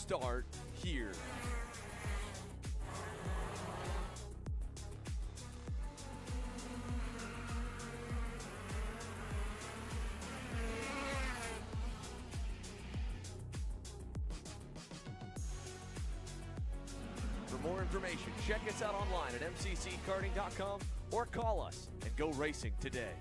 start here. For more information, check us out online at mcckarting.com or call us and go racing today.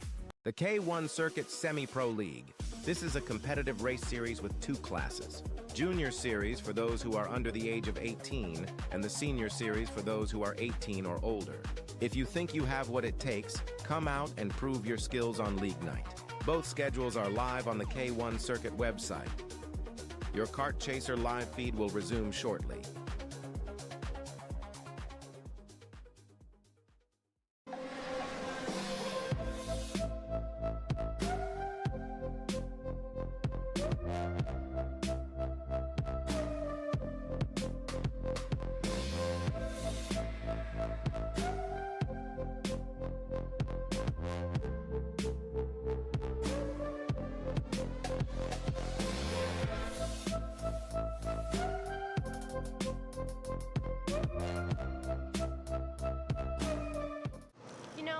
The K1 Circuit Semi-Pro League. This is a competitive race series with two classes. Junior Series for those who are under the age of 18, and the Senior Series for those who are 18 or older. If you think you have what it takes, come out and prove your skills on League Night. Both schedules are live on the K1 Circuit website. Your Kart Chaser live feed will resume shortly.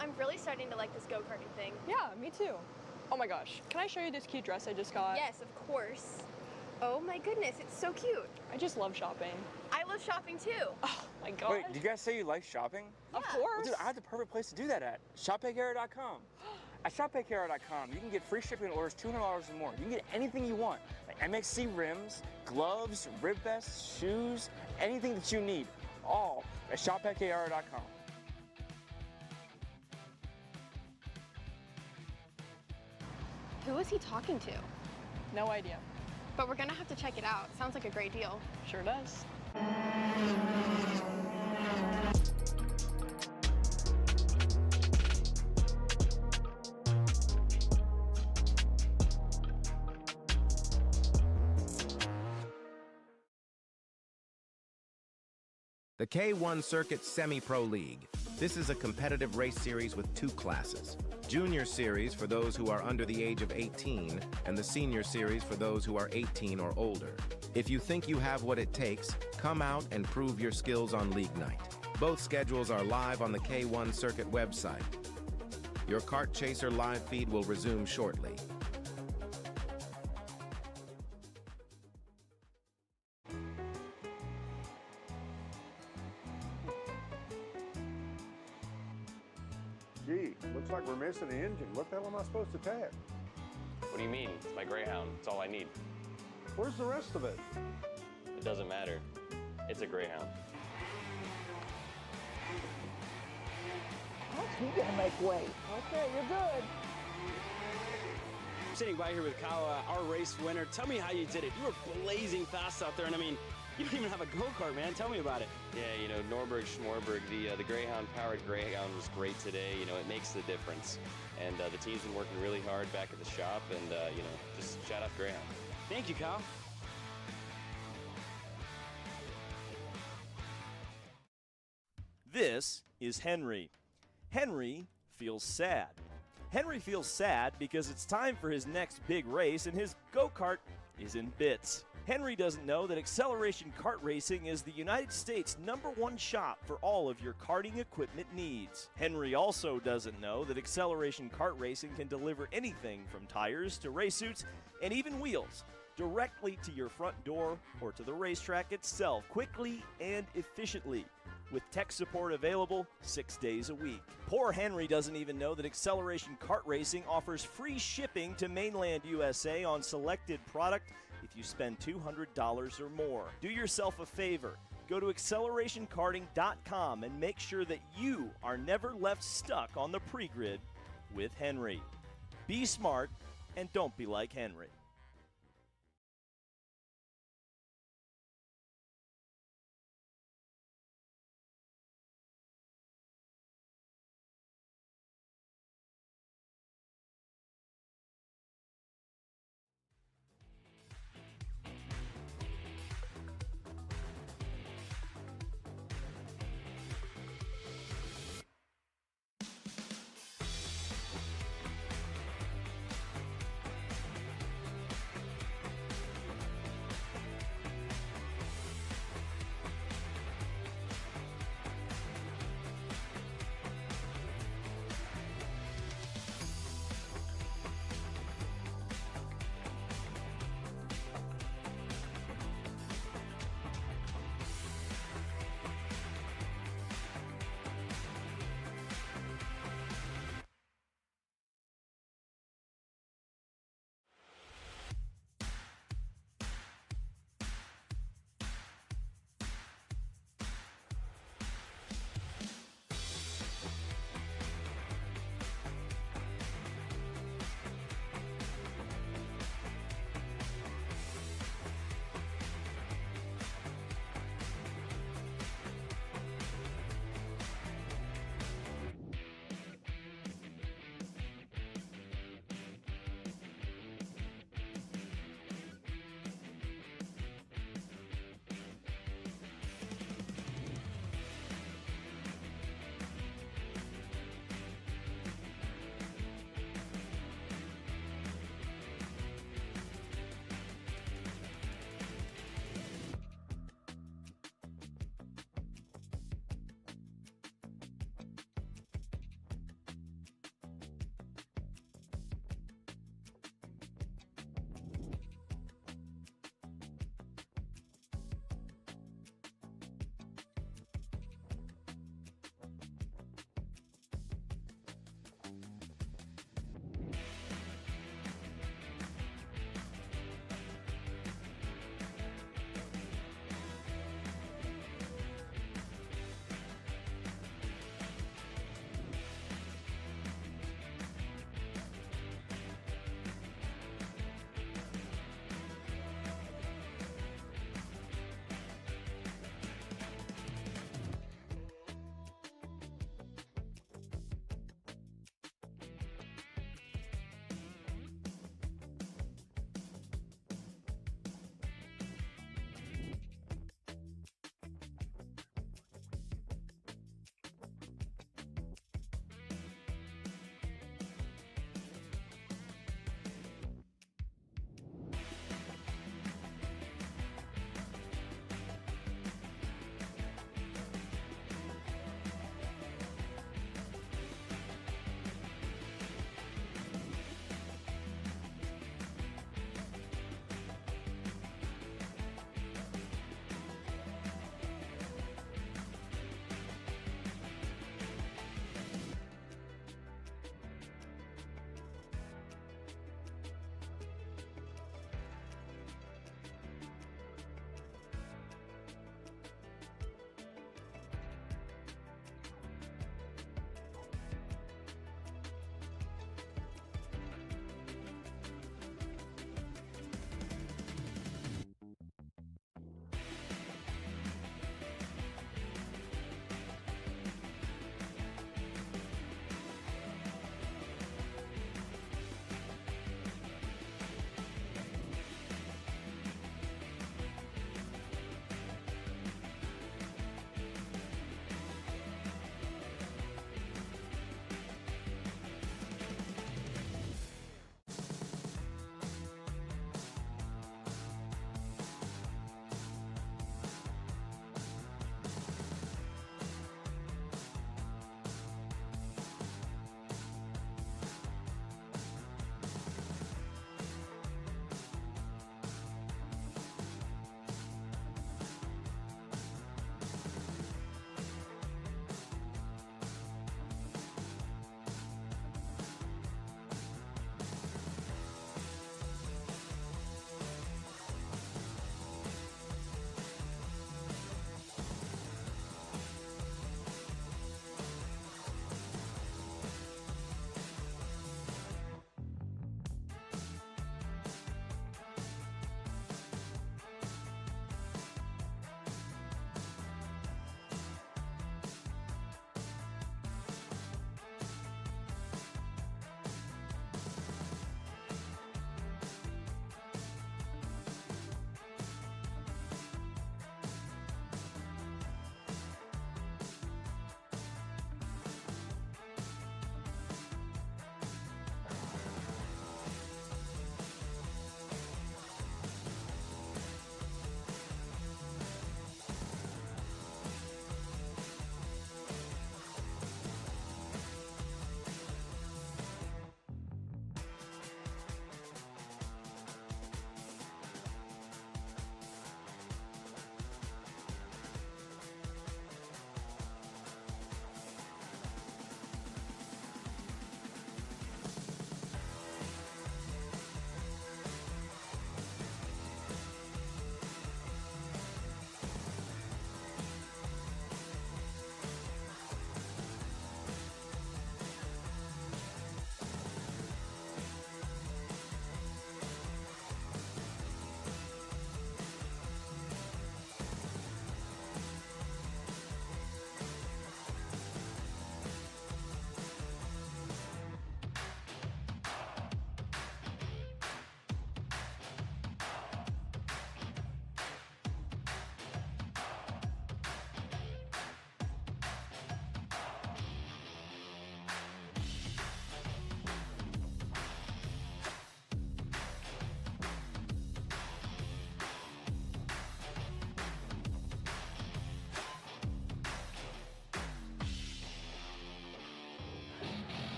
I'm really starting to like this go-karting thing. Yeah, me too. Oh my gosh, can I show you this cute dress I just got? Yes, of course. Oh my goodness, it's so cute. I just love shopping. I love shopping too. Oh my god. Wait, did you guys say you like shopping? Yeah. Of course. Well, dude, I have the perfect place to do that at. ShopPayCara.com. At ShopPayCara.com, you can get free shipping on orders $200 or more. You can get anything you want. Like MXC rims, gloves, rib vests, shoes, anything that you need. All at ShopPayCara.com. Who is he talking to? No idea. But we're gonna have to check it out. Sounds like a great deal. Sure does. The K1 Circuit Semi-Pro League. This is a competitive race series with two classes. Junior Series for those who are under the age of 18, and the Senior Series for those who are 18 or older. If you think you have what it takes, come out and prove your skills on League Night. Both schedules are live on the K1 Circuit website. Your Kart Chaser live feed will resume shortly. Gee, looks like we're missing the engine. What the hell am I supposed to tap? What do you mean? It's my Greyhound. It's all I need. Where's the rest of it? It doesn't matter. It's a Greyhound. You gotta make way. Okay, you're good. I'm sitting by here with Kyle, our race winner. Tell me how you did it. You were blazing fast out there, and I mean, you don't even have a go-kart, man. Tell me about it. Yeah, you know, Norberg, Schmorberg, the Greyhound-powered Greyhound was great today. You know, it makes the difference. And the team's been working really hard back at the shop, and, you know, just shout out Greyhound. Thank you, Kyle. This is Henry. Henry feels sad. Henry feels sad because it's time for his next big race and his go-kart is in bits. Henry doesn't know that Acceleration Kart Racing is the United States' #1 shop for all of your karting equipment needs. Henry also doesn't know that Acceleration Kart Racing can deliver anything from tires to race suits and even wheels directly to your front door or to the racetrack itself quickly and efficiently, with tech support available 6 days a week. Poor Henry doesn't even know that Acceleration Kart Racing offers free shipping to mainland USA on selected product if you spend $200 or more. Do yourself a favor. Go to accelerationkarting.com and make sure that you are never left stuck on the pre-grid with Henry. Be smart and don't be like Henry.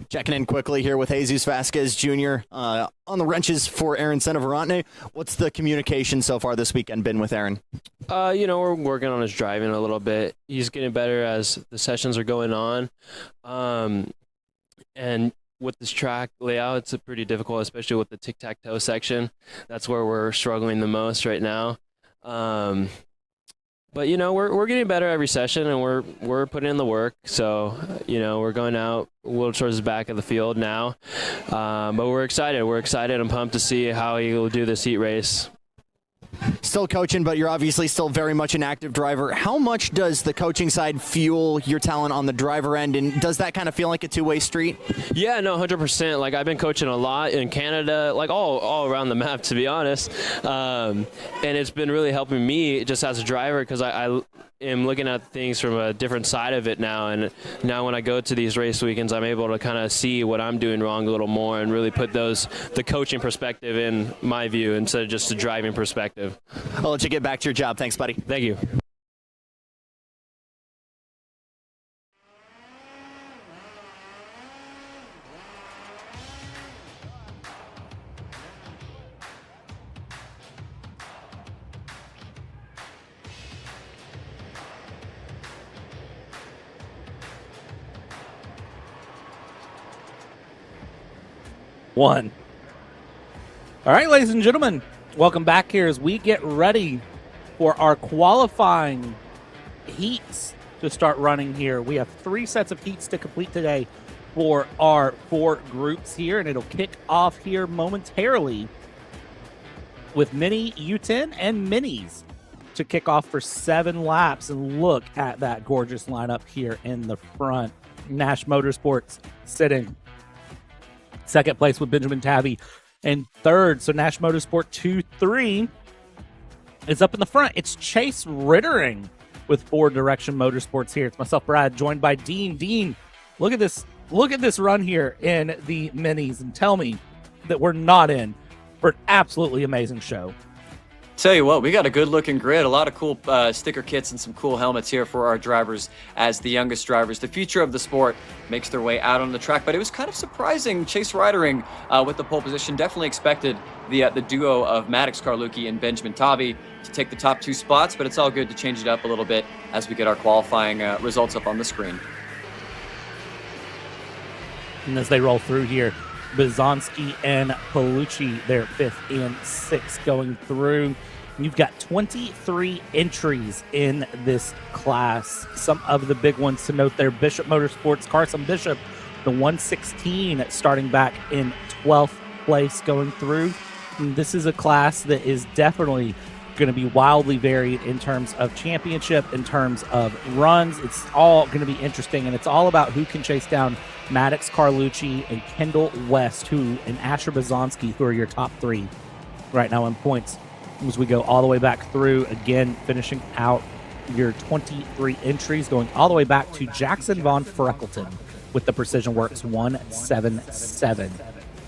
Checking in quickly here with Jesus Vasquez Jr. On the wrenches for Aaron Senavarante. What's the communication so far this weekend been with Aaron? We're working on his driving a little bit. He's getting better as the sessions are going on. And with this track layout, it's pretty difficult, especially with the tic-tac-toe section. That's where we're struggling the most right now. But we're getting better every session, and we're putting in the work. So we're going out a little towards the back of the field now, but we're excited. We're excited and pumped to see how he will do this heat race. Still coaching, but you're obviously still very much an active driver. How much does the coaching side fuel your talent on the driver end, and does that kind of feel like a two-way street? Yeah, no, 100%. Like, I've been coaching a lot in Canada, like all around the map, to be honest. And it's been really helping me just as a driver, because I am looking at things from a different side of it now. And now when I go to these race weekends, I'm able to kind of see what I'm doing wrong a little more and really put the coaching perspective in my view instead of just the driving perspective. I'll let you get back to your job. Thanks, buddy. Thank you. One. All right, ladies and gentlemen, welcome back here as we get ready for our qualifying heats to start running here. We have 3 sets of heats to complete today for our 4 groups here, and it'll kick off here momentarily with Mini U10 and Minis to kick off for 7 laps. And look at that gorgeous lineup here in the front. Nash Motorsports sitting second place with Benjamin Tabby and third. So Nash Motorsport 2-3 is up in the front. It's Chase Rittering with Ford Direction Motorsports here. It's myself, Brad, joined by Dean. Dean, look at this run here in the minis, and tell me that we're not in for an absolutely amazing show. Tell you what, we got a good looking grid, a lot of cool sticker kits and some cool helmets here for our drivers as the youngest drivers. The future of the sport makes their way out on the track, but it was kind of surprising. Chase Rittering with the pole position. Definitely expected the duo of Maddox Carlucci and Benjamin Tabby to take the top 2 spots, but it's all good to change it up a little bit as we get our qualifying results up on the screen. And as they roll through here, Bizanski and Palucci, they're 5th and 6th going through. You've got 23 entries in this class. Some of the big ones to note there: Bishop Motorsports, Carson Bishop, the 116, starting back in 12th place going through. And this is a class that is definitely going to be wildly varied in terms of championship, in terms of runs. It's all going to be interesting, and it's all about who can chase down Maddox Carlucci and Kendall West, and Asher Bizanski, who are your top 3 right now in points. As we go all the way back through, again, finishing out your 23 entries, going all the way back to Jackson Von Freckleton with the Precision Works 177.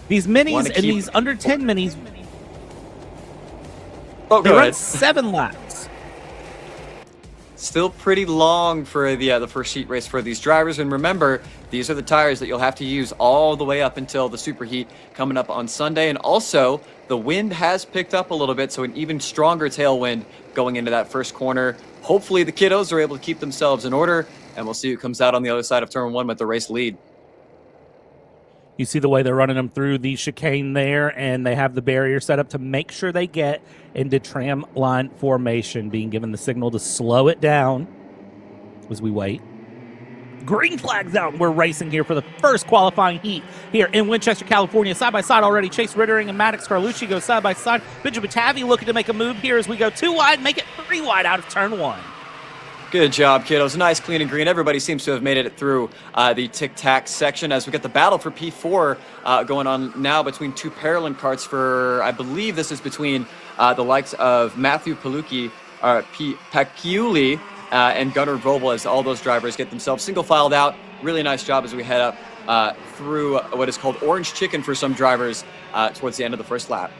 These minis and these under 10 minis, they run 7 laps. Still pretty long for the first heat race for these drivers. And remember, these are the tires that you'll have to use all the way up until the superheat coming up on Sunday. And also, the wind has picked up a little bit, so an even stronger tailwind going into that first corner. Hopefully the kiddos are able to keep themselves in order, and we'll see who comes out on the other side of turn 1 with the race lead. You see the way they're running them through the chicane there, and they have the barrier set up to make sure they get into tram line formation, being given the signal to slow it down as we wait. Green flag's out, and we're racing here for the first qualifying heat here in Winchester, California. Side by side already, Chase Rittering and Maddox Carlucci go side by side. Benjamin Tabby looking to make a move here as we go 2 wide, make it 3 wide out of turn 1. Good job, kiddos. Nice, clean, and green. Everybody seems to have made it through the tic-tac section as we get the battle for P4 going on now between 2 Paralympic karts for, I believe this is between the likes of Matthew Palucci, Pacchiuli, and Gunnar Vobel, as all those drivers get themselves single-filed out. Really nice job as we head up through what is called Orange Chicken for some drivers towards the end of the first lap.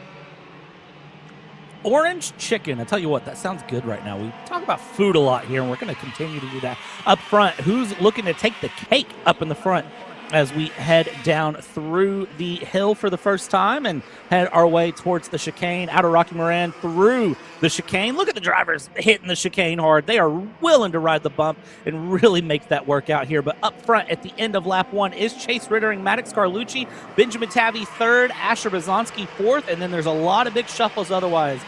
Orange chicken. I tell you what, that sounds good right now. We talk about food a lot here, and we're going to continue to do that. Up front, who's looking to take the cake up in the front? as we head down through the hill for the first time and head our way towards the chicane, out of Rocky Moran through the chicane. Look at the drivers hitting the chicane hard. They are willing to ride the bump and really make that work out here. But up front at the end of lap 1 is Chase Rittering, Maddox Carlucci, Benjamin Tavy 3rd, Asher Bazanski 4th, and then there's a lot of big shuffles otherwise.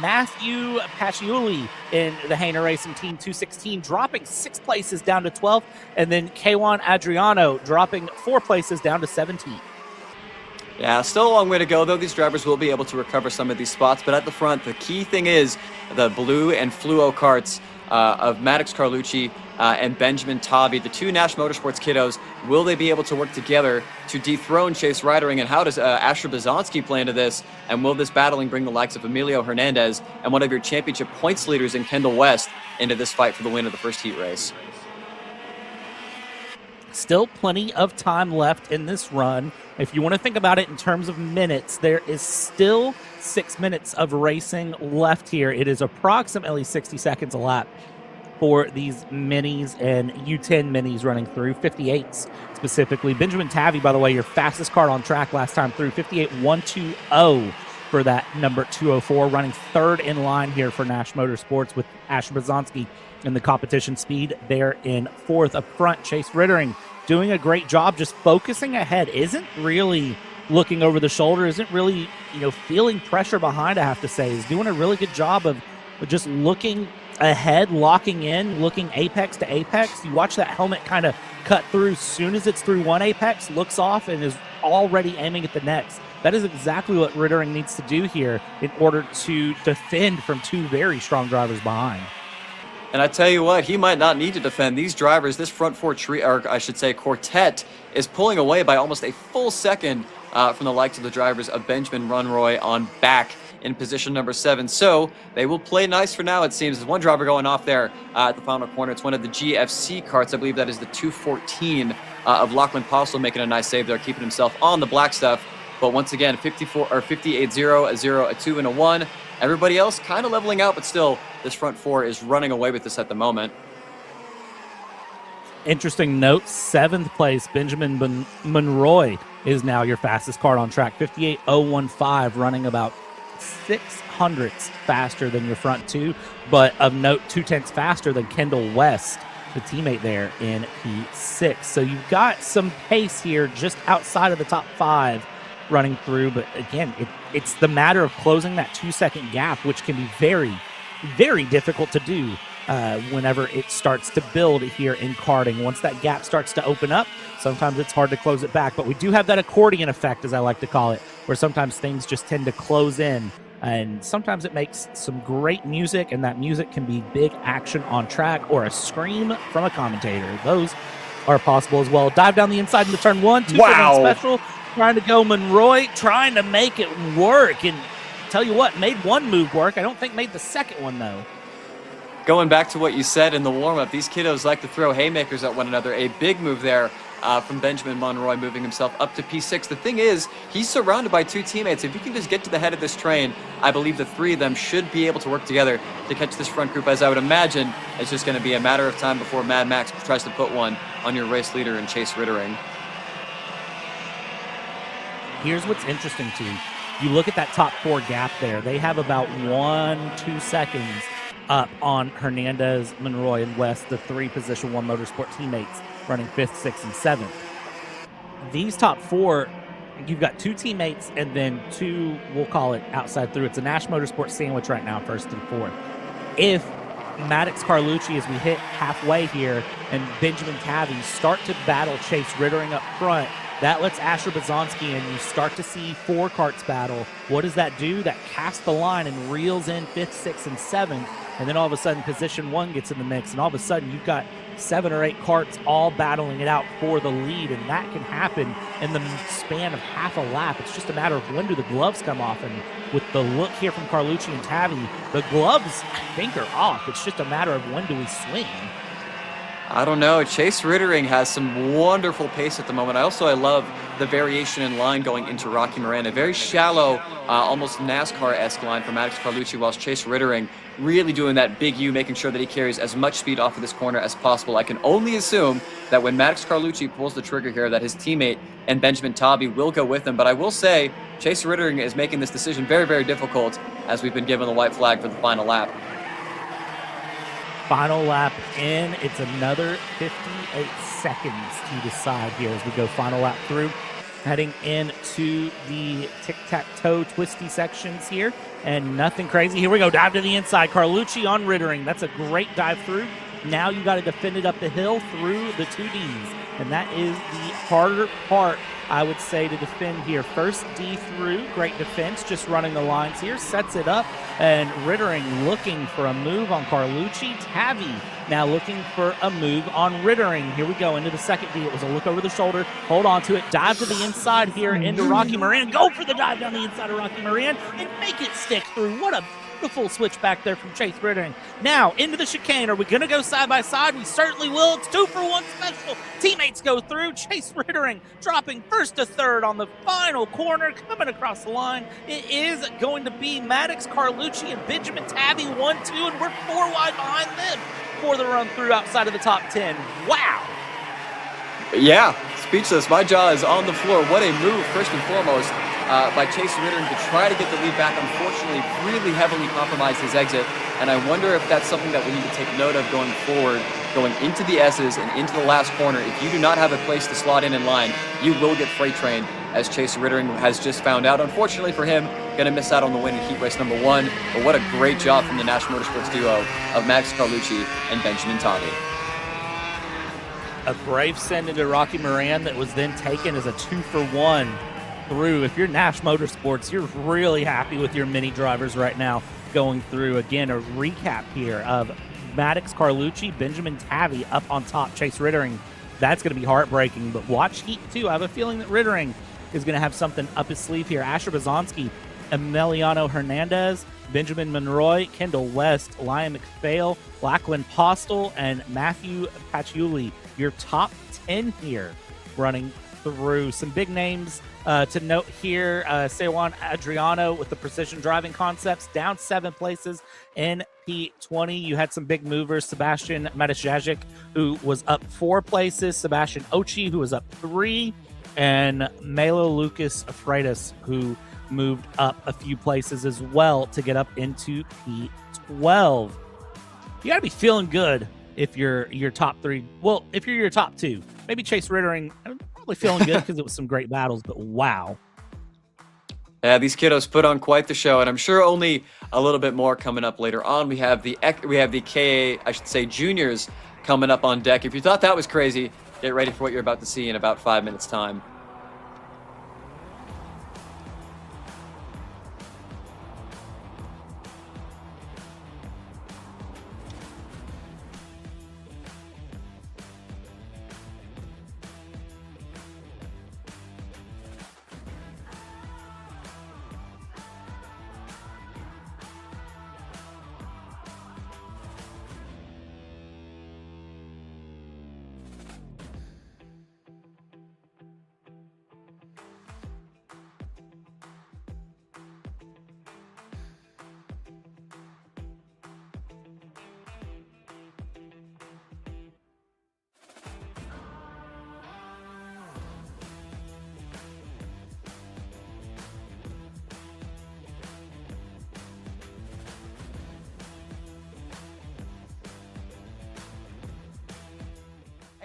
Matthew Paciuli in the Hainer Racing Team 216 dropping 6 places down to 12th, and then K1 Adriano dropping 4 places down to 17th. Yeah, still a long way to go, though. These drivers will be able to recover some of these spots, but at the front, the key thing is the blue and fluo karts of Maddox Carlucci and Benjamin Tavy, the 2 Nash Motorsports kiddos. Will they be able to work together to dethrone Chase Rittering? And how does Asher Bazanski play into this? And will this battling bring the likes of Emilio Hernandez and one of your championship points leaders in Kendall West into this fight for the win of the first heat race? Still plenty of time left in this run. If you want to think about it in terms of minutes, there is still 6 minutes of racing left here. It is approximately 60 seconds a lap for these minis and U10 minis running through, 58s specifically. Benjamin Tavy, by the way, your fastest car on track last time through, 58.120 for that number 204, running 3rd in line here for Nash Motorsports with Asher Bazanski in the competition speed there in 4th. Up front, Chase Rittering doing a great job just focusing ahead, isn't really looking over the shoulder, isn't really, feeling pressure behind, I have to say. Is doing a really good job of just looking ahead, locking in, looking apex to apex. You watch that helmet kind of cut through as soon as it's through one apex, looks off, and is already aiming at the next. That is exactly what Rittering needs to do here in order to defend from 2 very strong drivers behind. And I tell you what, he might not need to defend. These drivers, this front 4 quartet, is pulling away by almost a full second from the likes of the drivers of Benjamin Runroy on back in position number 7. So they will play nice for now, it seems. There's one driver going off there at the final corner. It's one of the GFC karts. I believe that is the 214 of Lachlan Postle, making a nice save there, keeping himself on the black stuff. But once again, 58-0, a 0, a 2, and a 1. Everybody else kind of leveling out, but still, this front 4 is running away with this at the moment. Interesting note, 7th place, Benjamin Monroy is now your fastest car on track, 58.015, running about 0.06 faster than your front 2, but of note, 0.2 faster than Kendall West, the teammate there in P6. So you've got some pace here just outside of the top 5 running through, but again, it's the matter of closing that 2-second gap, which can be very, very difficult to do whenever it starts to build here in karting. Once that gap starts to open up, sometimes it's hard to close it back, but we do have that accordion effect, as I like to call it, where sometimes things just tend to close in, and sometimes it makes some great music, and that music can be big action on track or a scream from a commentator. Those are possible as well. Dive down the inside into turn 1, 2 special, trying to go Monroy, trying to make it work, and tell you what, made one move work. I don't think made the second one, though. Going back to what you said in the warm-up, these kiddos like to throw haymakers at one another. A big move there from Benjamin Monroy, moving himself up to P6. The thing is, he's surrounded by 2 teammates. If you can just get to the head of this train, I believe the 3 of them should be able to work together to catch this front group, as I would imagine it's just going to be a matter of time before Mad Max tries to put one on your race leader in Chase Rittering. Here's what's interesting, too. You look at that top 4 gap there. They have about 1-2 seconds up on Hernandez, Monroy, and West, the 3 Position 1 Motorsport teammates running 5th, 6th, and 7th. These top 4, you've got 2 teammates and then 2, we'll call it outside through. It's a Nash Motorsport sandwich right now, 1st and 4th. If Maddox Carlucci, as we hit halfway here, and Benjamin Tavy start to battle Chase Rittering up front, that lets Asher Bazanski in. You start to see 4 karts battle. What does that do? That casts the line and reels in 5th, 6th, and 7th. And then all of a sudden, position 1 gets in the mix. And all of a sudden, you've got 7 or 8 karts all battling it out for the lead. And that can happen in the span of half a lap. It's just a matter of when do the gloves come off. And with the look here from Carlucci and Tavy, the gloves, I think, are off. It's just a matter of when do we swing. I don't know. Chase Rittering has some wonderful pace at the moment. I love the variation in line going into Rocky Moran. A very shallow, almost NASCAR-esque line for Maddox Carlucci, whilst Chase Rittering really doing that big U, making sure that he carries as much speed off of this corner as possible. I can only assume that when Maddox Carlucci pulls the trigger here, that his teammate and Benjamin Tabi will go with him. But I will say, Chase Rittering is making this decision very, very difficult as we've been given the white flag for the final lap. Final lap in. It's another 58 seconds to decide here as we go final lap through. Heading into the tic-tac-toe twisty sections here. And nothing crazy. Here we go. Dive to the inside. Carlucci on Rittering. That's a great dive through. Now you got to defend it up the hill through the 2Ds. And that is the harder part, I would say, to defend here. First D through, great defense, just running the lines here, sets it up, and Rittering looking for a move on Carlucci. Tavi now looking for a move on Rittering. Here we go into the second D. It was a look over the shoulder, hold on to it, dive to the inside here into Rocky Moran. Go for the dive down the inside of Rocky Moran and make it stick through. What a beautiful switch back there from Chase Rittering. Now into the chicane. Are we going to go side by side? We certainly will. It's 2-for-1 special. Teammates go through. Chase Rittering dropping first to third on the final corner, coming across the line. It is going to be Maddox Carlucci and Benjamin Tabi 1-2, and we're 4 wide behind them for the run through outside of the top 10. Wow. Yeah, speechless. My jaw is on the floor. What a move, first and foremost, by Chase Rittering to try to get the lead back. Unfortunately, really heavily compromised his exit, and I wonder if that's something that we need to take note of going forward, going into the S's and into the last corner. If you do not have a place to slot in line, you will get freight trained, as Chase Rittering has just found out. Unfortunately for him, going to miss out on the win in heat race number 1, but what a great job from the National Motorsports duo of Max Carlucci and Benjamin Tabi. A brave send into Rocky Moran that was then taken as a 2-for-1 through. If you're Nash Motorsports, you're really happy with your mini drivers right now going through. Again, a recap here of Maddox Carlucci, Benjamin Tabi up on top, Chase Rittering. That's going to be heartbreaking, but watch Heat 2. I have a feeling that Rittering is going to have something up his sleeve here. Asher Bazonsky, Emiliano Hernandez, Benjamin Monroy, Kendall West, Liam McPhail, Lachlan Postel, and Matthew Paciuli. Your top 10 here running through. Some big names to note here. Sewan Adriano with the Precision Driving Concepts down 7 places in P20. You had some big movers. Sebastian Matijajic, who was up 4 places. Sebastian Ochi, who was up 3. And Melo Lucas Freitas, who moved up a few places as well to get up into P12. You got to be feeling good if you're your top 3. Well, if you're your top 2. Maybe Chase Rittering, I'm probably feeling good because it was some great battles, but wow. Yeah, these kiddos put on quite the show, and I'm sure only a little bit more coming up later on. We have the KA, I should say, juniors coming up on deck. If you thought that was crazy, get ready for what you're about to see in about 5 minutes' time.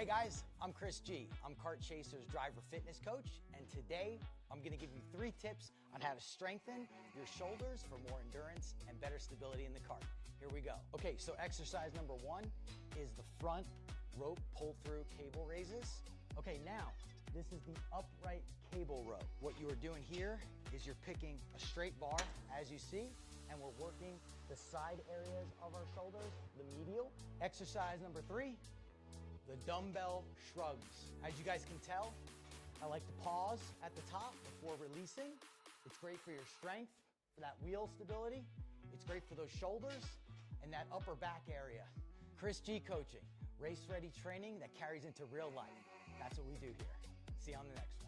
Hey guys, I'm Chris G. I'm Kart Chaser's driver fitness coach, and today I'm going to give you 3 tips on how to strengthen your shoulders for more endurance and better stability in the kart. Here we go. Okay, so exercise number 1 is the front rope pull-through cable raises. Okay, now this is the upright cable row. What you are doing here is you're picking a straight bar, as you see, and we're working the side areas of our shoulders, the medial. Exercise number 3. The dumbbell shrugs. As you guys can tell, I like to pause at the top before releasing. It's great for your strength, for that wheel stability. It's great for those shoulders and that upper back area. Chris G coaching. Race-ready training that carries into real life. That's what we do here. See you on the next one.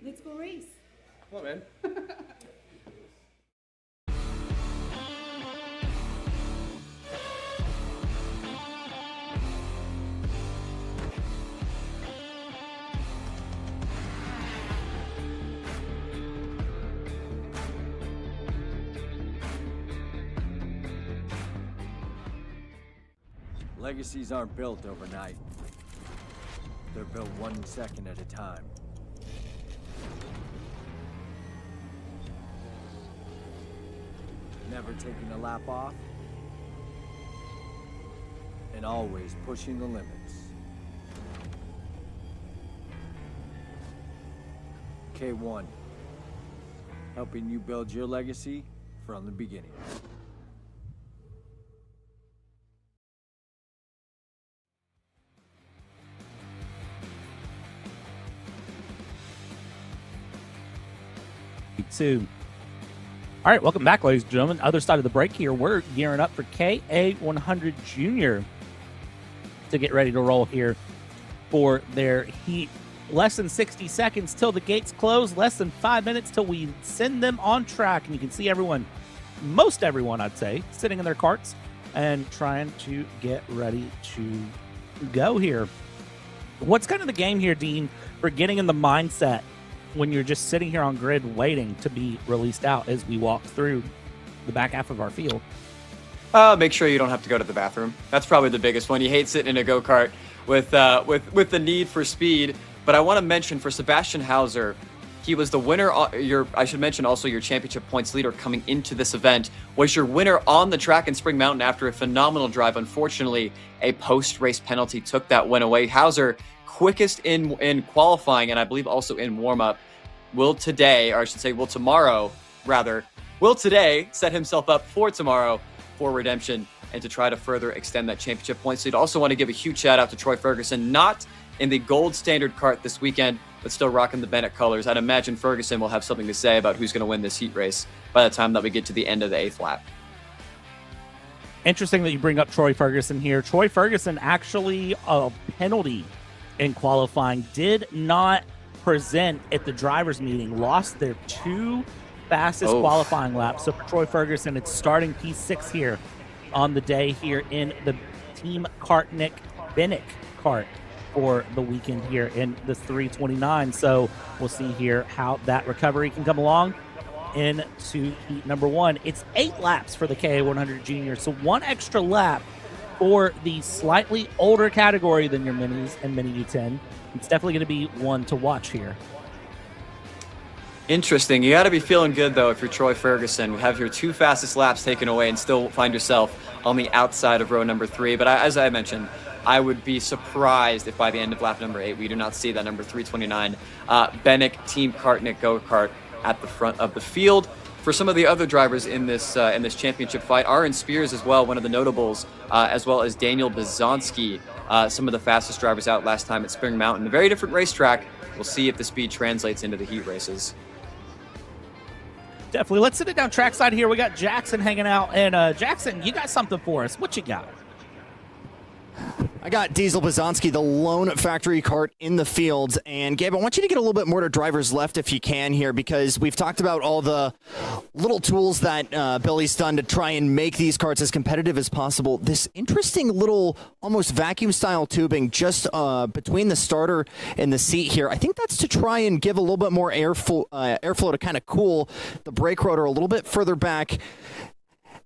Let's go race. Come on, man. Legacies aren't built overnight. They're built 1 second at a time. Never taking a lap off, and always pushing the limits. K1, helping you build your legacy from the beginning. All right, welcome back, ladies and gentlemen. Other side of the break here, we're gearing up for KA100 Junior to get ready to roll here for their heat. Less than 60 seconds till the gates close, less than 5 minutes till we send them on track. And you can see everyone, most everyone, I'd say, sitting in their karts and trying to get ready to go here. What's kind of the game here, Dean, for getting in the mindset when you're just sitting here on grid waiting to be released out as we walk through the back half of our field? Make sure you don't have to go to the bathroom. That's probably the biggest one. You hate sitting in a go-kart with the need for speed. But I want to mention for Sebastian Hauser, he was the winner. I should mention also your championship points leader coming into this event was your winner on the track in Spring Mountain after a phenomenal drive. Unfortunately, a post-race penalty took that win away. Hauser, quickest in qualifying and I believe also in warm-up, will today set himself up for tomorrow for redemption and to try to further extend that championship points lead. Also want to give a huge shout out to Troy Ferguson, not in the gold standard kart this weekend, but still rocking the Bennett colors. I'd imagine Ferguson will have something to say about who's going to win this heat race by the time that we get to the end of the 8th lap. Interesting that you bring up Troy Ferguson here. Troy Ferguson actually a penalty in qualifying, did not present at the drivers meeting, lost their 2 fastest qualifying laps. So for Troy Ferguson, it's starting P6 here on the day here in the Team Kartnik Bennett kart for the weekend here in the 329. So we'll see here how that recovery can come along into heat number 1. It's 8 laps for the KA100 Junior, so 1 extra lap for the slightly older category than your minis and mini U10. It's definitely going to be one to watch here. Interesting. You got to be feeling good, though, if you're Troy Ferguson. You have your 2 fastest laps taken away and still find yourself on the outside of row number 3. But as I mentioned, I would be surprised if by the end of lap number 8 we do not see that number 329 Bennick Team Kartnik go-kart at the front of the field. For some of the other drivers in this championship fight, Aaron Spears as well, one of the notables, as well as Daniel Bizonsky, some of the fastest drivers out last time at Spring Mountain. A very different racetrack. We'll see if the speed translates into the heat races. Definitely. Let's sit it down trackside here. We got Jackson hanging out. And Jackson, you got something for us. What you got? I got Diesel Bizonsky, the lone factory kart in the field. And Gabe, I want you to get a little bit more to drivers left if you can here, because we've talked about all the little tools that Billy's done to try and make these karts as competitive as possible. This interesting little almost vacuum style tubing just between the starter and the seat here. I think that's to try and give a little bit more airflow to kind of cool the brake rotor a little bit further back.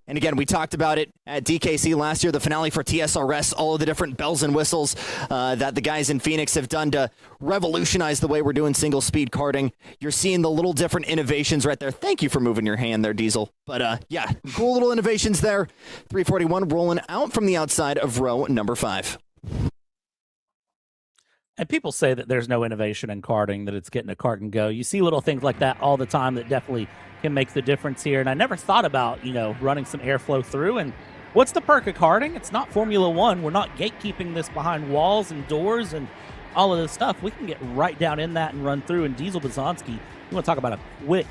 And again, we talked about it at DKC last year, the finale for TSRS, all of the different bells and whistles that the guys in Phoenix have done to revolutionize the way we're doing single-speed karting. You're seeing the little different innovations right there. Thank you for moving your hand there, Diesel. But yeah, cool little innovations there. 341 rolling out from the outside of row number 5. And people say that there's no innovation in karting, that it's getting a kart and go. You see little things like that all the time that definitely can make the difference here. And I never thought about, running some airflow through. And what's the perk of karting? It's not Formula One. We're not gatekeeping this behind walls and doors and all of this stuff. We can get right down in that and run through. And Diesel Bizonsky, you want to talk about a quick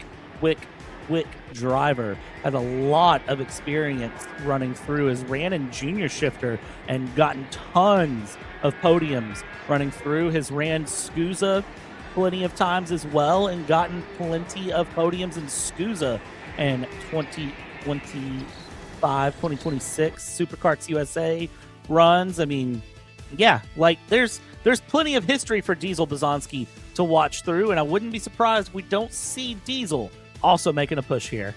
driver, has a lot of experience running through, has ran in junior shifter and gotten tons of podiums running through, has ran SCUSA plenty of times as well and gotten plenty of podiums in SCUSA and 2025, 2026 Superkarts USA runs. I mean, yeah, like there's plenty of history for Diesel Bizonsky to watch through, and I wouldn't be surprised we don't see Diesel also making a push here.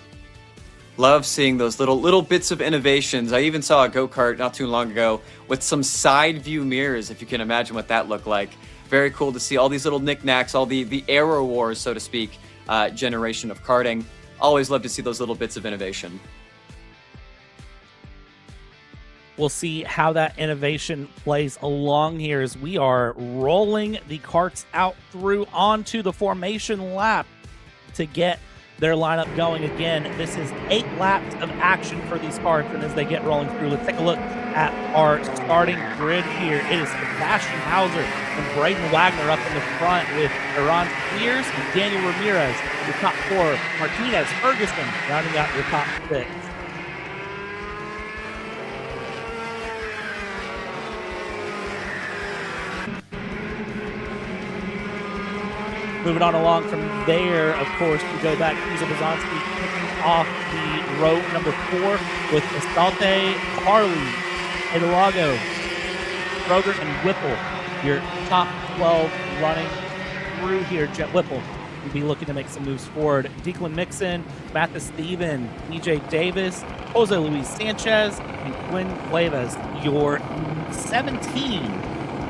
Love seeing those little bits of innovations. I even saw a go-kart not too long ago with some side view mirrors, if you can imagine what that looked like. Very cool to see all these little knickknacks, all the Aero Wars, so to speak, generation of karting. Always love to see those little bits of innovation. We'll see how that innovation plays along here as we are rolling the karts out through onto the formation lap to get their lineup going again. This is 8 laps of action for these karts, and as they get rolling through, let's take a look at our starting grid here. It is Sebastian Hauser and Braden Wagner up in the front with Aaron Spears and Daniel Ramirez, your top 4. Martinez Ferguson rounding out your top 6. Moving on along from there, of course, we go back to Diesel Bizonsky kicking off the row number 4 with Estalte, Harley, Edelago, Kroger, and Whipple. Your top 12 running through here. Jet Whipple will be looking to make some moves forward. Declan Mixon, Mathis Steven, EJ Davis, Jose Luis Sanchez, and Quinn Cuevas. Your 17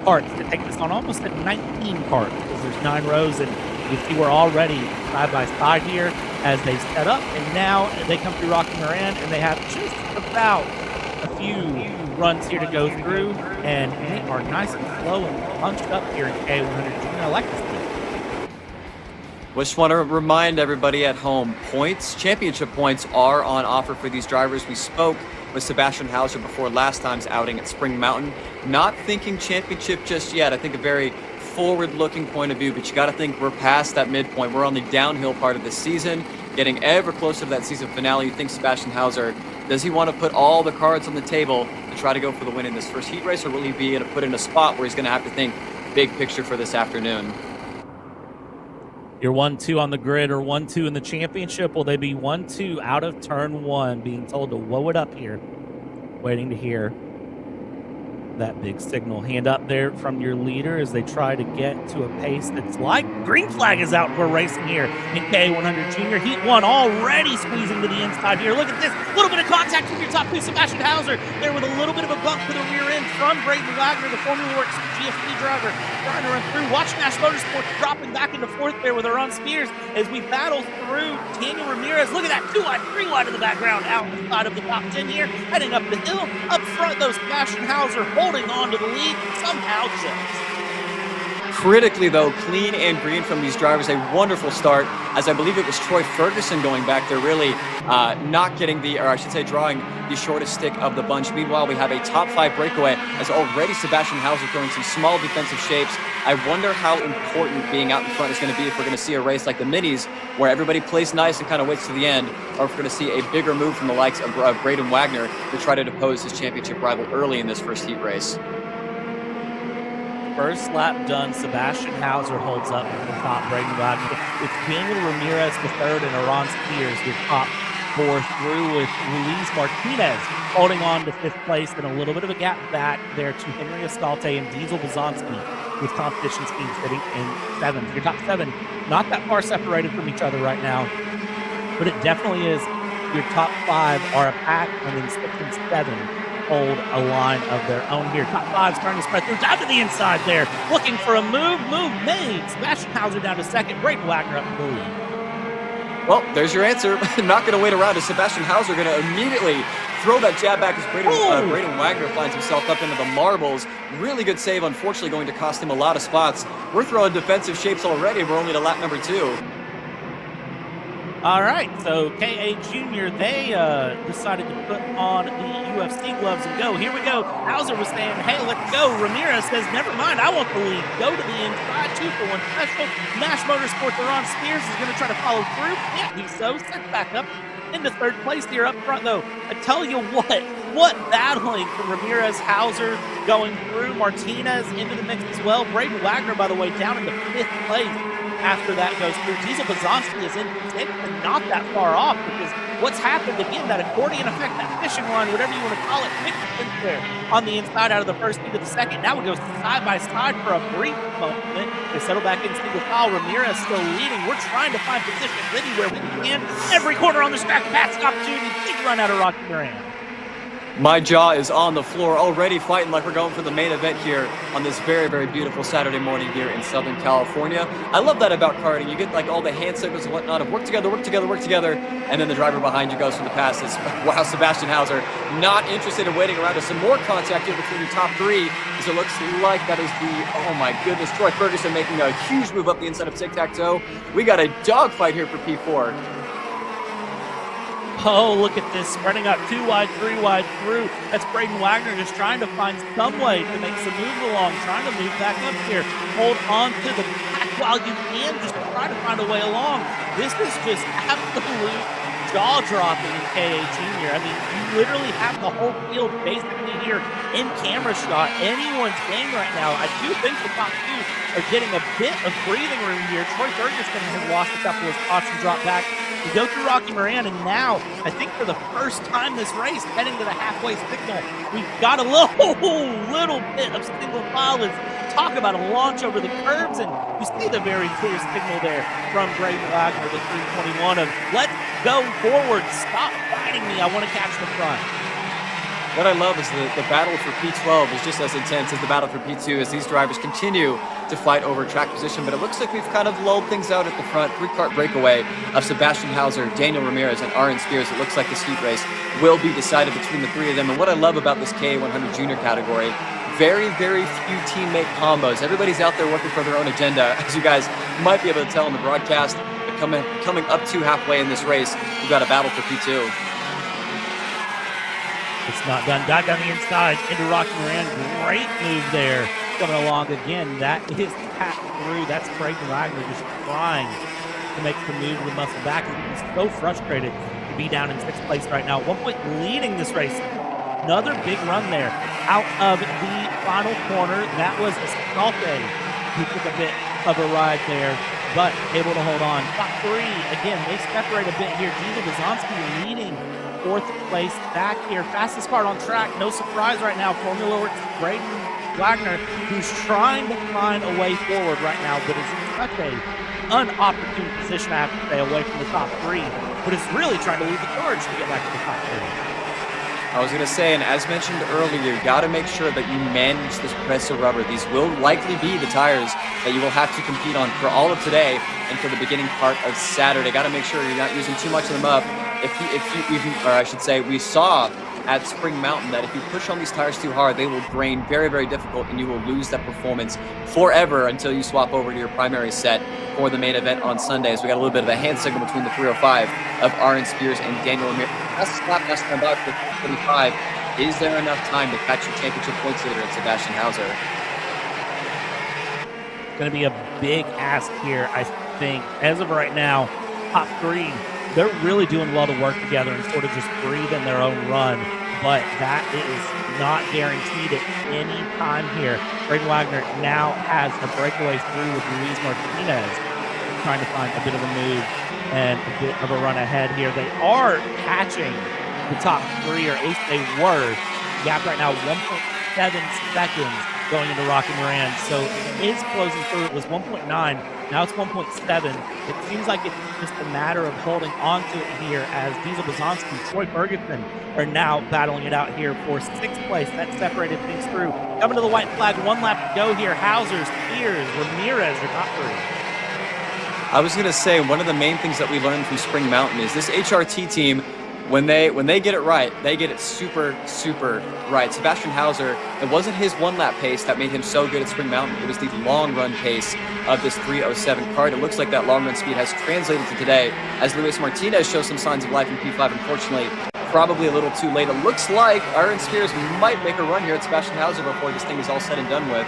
karts to take this on, almost at 19 karts, because there's 9 rows, and you see we're already side by side here as they set up, and now they come through Rocky Moran, and they have just about a few runs here to go through, and they are nice and slow and bunched up here in K100. I like this team. Just want to remind everybody at home, championship points are on offer for these drivers. We spoke with Sebastian Hauser before last time's outing at Spring Mountain. Not thinking championship just yet. I think a very forward-looking point of view, but you got to think we're past that midpoint. We're on the downhill part of the season, getting ever closer to that season finale. You think Sebastian Hauser, does he want to put all the cards on the table to try to go for the win in this first heat race, or will he be put in a spot where he's going to have to think big picture for this afternoon? Your 1-2 on the grid or 1-2 in the championship, will they be 1-2 out of turn 1, being told to whoa it up here, waiting to hear that big signal. Hand up there from your leader as they try to get to a pace that's like green flag is out. We're racing here in K100 Junior. Heat 1 already squeezing to the inside here. Look at this, little bit of contact with your top 2, Sebastian Hauser there with a little bit of a bump to the rear end from Braden Wagner, the Formula Works GFP driver, trying to run through. Watch Nash Motorsports dropping back into 4th there with Aaron Spears as we battle through Daniel Ramirez. Look at that, 2 wide, 3 wide in the background, outside of the top 10 here, heading up the hill. Up front though, Sebastian Hauser holding on to the lead somehow just. Critically, though, clean and green from these drivers. A wonderful start, as I believe it was Troy Ferguson going back there, really not getting drawing the shortest stick of the bunch. Meanwhile, we have a top 5 breakaway as already Sebastian Hauser throwing some small defensive shapes. I wonder how important being out in front is going to be if we're going to see a race like the minis, where everybody plays nice and kind of waits to the end, or if we're going to see a bigger move from the likes of Braden Wagner to try to depose his championship rival early in this first heat race. First lap done, Sebastian Hauser holds up at the top, Braden Wagner. It's Daniel Ramirez the third and Aron Spears the top 4 through, with Luis Martinez holding on to 5th place, and a little bit of a gap back there to Henry Escalte and Diesel Bazanski with competition speed sitting in 7th. Your top 7 not that far separated from each other right now, but it definitely is. Your top 5 are a pack, and then 6 and 7 hold a line of their own here. Top 5 starting to spread through down to the inside there, looking for a move made. Sebastian Hauser down to 2nd, Braden Wagner up to the lead. Well, there's your answer. Not going to wait around. Is Sebastian Hauser going to immediately throw that jab back as Braden Wagner finds himself up into the marbles? Really good save, unfortunately going to cost him a lot of spots. We're throwing defensive shapes already. We're only to lap number 2. All right, so KA Jr., they decided to put on the UFC gloves and go. Here we go. Hauser was saying, hey, let's go. Ramirez says, never mind, I want the lead. Go to the inside, 2-for-1 special. Nash Motorsports, Aron Spears is going to try to follow through. Can't do so. Sets back up into 3rd place here up front, though. I tell you what battling from Ramirez, Hauser going through. Martinez into the mix as well. Braden Wagner, by the way, down into 5th place. After that goes through, Diesel Bazanski is in 6th and not that far off, because what's happened again, that accordion effect, that fishing line, whatever you want to call it, mixed in there on the inside out of the 1st into the 2nd. Now it goes side by side for a brief moment. They settle back in single file. Ramirez still leading. We're trying to find positions anywhere we can. Every corner on this track, passing opportunity. Big run out of Rocky Moran. My jaw is on the floor, already fighting like we're going for the main event here on this very, very beautiful Saturday morning here in Southern California. I love that about karting. You get like all the hand signals and whatnot of work together, and then the driver behind you goes for the passes. Wow, Sebastian Hauser not interested in waiting around. There's some more contact here between the top 3, as it looks like that is oh my goodness, Troy Ferguson making a huge move up the inside of tic-tac-toe. We got a dogfight here for P4. Oh, look at this, spreading out 2 wide, 3 wide through. That's Braden Wagner just trying to find some way to make some moves along, trying to move back up here. Hold on to the pack while you can, just try to find a way along. This is just absolute jaw-dropping in KA Jr. I mean, you literally have the whole field basically here in camera shot. Anyone's game right now. I do think the top 2 are getting a bit of breathing room here. Troy Ferguson has lost a couple of spots and dropped back. We go through Rocky Moran, and now, I think for the first time this race, heading to the halfway signal, we've got a little bit of single file. Talk about a launch over the curbs, and you see the very clear signal there from Braden Wagner, the 321 of, let's go forward, stop fighting me, I want to catch the front. What I love is the battle for P12 is just as intense as the battle for P2 as these drivers continue to fight over track position, but it looks like we've kind of lulled things out at the front. 3-kart breakaway of Sebastian Hauser, Daniel Ramirez, and Aron Spears. It looks like this heat race will be decided between the 3 of them. And what I love about this KA100 junior category, very, very few teammate combos. Everybody's out there working for their own agenda. As you guys might be able to tell in the broadcast, coming up to halfway in this race, we've got a battle for P2. It's not done. Got down the inside into Rocky Moran. Great move there. Coming along again. That is packed through. That's Braden Wagner just trying to make the move to the muscle back. He's so frustrated to be down in 6th place right now. At one point leading this race. Another big run there. Out of the final corner. That was Escalte, who took a bit of a ride there, but able to hold on. Top 3, again, they separate a bit here. Diesel Bazanski leading 4th place back here. Fastest car on track. No surprise right now. Formula Works Braden Wagner, who's trying to find a way forward right now, but is in such a unopportune position, I have to say, away from the top 3. But is really trying to lead the charge to get back to the top 3. I was going to say, and as mentioned earlier, you got to make sure that you manage this press of rubber. These will likely be the tires that you will have to compete on for all of today and for the beginning part of Saturday. Got to make sure you're not using too much of them up. We saw at Spring Mountain that if you push on these tires too hard, they will grain very, very difficult, and you will lose that performance forever until you swap over to your primary set for the main event on Sunday. As we got a little bit of a hand signal between the 305 of Aaron Spears and Daniel Ramirez. That's a slap last time about for 35. Is there enough time to catch your championship points leader at Sebastian Hauser? Going to be a big ask here, I think. As of right now, top three, they're really doing well to work together and sort of just breathe in their own run, but that is not guaranteed at any time here. Braden Wagner now has a breakaway through with Luis Martinez, trying to find a bit of a move and a bit of a run ahead here. They are catching the top three, or at least they were. Gap right now, 1.7 seconds going into Rocky Moran. So it is closing through. It was 1.9. Now it's 1.7. It seems like it's just a matter of holding on to it here as Diesel Blazonski, Troy Ferguson are now battling it out here for sixth place. That separated things through. Coming to the white flag, 1 lap to go here. Hauser, Spears, Ramirez are top three. I was going to say, one of the main things that we learned from Spring Mountain is this HRT team, when they get it right, they get it super, super right. Sebastian Hauser, it wasn't his 1 lap pace that made him so good at Spring Mountain. It was the long run pace of this 307 Kart. It looks like that long run speed has translated to today as Luis Martinez shows some signs of life in P5. Unfortunately, probably a little too late. It looks like Aaron Spears might make a run here at Sebastian Hauser before this thing is all said and done with.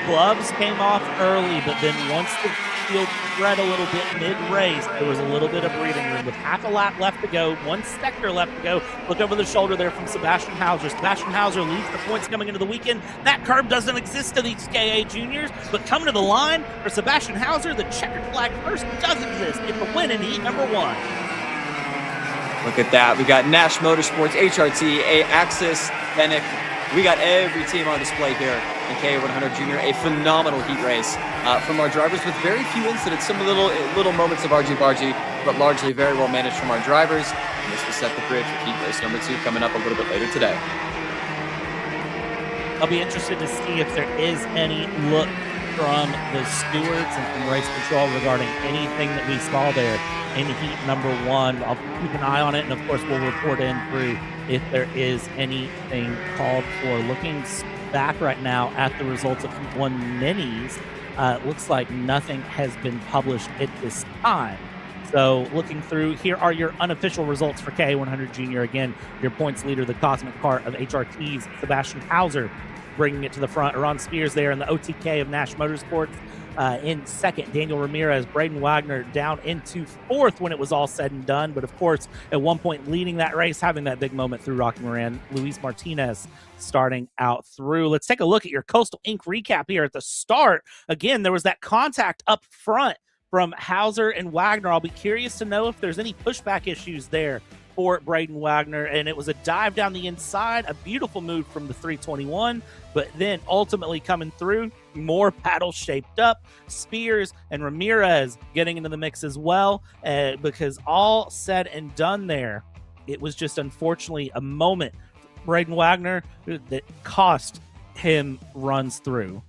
Gloves came off early, but then once the field spread a little bit mid-race, there was a little bit of breathing room. With half a lap left to go, 1 sector left to go, look over the shoulder there from Sebastian Hauser. Sebastian Hauser leads the points coming into the weekend. That curb doesn't exist to these KA juniors, but coming to the line for Sebastian Hauser, the checkered flag first does exist. It's a win in heat number 1. Look at that. We got Nash Motorsports, HRT, Axis, Fennec. We got every team on display here in KA100 Junior. A phenomenal heat race from our drivers with very few incidents, some little moments of argy-bargy, but largely very well managed from our drivers. And this will set the grid for heat race number 2 coming up a little bit later today. I'll be interested to see if there is any look from the stewards and from race control regarding anything that we saw there in heat number 1. I'll keep an eye on it, and of course we'll report in through if there is anything called for. Looking back right now at the results of heat 1 minis, it looks like nothing has been published at this time. So looking through, here are your unofficial results for KA100 Junior. Again, your points leader, the Cosmic Kart of HRT's Sebastian Hauser, bringing it to the front. Aaron Spears there in the OTK of Nash Motorsports. In second, Daniel Ramirez, Braden Wagner down into fourth when it was all said and done. But of course, at one point leading that race, having that big moment through Rocky Moran, Luis Martinez starting out through. Let's take a look at your Coastal Inc. recap here at the start. Again, there was that contact up front from Hauser and Wagner. I'll be curious to know if there's any pushback issues there for Braden Wagner, and it was a dive down the inside, a beautiful move from the 321, but then ultimately coming through, more paddles shaped up, Spears and Ramirez getting into the mix as well, because all said and done there, it was just unfortunately a moment, Braden Wagner, that cost him runs through.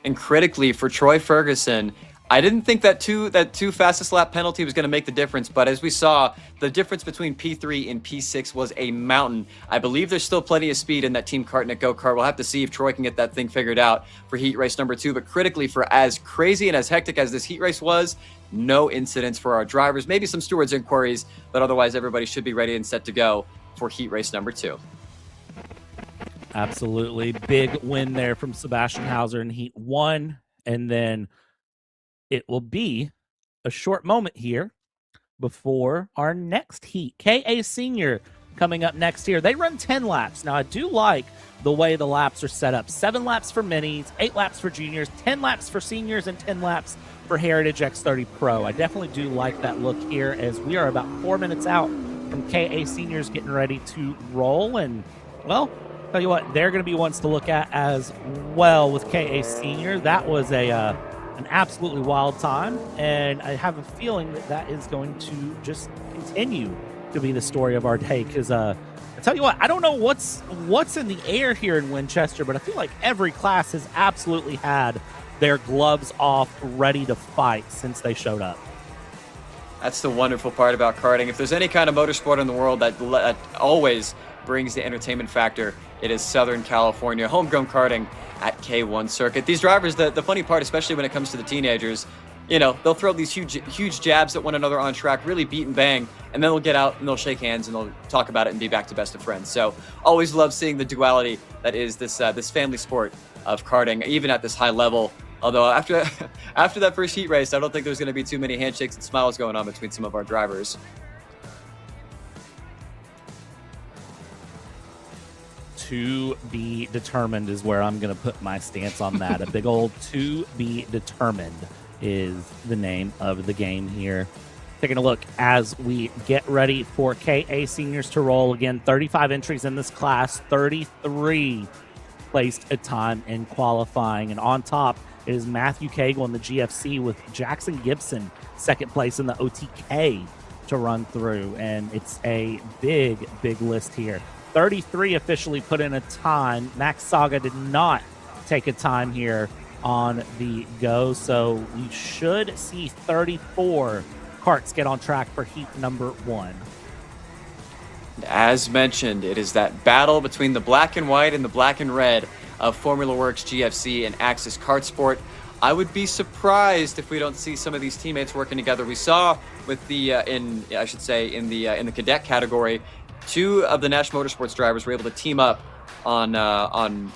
And critically for Troy Ferguson, I didn't think that two fastest lap penalty was going to make the difference, but as we saw, the difference between P3 and P6 was a mountain. I believe there's still plenty of speed in that Team Kart and Go-Kart. We'll have to see if Troy can get that thing figured out for heat race number 2, but critically, for as crazy and as hectic as this heat race was, no incidents for our drivers, maybe some stewards inquiries, but otherwise everybody should be ready and set to go for heat race number 2. Absolutely. Big win there from Sebastian Hauser in heat 1, and then it will be a short moment here before our next heat. KA Senior coming up next here. They run 10 laps. Now, I do like the way the laps are set up. 7 laps for minis, 8 laps for juniors, 10 laps for seniors, and 10 laps for Heritage X30 Pro. I definitely do like that look here as we are about 4 minutes out from KA Seniors getting ready to roll. And, well, tell you what, they're going to be ones to look at as well with KA Senior. That was an absolutely wild time, and I have a feeling that that is going to just continue to be the story of our day, because I tell you what, I don't know what's in the air here in Winchester, but I feel like every class has absolutely had their gloves off, ready to fight since they showed up. That's the wonderful part about karting. If there's any kind of motorsport in the world that always brings the entertainment factor, it is Southern California homegrown karting at K1 Circuit. These drivers, the funny part, especially when it comes to the teenagers, you know, they'll throw these huge jabs at one another on track, really beat and bang, and then they'll get out and they'll shake hands and they'll talk about it and be back to best of friends. So always love seeing the duality that is this family sport of karting, even at this high level. Although after that first heat race, I don't think there's going to be too many handshakes and smiles going on between some of our drivers. To be determined is where I'm going to put my stance on that. A big old to be determined is the name of the game here. Taking a look as we get ready for KA seniors to roll. Again, 35 entries in this class, 33 placed a time in qualifying. And on top is Matthew Cagle in the GFC with Jackson Gibson, second place in the OTK to run through. And it's a big list here. 33 officially put in a time. Max Saga did not take a time here on the go, so we should see 34 karts get on track for heat number 1. As mentioned, it is that battle between the black and white and the black and red of Formula Works GFC and Axis Kart Sport. I would be surprised if we don't see some of these teammates working together. We saw with the in the cadet category, 2 of the National Motorsports drivers were able to team up on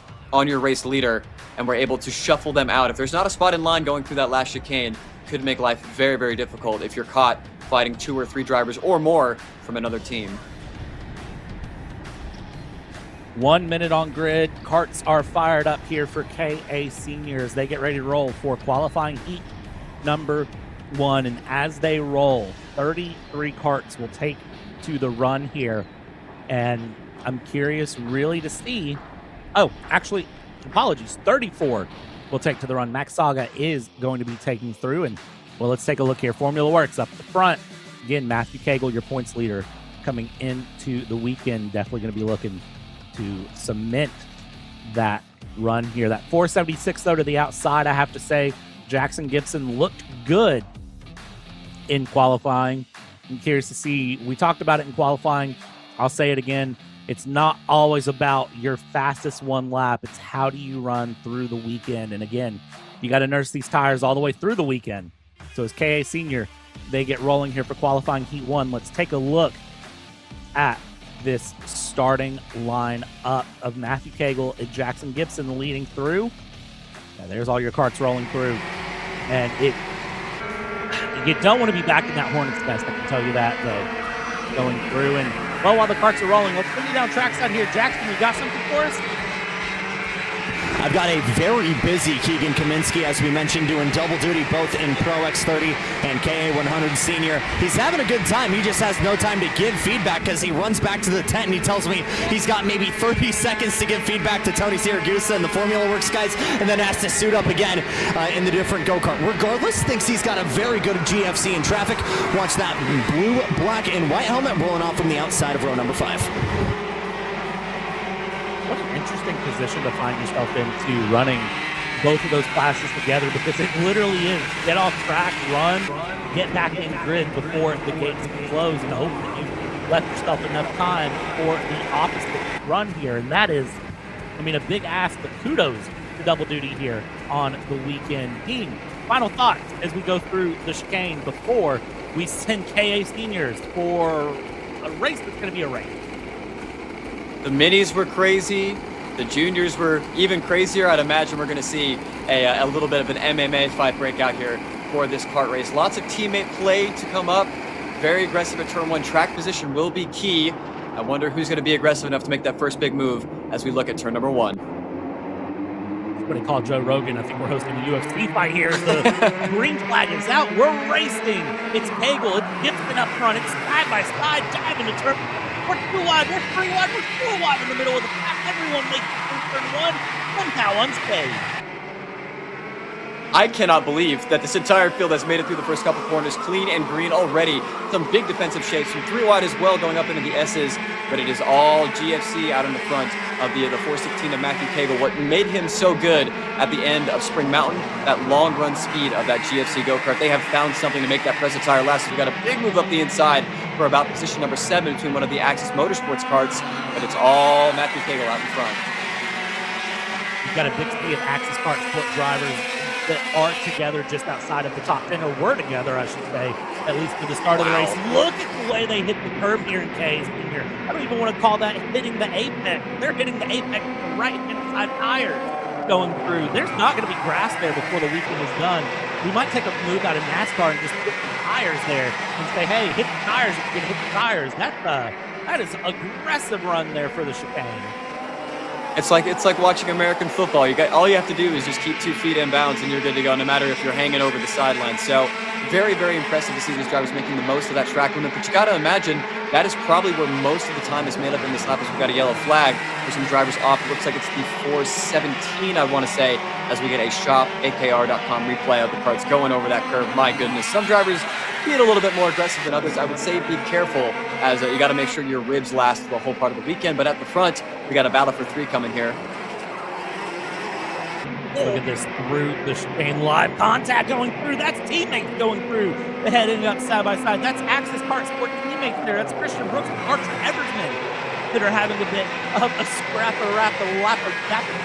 your race leader and were able to shuffle them out. If there's not a spot in line going through that last chicane, could make life very difficult if you're caught fighting 2 or 3 drivers or more from another team. 1 minute on grid. Karts are fired up here for KA seniors. They get ready to roll for qualifying heat number 1. And as they roll, 33 karts will take to the run here. And I'm curious really to see, apologies, 34 will take to the run. Max Saga is going to be taking through. And well, let's take a look here. Formula Works up the front. Again, Matthew Cagle, your points leader, coming into the weekend. Definitely going to be looking to cement that run here. That 476, though, to the outside, I have to say, Jackson Gibson looked good in qualifying. I'm curious to see. We talked about it in qualifying. I'll say it again. It's not always about your fastest one lap. It's how do you run through the weekend. And again, you got to nurse these tires all the way through the weekend. So as KA Senior, they get rolling here for qualifying heat 1. Let's take a look at this starting line up of Matthew Cagle and Jackson Gibson leading through. Now, there's all your karts rolling through. And you don't want to be back in that Hornets Nest, I can tell you that, though, going through. And, well, while the karts are rolling, let's bring you down trackside here. Jackson, you got something for us? I've got a very busy Keegan Kaminsky, as we mentioned, doing double duty both in Pro X30 and KA100 Senior. He's having a good time. He just has no time to give feedback because he runs back to the tent and he tells me he's got maybe 30 seconds to give feedback to Tony Siragusa and the Formula Works guys, and then has to suit up again in the different go-kart. Regardless, thinks he's got a very good GFC in traffic. Watch that blue, black, and white helmet rolling off from the outside of row number 5. What an interesting position to find yourself into, running both of those classes together, because it literally is get off track, run, get back in grid before the gates close, and hope that you left yourself enough time for the opposite run here. And that is, a big ask, but kudos to double duty here on the weekend. Dean, final thoughts as we go through the chicane before we send KA Seniors for a race that's going to be a race. The minis were crazy. The juniors were even crazier. I'd imagine we're going to see a little bit of an MMA fight break out here for this kart race. Lots of teammate play to come up. Very aggressive at turn 1. Track position will be key. I wonder who's going to be aggressive enough to make that first big move as we look at turn number 1. What they call Joe Rogan. I think we're hosting a UFC fight here. The green flag is out. We're racing. It's Cagle. It's Gibson up front. It's side by side. Diving to turn. We're 2 wide, we're 3 wide, we're 4 wide in the middle of the pack. Everyone makes it through turn 1, somehow unscathed. I cannot believe that this entire field has made it through the first couple corners clean and green already. Some big defensive shapes from 3 wide as well going up into the S's, but it is all GFC out in the front of the 416 of Matthew Cagle. What made him so good at the end of Spring Mountain, that long run speed of that GFC go-kart. They have found something to make that Preza tire last. We've got a big move up the inside for about position number 7 between one of the Axis Motorsports karts, but it's all Matthew Cagle out in front. You've got a big speed of Axis Kart Sport drivers that are together just outside of the top 10, or were together, I should say, at least for the start of the race. Look at the way they hit the curb here in K's here. I don't even want to call that hitting the apex. They're hitting the apex with the right-hand side tires going through. There's not going to be grass there before the weekend is done. We might take a move out of NASCAR and just put the tires there and say, hey, hit the tires if you can hit the tires. That is aggressive run there for the chicane. It's like watching American football. All you have to do is just keep 2 feet in bounds and you're good to go, no matter if you're hanging over the sideline. So very, very impressive to see these drivers making the most of that track limit. But you got to imagine that is probably where most of the time is made up in this lap, as we've got a yellow flag for some drivers off. It looks like it's the 417, I want to say, as we get a shop.akr.com replay of the karts going over that curve. My goodness, some drivers being a little bit more aggressive than others. I would say be careful, as you got to make sure your ribs last the whole part of the weekend. But at the front, we got a battle for 3 coming here. Look at this through the chicane, live contact going through. That's teammates going through. They heading up side by side. That's Axis Kart Sport teammates there. That's Christian Brooks and Archer Eversman that are having a bit of a scrap or lap of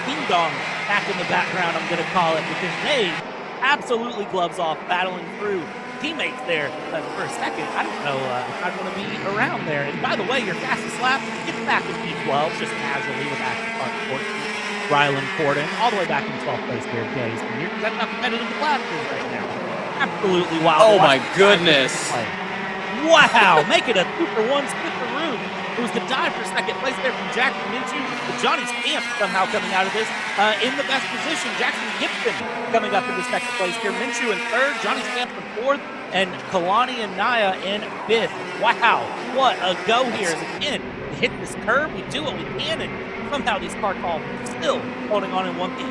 ding dong back in the background, I'm going to call it, because they absolutely gloves off battling through teammates there for a second. I don't know if I'd want to be around there. And by the way, your fastest lap gets back in P12 just casually with Axis Kart Sport. Rylan Corden, all the way back in 12th place here, guys. That's how competitive the lap is right now. Absolutely wild. Oh my goodness. Wow, make it a 2-for-1 split the room. It was the dive for second place there from Jackson Minshew, but Johnny Stamp somehow coming out of this in the best position. Jackson Gibson coming up into second place here. Minshew in third, Johnny Stamp in fourth, and Kalani and Naya in fifth. Wow, what a go here. As again, we hit this curve, we do what we can, and somehow these car calls still holding on in one piece.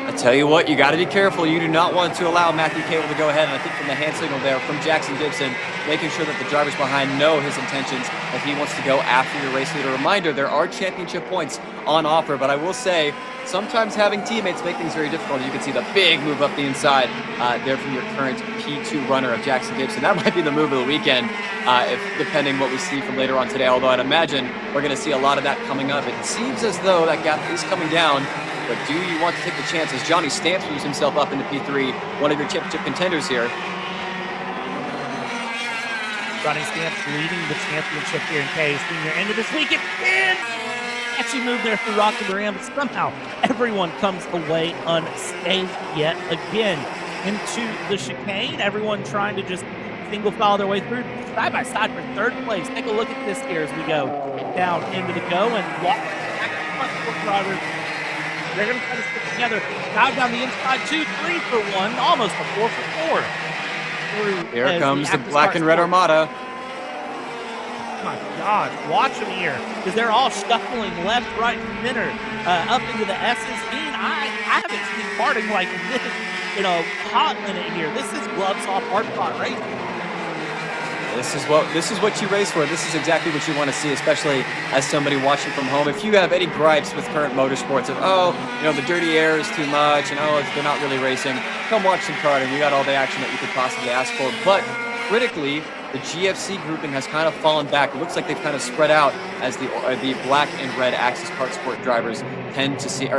I tell you what, you got to be careful. You do not want to allow Matthew Cagle to go ahead. And I think from the hand signal there from Jackson Gibson, making sure that the drivers behind know his intentions, that he wants to go after your race leader. Reminder, there are championship points on offer, but I will say, sometimes having teammates make things very difficult. You can see the big move up the inside there from your current P2 runner of Jackson Gibson. That might be the move of the weekend, if depending what we see from later on today, although I'd imagine we're going to see a lot of that coming up. It seems as though that gap is coming down, but do you want to take the chance as Johnny Stamps moves himself up into P3, one of your championship contenders here? Johnny Stamps leading the championship here in K Senior end of this weekend. And catchy move there for Rocky Moran, but somehow everyone comes away unscathed yet again into the chicane. Everyone trying to just single file their way through side by side for third place. Take a look at this here as we go down into the go and walk back to the front four drivers. They're going to try to stick together. Dive down the inside, 2, 3 for 1, almost a 4 for 4. Here comes the black and red Armada. Oh my God, watch them here, because they're all shuffling left, right, and center up into the S's. I haven't seen karting like this in a hot minute here. This is gloves off hard fought racing. This is what you race for. This is exactly what you want to see, especially as somebody watching from home. If you have any gripes with current motorsports of, the dirty air is too much, and they're not really racing, come watch some karting. We got all the action that you could possibly ask for. But critically, the GFC grouping has kind of fallen back. It looks like they've kind of spread out as the black and red Axis Kart Sport drivers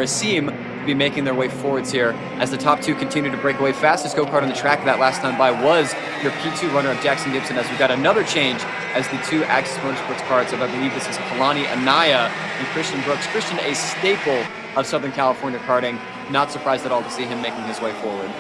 seem to be making their way forwards here as the top 2 continue to break away. Fastest go-kart on the track that last time by was your P2 runner of Jackson Gibson, as we've got another change as the 2 Axis Motorsports karts of, I believe this is Kalani Anaya and Christian Brooks. Christian, a staple of Southern California karting. Not surprised at all to see him making his way forward.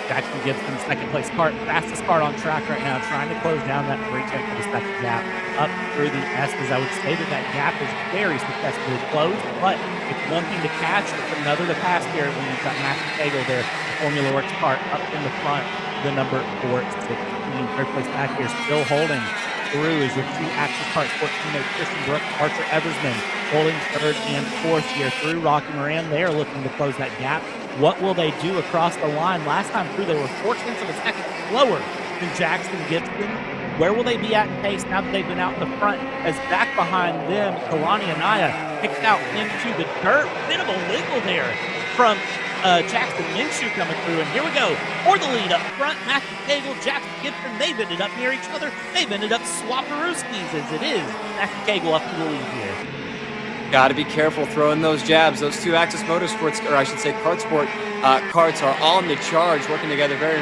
Jackson Gibson, second place kart, fastest kart on track right now, trying to close down that 3/10 of the second gap up through the S's. I would say that gap is very successfully closed, but it's one thing to catch, it's another to pass here when you've got Matthew Cagle there, the Formula Works kart up in the front, the number 416. Third place back here, still holding through is your 2 Axis Kart Sports teammates, Christian Brooks, Archer Eversman, holding third and fourth here through Rocky Moran. They are looking to close that gap. What will they do across the line? Last time through, they were 4 tenths of a second slower than Jackson Gibson. Where will they be at in pace now that they've been out in the front? As back behind them, Kalani Anaya kicked out into the dirt. Bit of a wiggle there from Jackson Minshew coming through. And here we go for the lead up front. Matthew Cagle, Jackson Gibson, they've ended up near each other. They've ended up swapperooskies as it is. Matthew Cagle up to the lead here. Got to be careful throwing those jabs. Those two Axis Motorsports, or I should say Kart Sport karts are on the charge, working together very,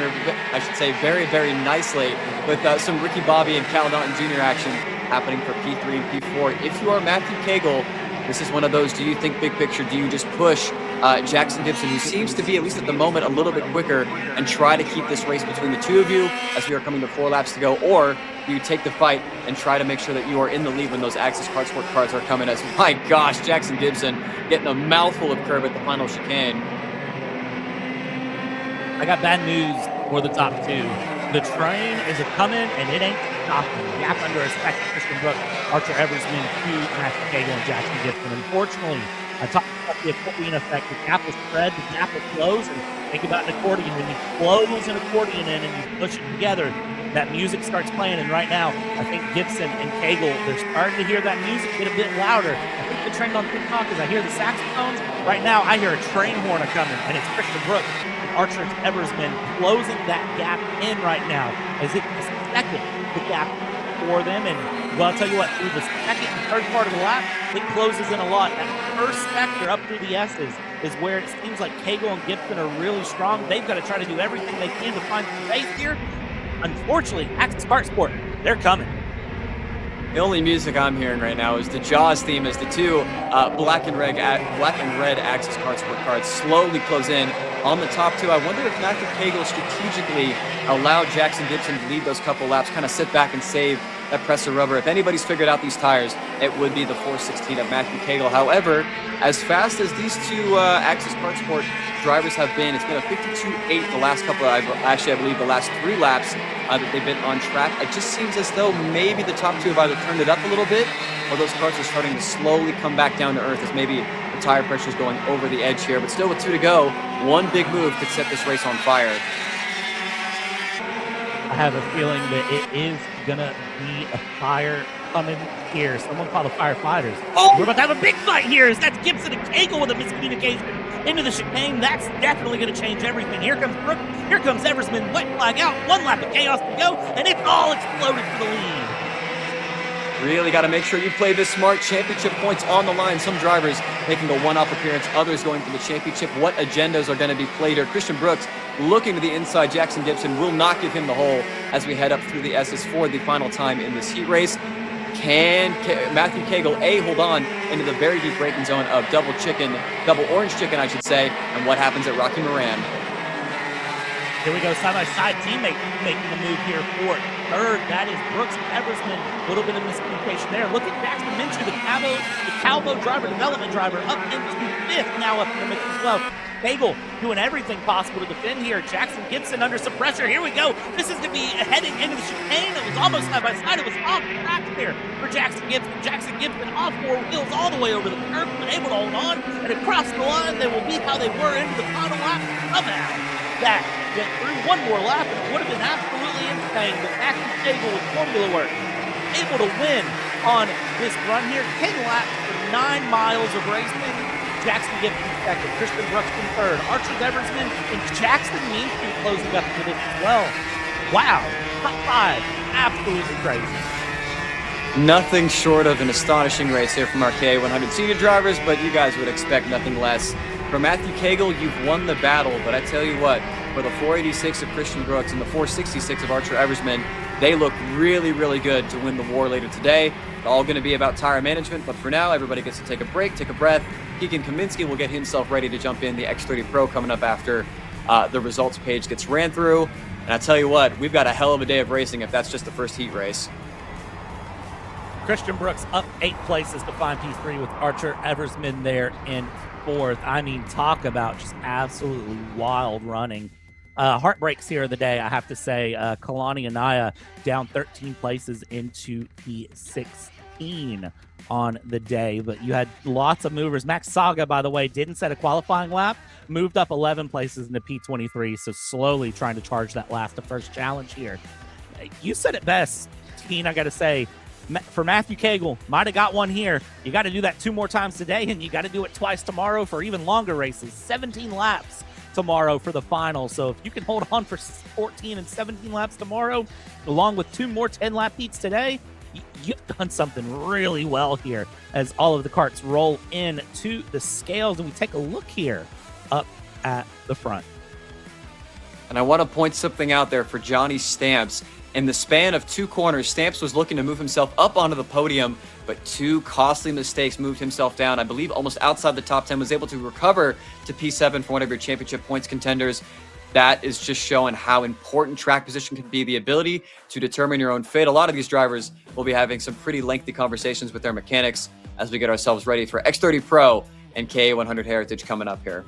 very nicely with some Ricky Bobby and Cal Naughton Jr. action happening for P3 and P4. If you are Matthew Cagle, this is one of those, do you think big picture, do you just push Jackson Gibson, who seems to be, at least at the moment, a little bit quicker, and try to keep this race between the two of you as we are coming to 4 laps to go, or do you take the fight and try to make sure that you are in the lead when those Axis Kart Sport cars are coming? As, my gosh, Jackson Gibson getting a mouthful of curb at the final chicane. I got bad news for the top two. The train is a-coming, and it ain't stopping. Gap under a second, Christian Brooks, Archer Eversman, to Matthew Cagle and Jackson Gibson. Unfortunately, I talked about the accordion effect. The gap will spread, the gap will close, and think about an accordion. When you close an accordion in and you push it together, that music starts playing, and right now, I think Gibson and Cagle, they're starting to hear that music get a bit louder. I think the trend on TikTok is I hear the saxophones. Right now, I hear a train horn coming, and it's Christian Brooks and Archer Eversman closing that gap in right now, as it is second the gap for them. And, well, I'll tell you what, through the second and third part of the lap, it closes in a lot. That first sector up through the S's is where it seems like Cagle and Gibson are really strong. They've got to try to do everything they can to find space here. Unfortunately, Axis Kart Sport, they're coming. The only music I'm hearing right now is the Jaws theme as the two black and red Axis Kart Sport cards slowly close in on the top two. I wonder if Matthew Cagle strategically allowed Jackson Gibson to lead those couple laps, kind of sit back and save that press of rubber. If anybody's figured out these tires, it would be the 416 of Matthew Cagle. However, as fast as these two Axis Kart Sport drivers have been, it's been a 52.8 the last couple, I believe the last 3 laps that they've been on track. It just seems as though maybe the top two have either turned it up a little bit, or those cars are starting to slowly come back down to earth as maybe the tire pressure is going over the edge here. But still, with 2 to go, one big move could set this race on fire. I have a feeling that it is going to be a fire coming here. Someone call the firefighters. Oh! We're about to have a big fight here. That's Gibson and Cagle with a miscommunication into the chicane. That's definitely going to change everything. Here comes Brooks. Here comes Eversman. White flag out. 1 lap of chaos to go, and it's all exploded for the lead. Really got to make sure you play this smart. Championship points on the line. Some drivers making a one-off appearance, others going for the championship. What agendas are going to be played here? Christian Brooks looking to the inside. Jackson Gibson will not give him the hole as we head up through the S's for the final time in this heat race. Can Matthew Cagle hold on into the very deep braking zone of double orange chicken, I should say, and what happens at Rocky Moran? Here we go, side-by-side teammate making the move here for third. That is Brooks and Eversman. A little bit of miscommunication there. Look at Jackson Minshew, the Calvo driver, development driver, up into 5th, now up in the mix as well. Cagle doing everything possible to defend here. Jackson Gibson under some pressure. Here we go. This is going to be heading into the chicane. It was almost side-by-side. It was off track there for Jackson Gibson. Jackson Gibson off 4 wheels all the way over the curb, but able to hold on. And across the line, they will be how they were into the final lap. Somehow, that went through 1 more lap, and it would have been absolutely insane. But Matthew Cagle with formula work, able to win on this run here. 10 laps for 9 miles of racing. Jackson Gibson second, Christian Brooks in third, Archer Eversman and Jackson Minshew closing up for this as well. Wow, top 5, absolutely crazy. Nothing short of an astonishing race here from our K100 senior drivers, but you guys would expect nothing less. For Matthew Cagle, you've won the battle, but I tell you what, for the 486 of Christian Brooks and the 466 of Archer Eversman, they look really, really good to win the war later today. It's all going to be about tire management, but for now, everybody gets to take a break, take a breath. Keegan Kaminsky will get himself ready to jump in the X30 Pro coming up after the results page gets ran through. And I tell you what, we've got a hell of a day of racing if that's just the first heat race. Christian Brooks up 8 places to find P3 with Archer Eversman there in 4th. I mean, talk about just absolutely wild running. Heartbreaks here of the day, I have to say. Kalani Anaya down 13 places into the 6th 18 on the day, but you had lots of movers. Max Saga, by the way, didn't set a qualifying lap, moved up 11 places into P23, so slowly trying to charge that last to first challenge here. You said it best, Teen, I got to say. For Matthew Cagle, might have got one here. You got to do that 2 more times today, and you got to do it twice tomorrow for even longer races. 17 laps tomorrow for the final. So if you can hold on for 14 and 17 laps tomorrow, along with 2 more 10-lap heats today, you've done something really well here as all of the carts roll in to the scales. And we take a look here up at the front. And I want to point something out there for Johnny Stamps. In the span of 2 corners, Stamps was looking to move himself up onto the podium, but 2 costly mistakes moved himself down. I believe almost outside the top 10, was able to recover to P7 for one of your championship points contenders. That is just showing how important track position can be, the ability to determine your own fate. A lot of these drivers will be having some pretty lengthy conversations with their mechanics as we get ourselves ready for X30 Pro and KA100 Heritage coming up here.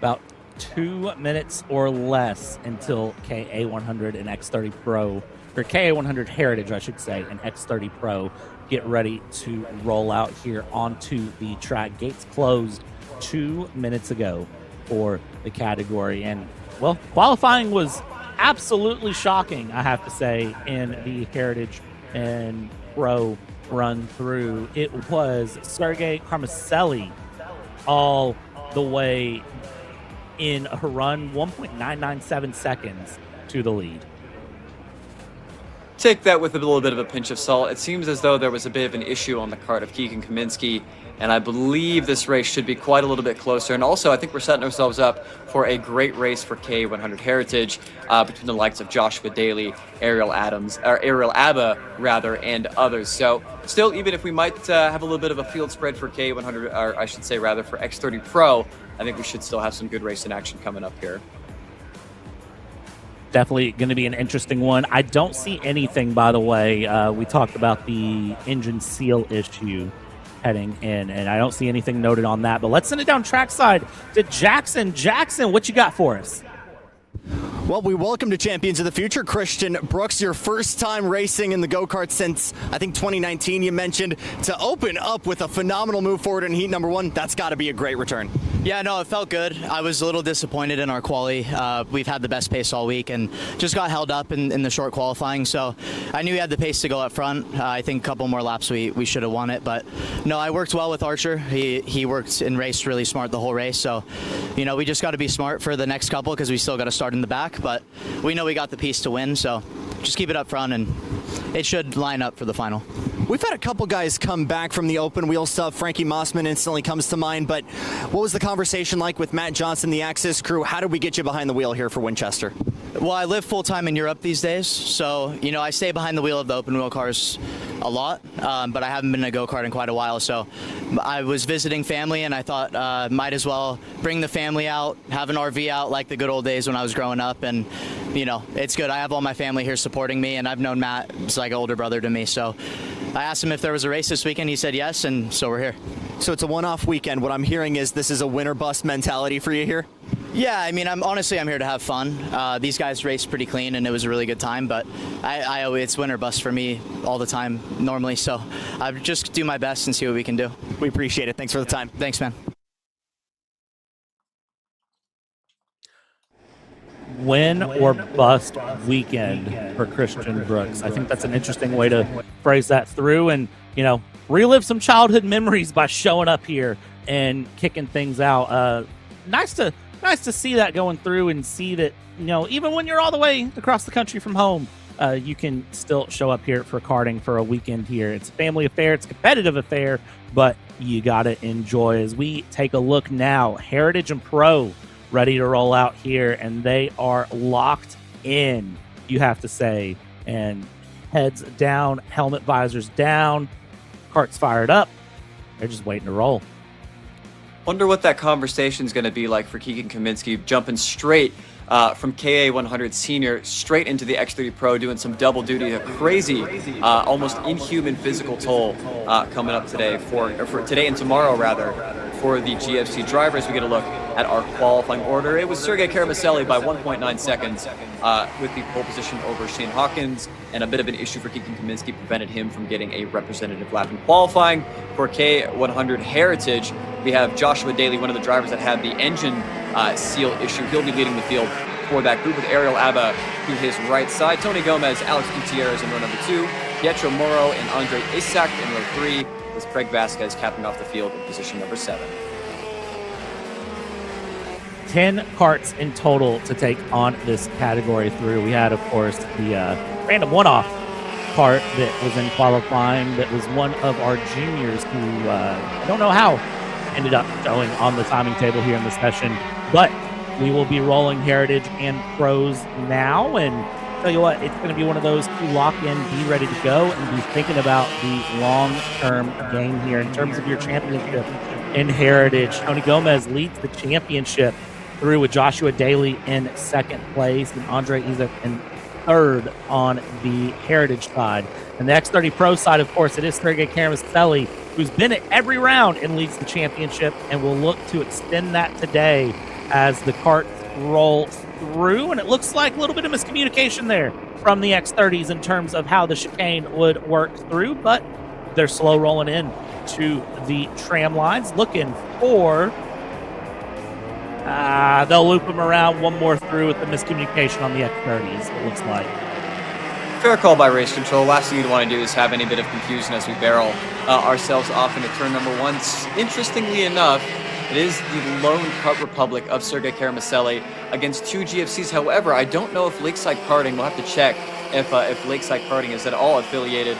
About 2 minutes or less until KA100 and X30 Pro, or KA100 Heritage, I should say, and X30 Pro get ready to roll out here onto the track. Gates closed 2 minutes ago for the category. And, well, qualifying was absolutely shocking, I have to say, in the Heritage and Pro run through. It was Sergei Carmicelli all the way in a run, 1.997 seconds to the lead. Take that with a little bit of a pinch of salt. It seems as though there was a bit of an issue on the kart of Keegan Kaminsky, and I believe this race should be quite a little bit closer. And also, I think we're setting ourselves up for a great race for K100 Heritage between the likes of Joshua Daly, Ariel Abba, and others. So, still, even if we might have a little bit of a field spread for K100, or I should say rather for X30 Pro, I think we should still have some good racing action coming up here. Definitely going to be an interesting one. I don't see anything, by the way. We talked about the engine seal issue heading in, and I don't see anything noted on that. But let's send it down trackside to Jackson. Jackson, what you got for us? Well, we welcome to Champions of the Future, Christian Brooks, your first time racing in the go-kart since, I think, 2019, you mentioned. To open up with a phenomenal move forward in heat number 1, that's got to be a great return. Yeah, no, it felt good. I was a little disappointed in our quali. We've had the best pace all week and just got held up in the short qualifying. So I knew we had the pace to go up front. I think a couple more laps we should have won it. But no, I worked well with Archer. He worked and raced really smart the whole race. So, you know, we just got to be smart for the next couple because we still got to start in the back. But we know we got the piece to win. So just keep it up front and it should line up for the final. We've had a couple guys come back from the open wheel stuff. Frankie Mossman instantly comes to mind, but what was the conversation like with Matt Johnson, the Axis crew? How did we get you behind the wheel here for Winchester? Well, I live full-time in Europe these days, so, you know, I stay behind the wheel of the open wheel cars a lot, but I haven't been in a go-kart in quite a while, so I was visiting family, and I thought might as well bring the family out, have an RV out like the good old days when I was growing up, and, you know, it's good. I have all my family here supporting me, and I've known Matt. He's like an older brother to me, so I asked him if there was a race this weekend. He said yes, and so we're here. So it's a one-off weekend. What I'm hearing is this is a winner bust mentality for you here? Yeah, I mean, I'm here to have fun. These guys raced pretty clean, and it was a really good time, but it's winner bust for me all the time normally, so I just do my best and see what we can do. We appreciate it. Thanks for the time. Thanks, man. Win or bust weekend for Christian Brooks. I think that's an interesting way to phrase that through and, you know, relive some childhood memories by showing up here and kicking things out. Nice to see that going through and see that, you know, even when you're all the way across the country from home, you can still show up here for karting for a weekend here. It's a family affair. It's a competitive affair, but you got to enjoy. As we take a look now, Heritage and Pro ready to roll out here, and they are locked in, you have to say, and heads down, helmet visors down, carts fired up. They're just waiting to roll. Wonder what that conversation is going to be like for Keegan Kaminsky, jumping straight from KA 100 Senior straight into the X30 Pro, doing some double duty, a crazy, almost inhuman physical toll coming up today for today and tomorrow rather for the GFC drivers. We get a look at our qualifying order. It was Sergei Karamaselli by 1.9 seconds with the pole position over Shane Hawkins, and a bit of an issue for Keegan Kaminsky prevented him from getting a representative lap in qualifying. For K100 Heritage, we have Joshua Daly, one of the drivers that had the engine seal issue. He'll be leading the field for that group with Ariel Abba to his right side. Tony Gomez, Alex Gutierrez in row number 2, Pietro Moro and Andre Isak in row 3, with Craig Vasquez capping off the field in position number 7. 10 karts in total to take on this category through. We had, of course, the random one-off kart that was in qualifying that was one of our juniors who, I don't know how, ended up showing on the timing table here in the session. But we will be rolling Heritage and Pros now, and tell you what, it's going to be one of those to lock in, be ready to go, and be thinking about the long-term game here in terms of your championship in Heritage. Tony Gomez leads the championship through with Joshua Daly in second place and Andre Isak in third on the Heritage side. And the X30 Pro side, of course, it is Sergei Karamaselli, who's been at every round and leads the championship, and will look to extend that today as the karts roll through. And it looks like a little bit of miscommunication there from the X30s in terms of how the chicane would work through, but they're slow rolling in to the tram lines, looking for they'll loop them around one more through with the miscommunication on the X30s, it looks like. Fair call by race control. Last thing you'd want to do is have any bit of confusion as we barrel ourselves off into turn number 1. Interestingly enough, it is the lone Kart Republic of Sergei Karamaselli against 2 GFCs. However, I don't know if Lakeside Karting, we'll have to check if Lakeside Karting is at all affiliated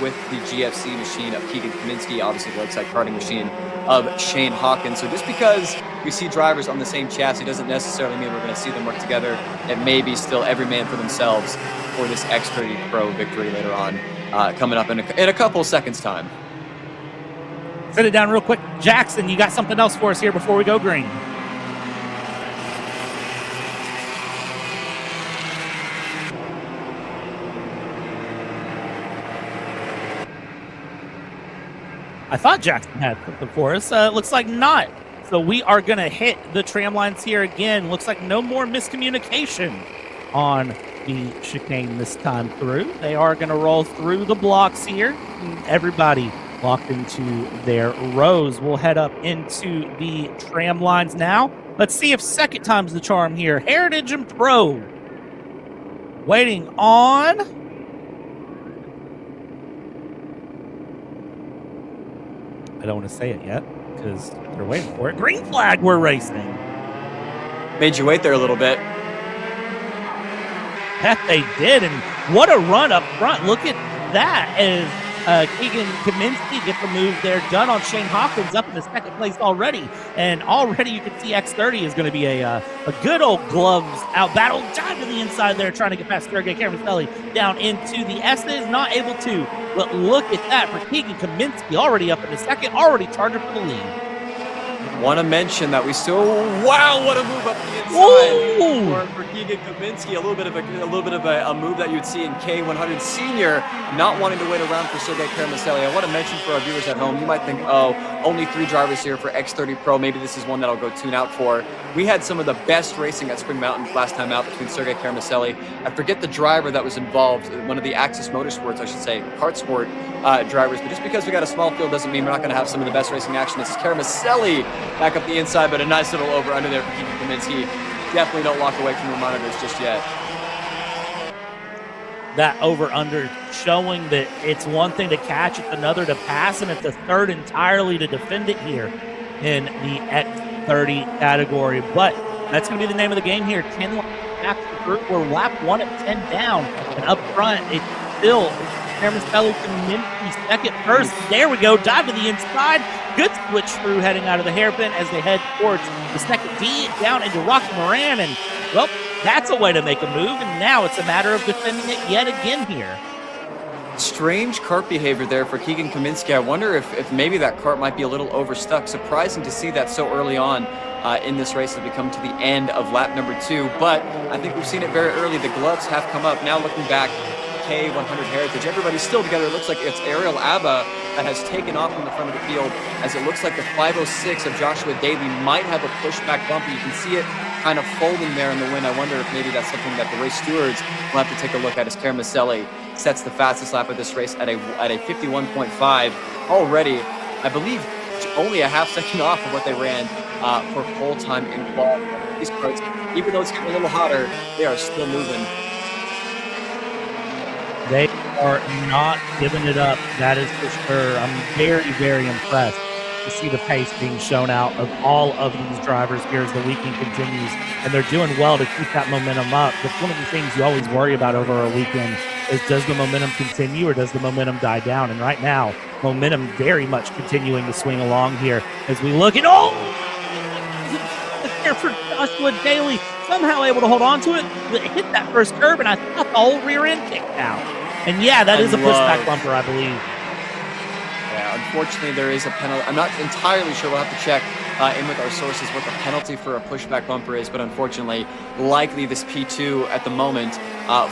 with the GFC machine of Keegan Kaminsky, obviously the Lakeside Karting machine of Shane Hawkins. So just because we see drivers on the same chassis doesn't necessarily mean we're going to see them work together. It may be still every man for themselves for this X30 Pro victory later on, coming up in a couple seconds' time. Set it down real quick. Jackson, you got something else for us here before we go green? I thought Jackson had something for us. Looks like not. So we are going to hit the tram lines here again. Looks like no more miscommunication on the chicane this time through. They are going to roll through the blocks here. Everybody locked into their rows. We'll head up into the tram lines now. Let's see if second time's the charm here. Heritage and Pro. Waiting on... I don't want to say it yet because they're waiting for it. Green flag, we're racing. Made you wait there a little bit. Heck, they did, and what a run up front. Look at that as Keegan Kaminsky gets the move there done on Shane Hawkins up in the second place already. And already you can see X30 is going to be a good old gloves out battle. Dive to the inside there trying to get past Sergei Karamaselli down into the S's. Not able to, but look at that for Keegan Kaminsky already up in the second, already charging for the lead. Want to mention that we still, wow, what a move up the inside for Keegan Kaminsky. A little bit of a move that you'd see in K100 Senior, not wanting to wait around for Sergei Karamaselli. I want to mention for our viewers at home, you might think, oh, only 3 drivers here for X30 Pro. Maybe this is one that I'll go tune out for. We had some of the best racing at Spring Mountain last time out between Sergei Karamaselli. I forget the driver that was involved, one of the Axis Motorsports, I should say, Kart Sport drivers. But just because we got a small field doesn't mean we're not going to have some of the best racing action. This is Karamaselli back up the inside, but a nice little over under there for Keegan Kaminsky. Definitely don't walk away from your monitors just yet. That over under showing that it's one thing to catch, it's another to pass, and it's a third entirely to defend it here in the X30 category. But that's going to be the name of the game here. 10 back to the group. We're lap 1 at 10 down, and up front it's still Karamaselli Kaminsky second, first. There we go. Dive to the inside. Good switch through heading out of the hairpin as they head towards the second D down into Rocky Moran. And, well, that's a way to make a move. And now it's a matter of defending it yet again here. Strange kart behavior there for Keegan Kaminsky. I wonder if maybe that kart might be a little overstuck. Surprising to see that so early on in this race as we come to the end of lap number 2. But I think we've seen it very early. The gloves have come up. Now looking back, K100 Heritage, everybody's still together. It looks like it's Ariel Abba that has taken off from the front of the field, as it looks like the 506 of Joshua Daly might have a pushback bumper. You can see it kind of folding there in the wind. I wonder if maybe that's something that the race stewards will have to take a look at, as Kermaselli sets the fastest lap of this race at a 51.5 already. I believe only a half second off of what they ran for full time in qual. These carts, even though it's getting a little hotter, they are still moving. They are not giving it up, that is for sure. I'm very, very impressed to see the pace being shown out of all of these drivers here as the weekend continues. And they're doing well to keep that momentum up. That's one of the things you always worry about over a weekend is, does the momentum continue or does the momentum die down? And right now, momentum very much continuing to swing along here as we look at, there for Joshua Daly, somehow able to hold on to it, but it hit that first curb, and I thought the whole rear end kicked out. And yeah, that is a pushback bumper, I believe. Yeah, unfortunately, there is a penalty. I'm not entirely sure. We'll have to check in with our sources what the penalty for a pushback bumper is, but unfortunately, likely this P2 at the moment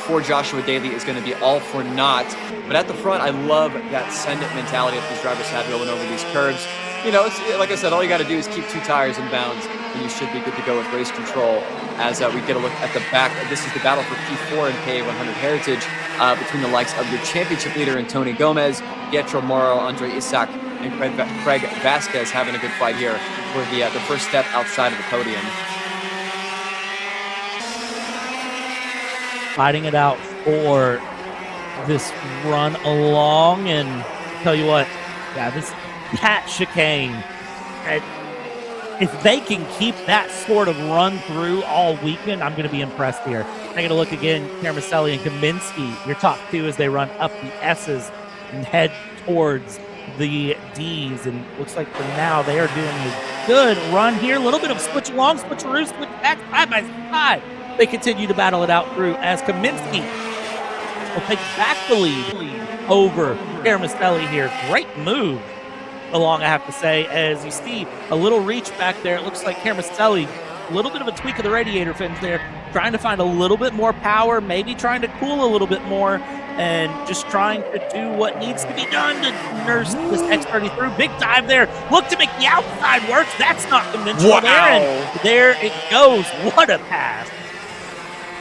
for Joshua Daly is going to be all for naught. But at the front, I love that send-it mentality that these drivers have going over these curves. You know, it's, like I said, all you got to do is keep 2 tires in bounds, and you should be good to go with race control. As we get a look at the back, this is the battle for P4 and K100 Heritage between the likes of your championship leader and Tony Gomez, Pietro Moro, Andre Isak, and Craig Vasquez having a good fight here for the first step outside of the podium. Fighting it out for this run along, and I'll tell you what, yeah, this Pat chicane, if they can keep that sort of run through all weekend, I'm going to be impressed here. Taking a look again, Kermaselli and Kaminsky, your top 2 as they run up the S's and head towards the D's. And looks like for now they are doing a good run here. A little bit of switch along, switcheroo, switch back, side by side. They continue to battle it out through as Kaminsky will take back the lead over Kermaselli here. Great move along, I have to say, as you see a little reach back there. It looks like Kermaselli, a little bit of a tweak of the radiator fins there, trying to find a little bit more power, maybe trying to cool a little bit more, and just trying to do what needs to be done to nurse this X30 through. Big dive there. Look to make the outside work. That's not conventional there, and there it goes. What a pass.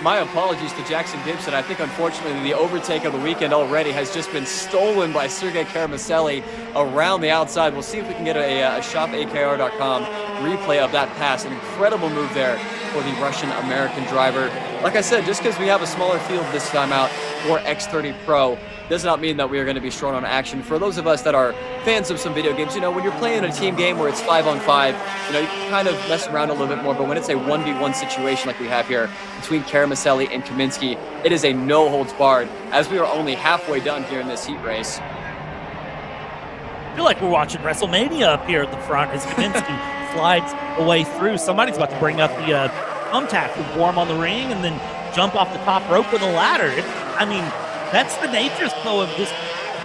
My apologies to Jackson Gibson. I think, unfortunately, the overtake of the weekend already has just been stolen by Sergei Kermaselli around the outside. We'll see if we can get a shopakr.com replay of that pass. An incredible move there for the Russian-American driver. Like I said, just because we have a smaller field this time out for X30 Pro does not mean that we are going to be short on action. For those of us that are fans of some video games, you know, when you're playing a team game where it's 5-on-5, you know, you can kind of mess around a little bit more, but when it's a 1v1 situation like we have here between Kermaselli and Kaminsky, it is a no-holds-barred, as we are only halfway done here in this heat race. I feel like we're watching WrestleMania up here at the front as Kaminsky slides away through. Somebody's about to bring up the thumbtack and warm on the ring and then jump off the top rope with a ladder. I mean, that's the nature though of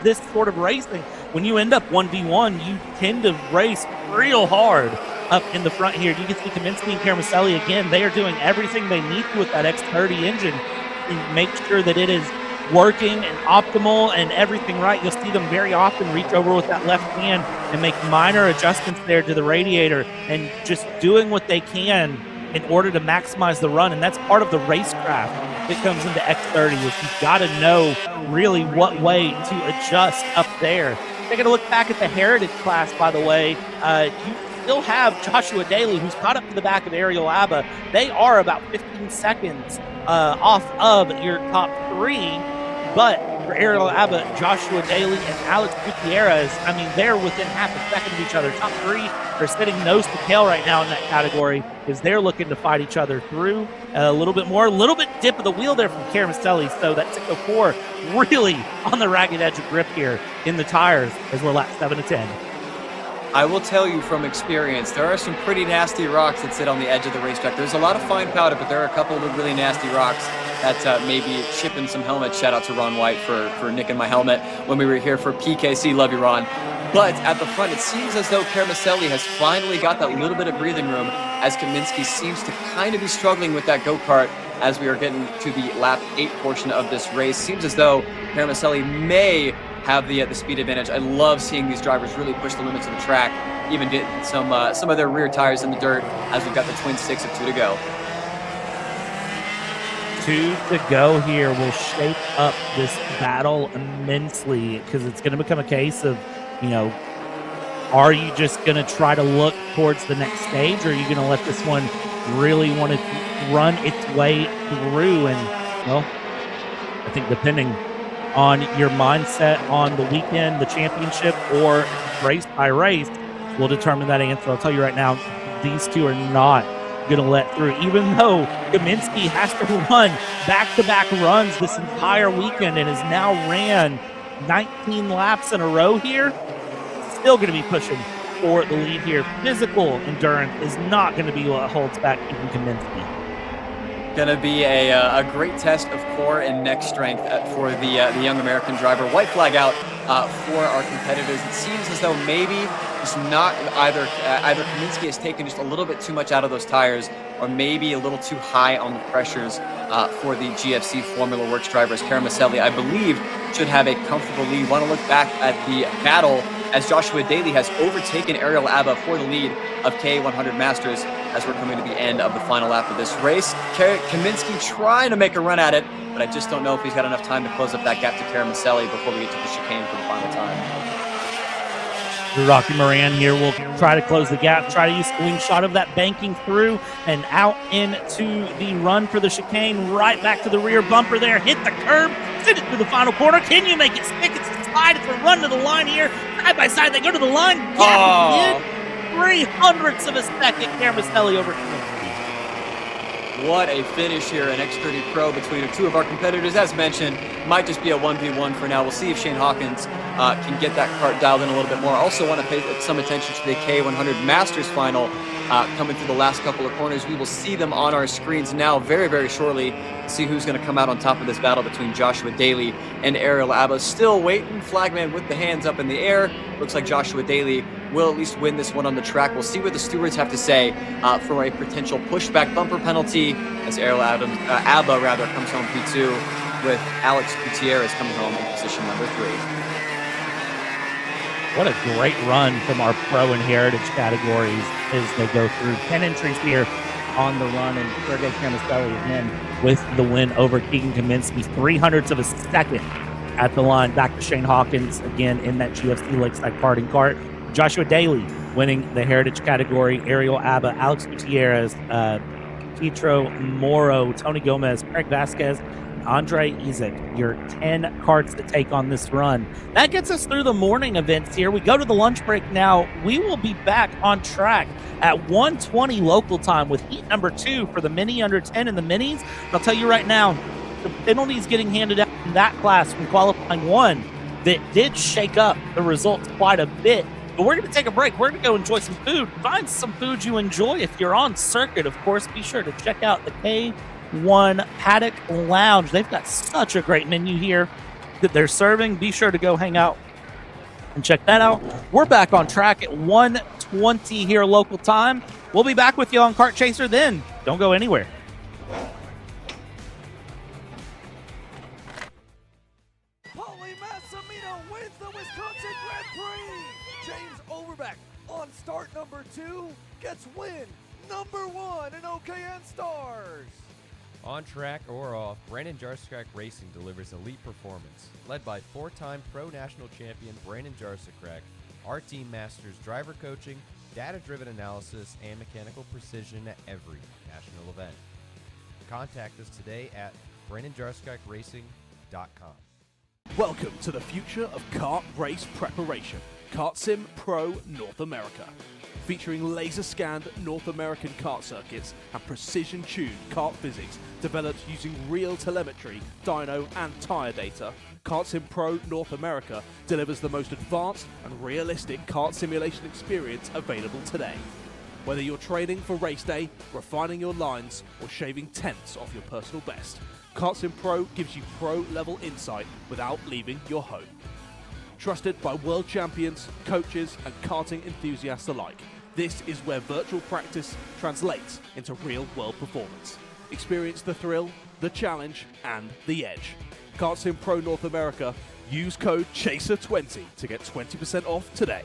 this sort of racing. When you end up 1v1, you tend to race real hard up in the front here. You can see Kaminsky and Kermaselli again. They are doing everything they need to with that X30 engine to make sure that it is working and optimal and everything right. You'll see them very often reach over with that left hand and make minor adjustments there to the radiator and just doing what they can in order to maximize the run. And that's part of the racecraft that comes into X30 is you've got to know really what way to adjust up there. Taking a look back at the Heritage class, by the way, you still have Joshua Daly, who's caught up to the back of Ariel Abba. They are about 15 seconds off of your top 3, but for Ariel Abba, Joshua Daly, and Alex Gutierrez, I mean, they're within half a second of each other. Top 3 are sitting nose to tail right now in that category as they're looking to fight each other through a little bit more. A little bit dip of the wheel there from Kermaselli, so that 604 really on the ragged edge of grip here in the tires as we're lap 7 to 10. I will tell you from experience, there are some pretty nasty rocks that sit on the edge of the racetrack. There's a lot of fine powder, but there are a couple of really nasty rocks that maybe chipping some helmets. Shout out to Ron White for nicking my helmet when we were here for PKC. Love you, Ron. But at the front, it seems as though Kermaselli has finally got that little bit of breathing room, as Kaminsky seems to kind of be struggling with that go-kart as we are getting to the lap 8 portion of this race. Seems as though Kermaselli may have the speed advantage. I love seeing these drivers really push the limits of the track, even get some of their rear tires in the dirt as we've got the twin sticks of 2 to go. 2 to go here will shape up this battle immensely, because it's going to become a case of, are you just going to try to look towards the next stage, or are you going to let this one really want to run its way through? And, well, I think depending on your mindset on the weekend, the championship, or race by race will determine that answer. I'll tell you right now, these two are not going to let through, even though Kaminsky has to run back-to-back runs this entire weekend and has now ran 19 laps in a row here. Still going to be pushing for the lead here. Physical endurance is not going to be what holds back even Kaminsky. Going to be a great test of core and neck strength for the young American driver. White flag out for our competitors. It seems as though maybe it's not either Kaminsky has taken just a little bit too much out of those tires, or maybe a little too high on the pressures for the GFC Formula Works drivers. Kermaselli, I believe, should have a comfortable lead. Want to look back at the battle as Joshua Daly has overtaken Ariel Abba for the lead of K100 Masters as we're coming to the end of the final lap of this race. Kaminsky trying to make a run at it, but I just don't know if he's got enough time to close up that gap to Kermaselli before we get to the chicane for the final time. Rocky Moran here will try to close the gap, try to use the wing shot of that banking through and out into the run for the chicane, right back to the rear bumper there, hit the curb, send it through the final corner. Can you make it stick? It's a slide, it's a run to the line here. Side by side, they go to the line. Gap in 3/100ths of a second. Kermaselli over Kaminsky. What a finish here, an X30 Pro between the two of our competitors. As mentioned, might just be a 1v1 for now. We'll see if Shane Hawkins can get that kart dialed in a little bit more. Also want to pay some attention to the K100 Masters final coming through the last couple of corners. We will see them on our screens now very, very shortly. See who's going to come out on top of this battle between Joshua Daly and Ariel Abba. Still waiting, flagman with the hands up in the air. Looks like Joshua Daly will at least win this one on the track. We'll see what the stewards have to say for a potential pushback bumper penalty as Ariel Abba comes home P2, with Alex Gutierrez coming home in position number 3. What a great run from our pro and heritage categories as they go through. 10 entries here on the run, and Sergei Kermaselli again with the win over Keegan Kaminsky. 3/100ths of a second at the line. Back to Shane Hawkins again in that GFC Lakeside karting kart. Joshua Daly winning the heritage category. Ariel Abba, Alex Gutierrez, Pietro Moro, Tony Gomez, Craig Vasquez, Andre Izek, your 10 karts to take on this run. That gets us through the morning events here. We go to the lunch break now. We will be back on track at 1:20 local time with heat number 2 for the mini under 10 and the minis. I'll tell you right now, the penalties getting handed out in that class from qualifying 1 that did shake up the results quite a bit. But we're going to take a break. We're going to go enjoy some food. Find some food you enjoy. If you're on circuit, of course, be sure to check out the K1 Paddock Lounge. They've got such a great menu here that they're serving. Be sure to go hang out and check that out. We're back on track at 1:20 here local time. We'll be back with you on Kart Chaser then. Don't go anywhere. Start number 2 gets win number 1 in OKN Stars. On track or off, Brandon Jarsekrak Racing delivers elite performance. Led by 4-time Pro National Champion Brandon Jarsekrak, our team masters driver coaching, data-driven analysis, and mechanical precision at every national event. Contact us today at BrandonJarsekrakRacing.com. Welcome to the future of kart race preparation. Kart Sim Pro North America. Featuring laser-scanned North American kart circuits and precision-tuned kart physics developed using real telemetry, dyno and tyre data, Kart Sim Pro North America delivers the most advanced and realistic kart simulation experience available today. Whether you're training for race day, refining your lines, or shaving tenths off your personal best, Kart Sim Pro gives you pro-level insight without leaving your home. Trusted by world champions, coaches, and karting enthusiasts alike, this is where virtual practice translates into real-world performance. Experience the thrill, the challenge, and the edge. Kart Sim Pro North America. Use code CHASER20 to get 20% off today.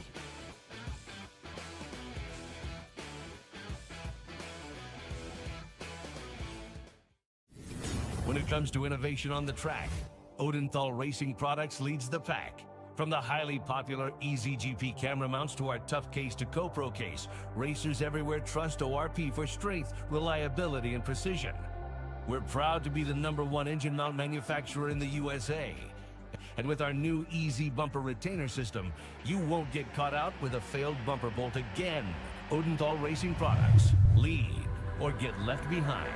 When it comes to innovation on the track, Odenthal Racing Products leads the pack. From the highly popular EasyGP camera mounts to our tough case to GoPro case, racers everywhere trust ORP for strength, reliability, and precision. We're proud to be the #1 engine mount manufacturer in the USA. And with our new Easy Bumper Retainer System, you won't get caught out with a failed bumper bolt again. Odenthal Racing Products. Lead or get left behind.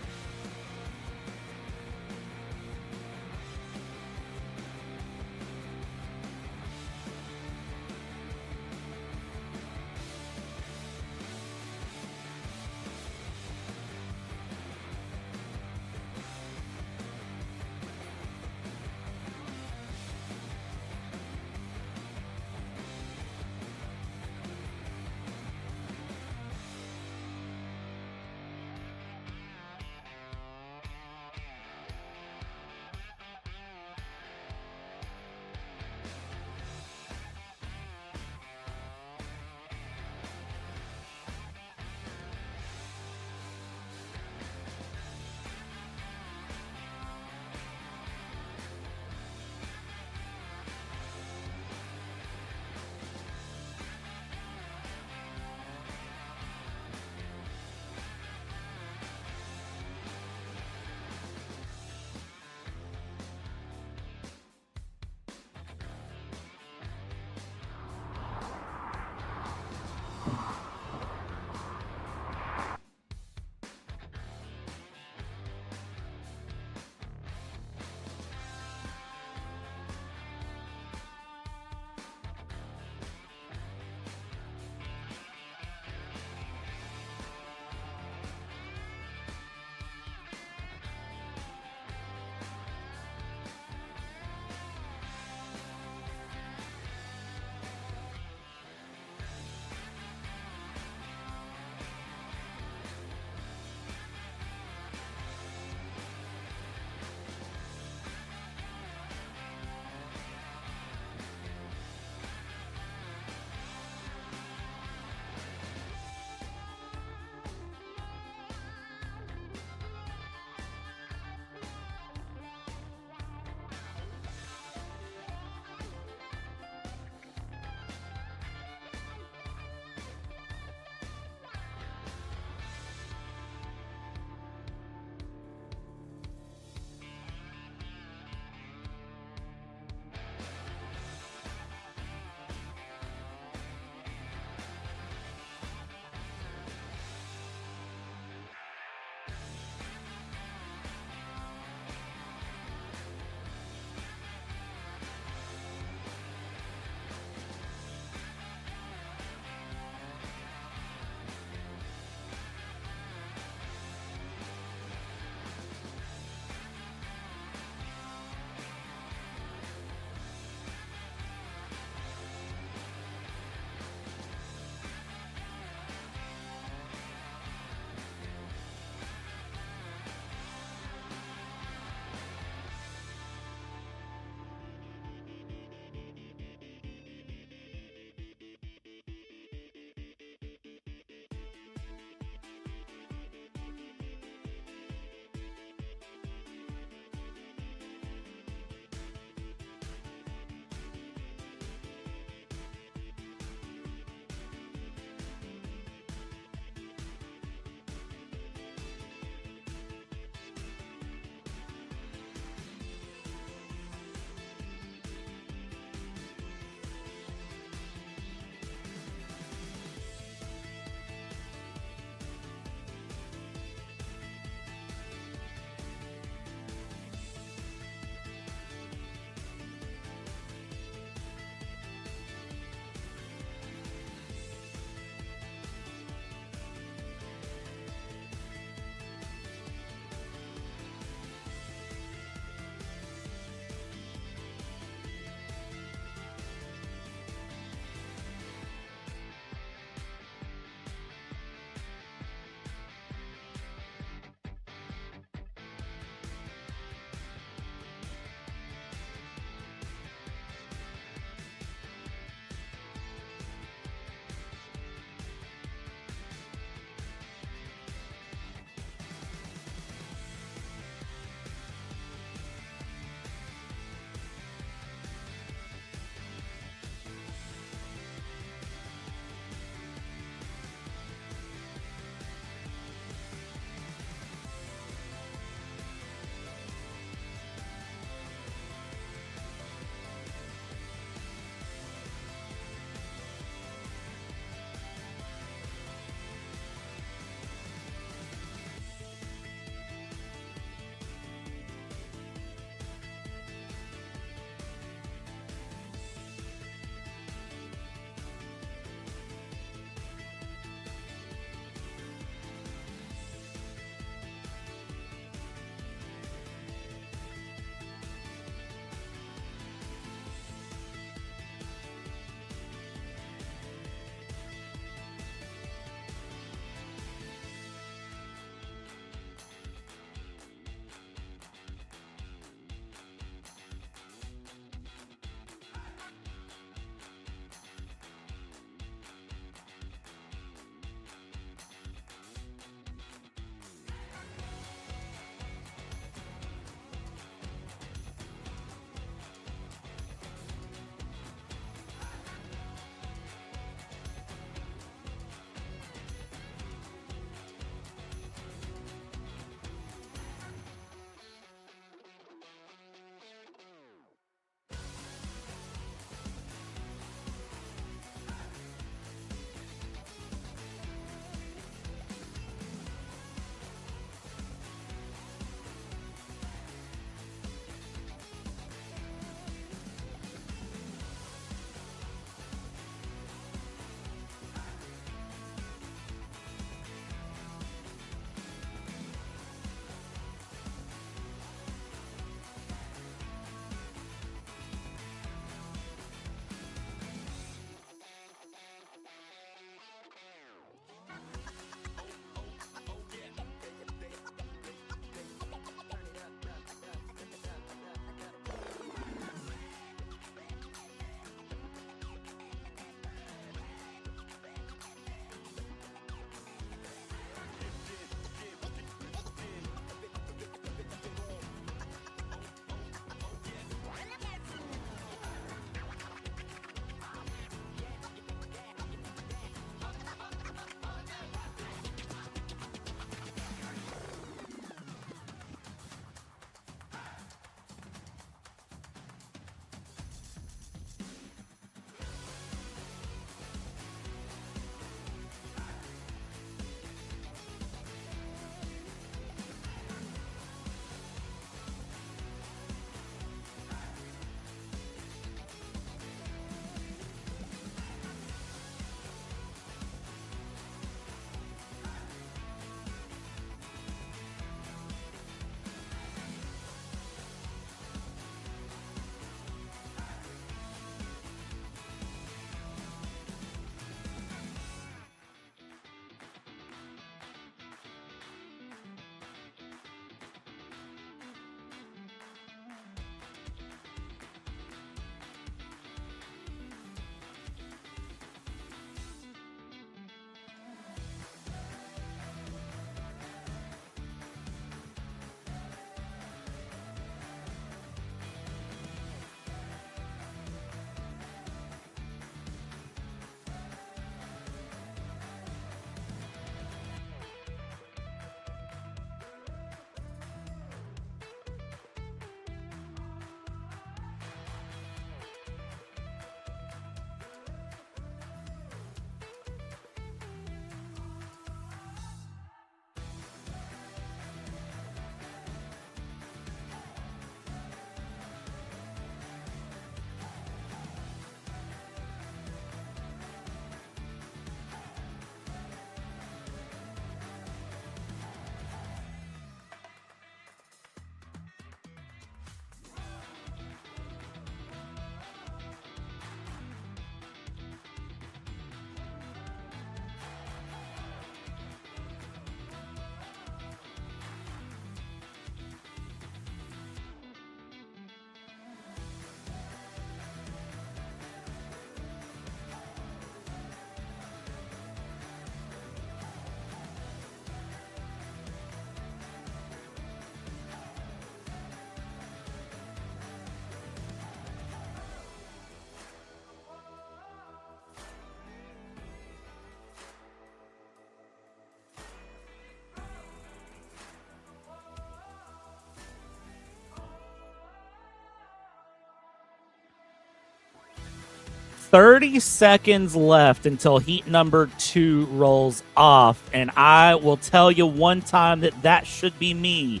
30 seconds left until heat number 2 rolls off, and I will tell you one time that should be me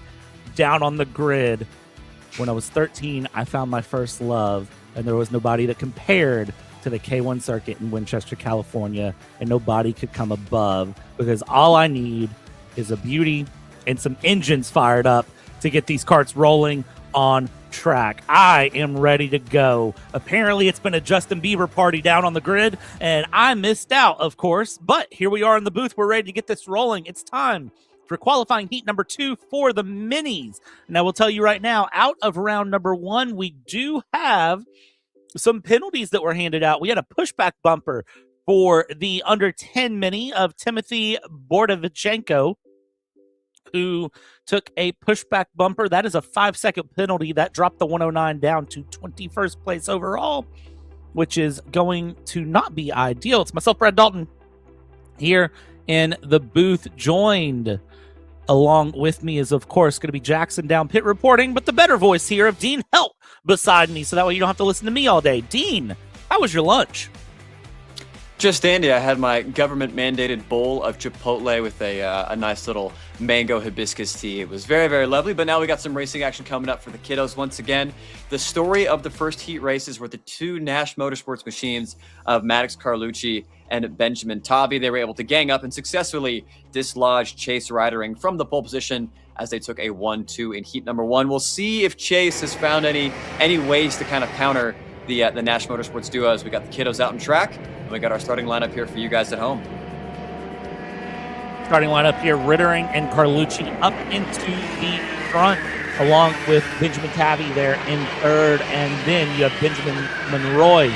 down on the grid. When I was 13, I found my first love, and there was nobody that compared to the K1 circuit in Winchester, California, and nobody could come above, because all I need is a beauty and some engines fired up to get these karts rolling on track. I am ready to go. Apparently, it's been a Justin Bieber party down on the grid, and I missed out, of course, but here we are in the booth. We're ready to get this rolling. It's time for qualifying heat number 2 for the minis. And I will tell you right now, out of round number 1, we do have some penalties that were handed out. We had a pushback bumper for the under 10 mini of Timothy Bordovichenko, who took a pushback bumper. That is a 5-second penalty. That dropped the 109 down to 21st place overall, which is going to not be ideal. It's myself, Brad Dalton, here in the booth. Joined along with me is, of course, going to be Jackson down pit reporting, but the better voice here of Dean Helt beside me, so that way you don't have to listen to me all day. Dean, how was your lunch? Just dandy. I had my government-mandated bowl of Chipotle with a nice little mango hibiscus tea. It was very, very lovely, but now we got some racing action coming up for the kiddos once again. The story of the first heat races were the 2 Nash Motorsports machines of Maddox Carlucci and Benjamin Tavi. They were able to gang up and successfully dislodge Chase Ridering from the pole position as they took a 1-2 in heat number 1. We'll see if Chase has found any ways to kind of counter the Nash Motorsports duos. We got the kiddos out on track, and we got our starting lineup here for you guys at home. Starting lineup here, Rittering and Carlucci up into the front, along with Benjamin Tavi there in third, and then you have Benjamin Monroy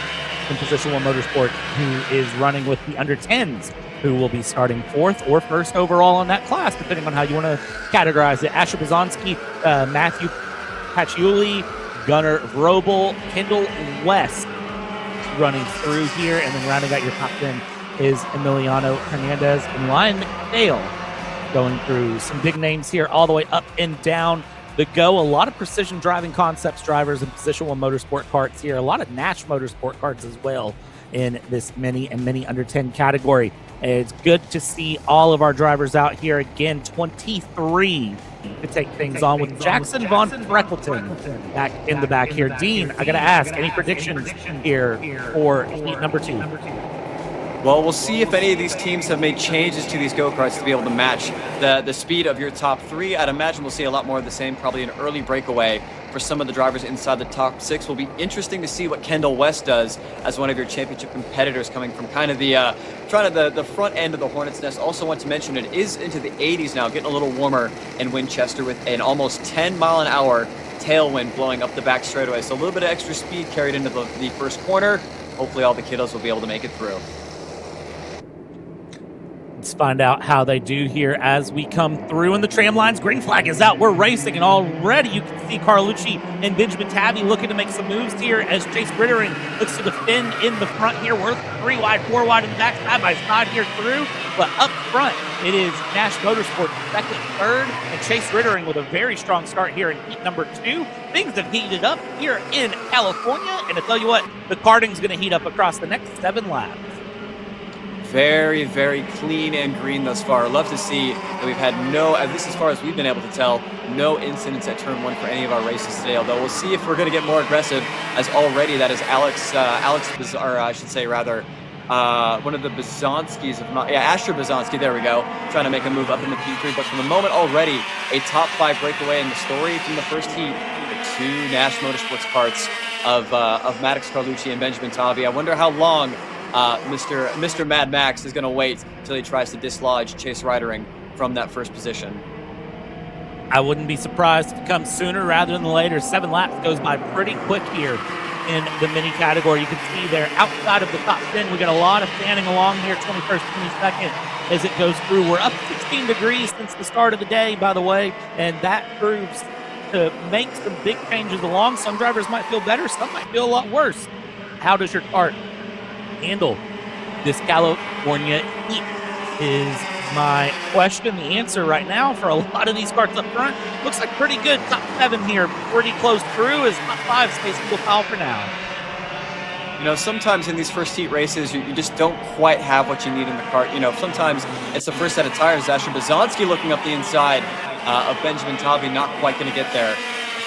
in Position 1 Motorsport, who is running with the under 10s, who will be starting 4th or 1st overall in that class, depending on how you want to categorize it. Asher Bazonsky, Matthew Paciuli, Gunnar Vrobel, Kendall West running through here, and then rounding out your top 10 is Emiliano Hernandez and Ryan McPhail going through. Some big names here all the way up and down the go. A lot of Precision Driving Concepts drivers and Position 1 Motorsport karts here. A lot of Nash Motorsport karts as well in this mini and mini under 10 category. It's good to see all of our drivers out here again. 23 to take things on with Jackson Von Freckleton back in the back here. Dean, I got to ask, any predictions here for heat number 2? Well, we'll see if any of these teams have made changes to these go-karts to be able to match the speed of your top 3. I'd imagine we'll see a lot more of the same, probably an early breakaway for some of the drivers inside the top 6. Will be interesting to see what Kendall West does as one of your championship competitors, coming from kind of the front end of the Hornet's Nest. Also want to mention it is into the 80s now, getting a little warmer in Winchester with an almost 10-mile-an-hour tailwind blowing up the back straightaway. So a little bit of extra speed carried into the first corner. Hopefully all the kiddos will be able to make it through. Let's find out how they do here as we come through. And the tram lines, green flag is out. We're racing, and already you can see Carlucci and Benjamin Tavi looking to make some moves here as Chase Rittering looks to defend in the front here. We're 3 wide, 4 wide in the back, side by side here through. But up front, it is Nash Motorsport second, third, and Chase Rittering with a very strong start here in heat number 2. Things have heated up here in California, and to tell you what, the karting's going to heat up across the next 7 laps. Very, very clean and green thus far. Love to see that we've had no, at least as far as we've been able to tell, no incidents at turn 1 for any of our races today. Although we'll see if we're going to get more aggressive, as already that is one of the Bazonskis, Asher Bazonsky, there we go, trying to make a move up in the P3. But from the moment already, a top 5 breakaway in the story from the first heat, the 2 Nash Motorsports karts of Maddox Carlucci and Benjamin Tavi. I wonder how long Mr. Mad Max is going to wait until he tries to dislodge Chase Ridering from that first position. I wouldn't be surprised if it comes sooner rather than later. 7 laps goes by pretty quick here in the mini category. You can see there outside of the top 10, we got a lot of standing along here, 21st, 22nd as it goes through. We're up 16 degrees since the start of the day, by the way, and that proves to make some big changes along. Some drivers might feel better, some might feel a lot worse. How does your kart handle this California heat is my question. The answer right now for a lot of these karts up front looks like pretty good. Top 7 here, pretty close through as top 5 stays single foul for now. You know, sometimes in these first heat races, you just don't quite have what you need in the kart. You know, sometimes it's the first set of tires. Asher Bazanski looking up the inside of Benjamin Tavi, not quite going to get there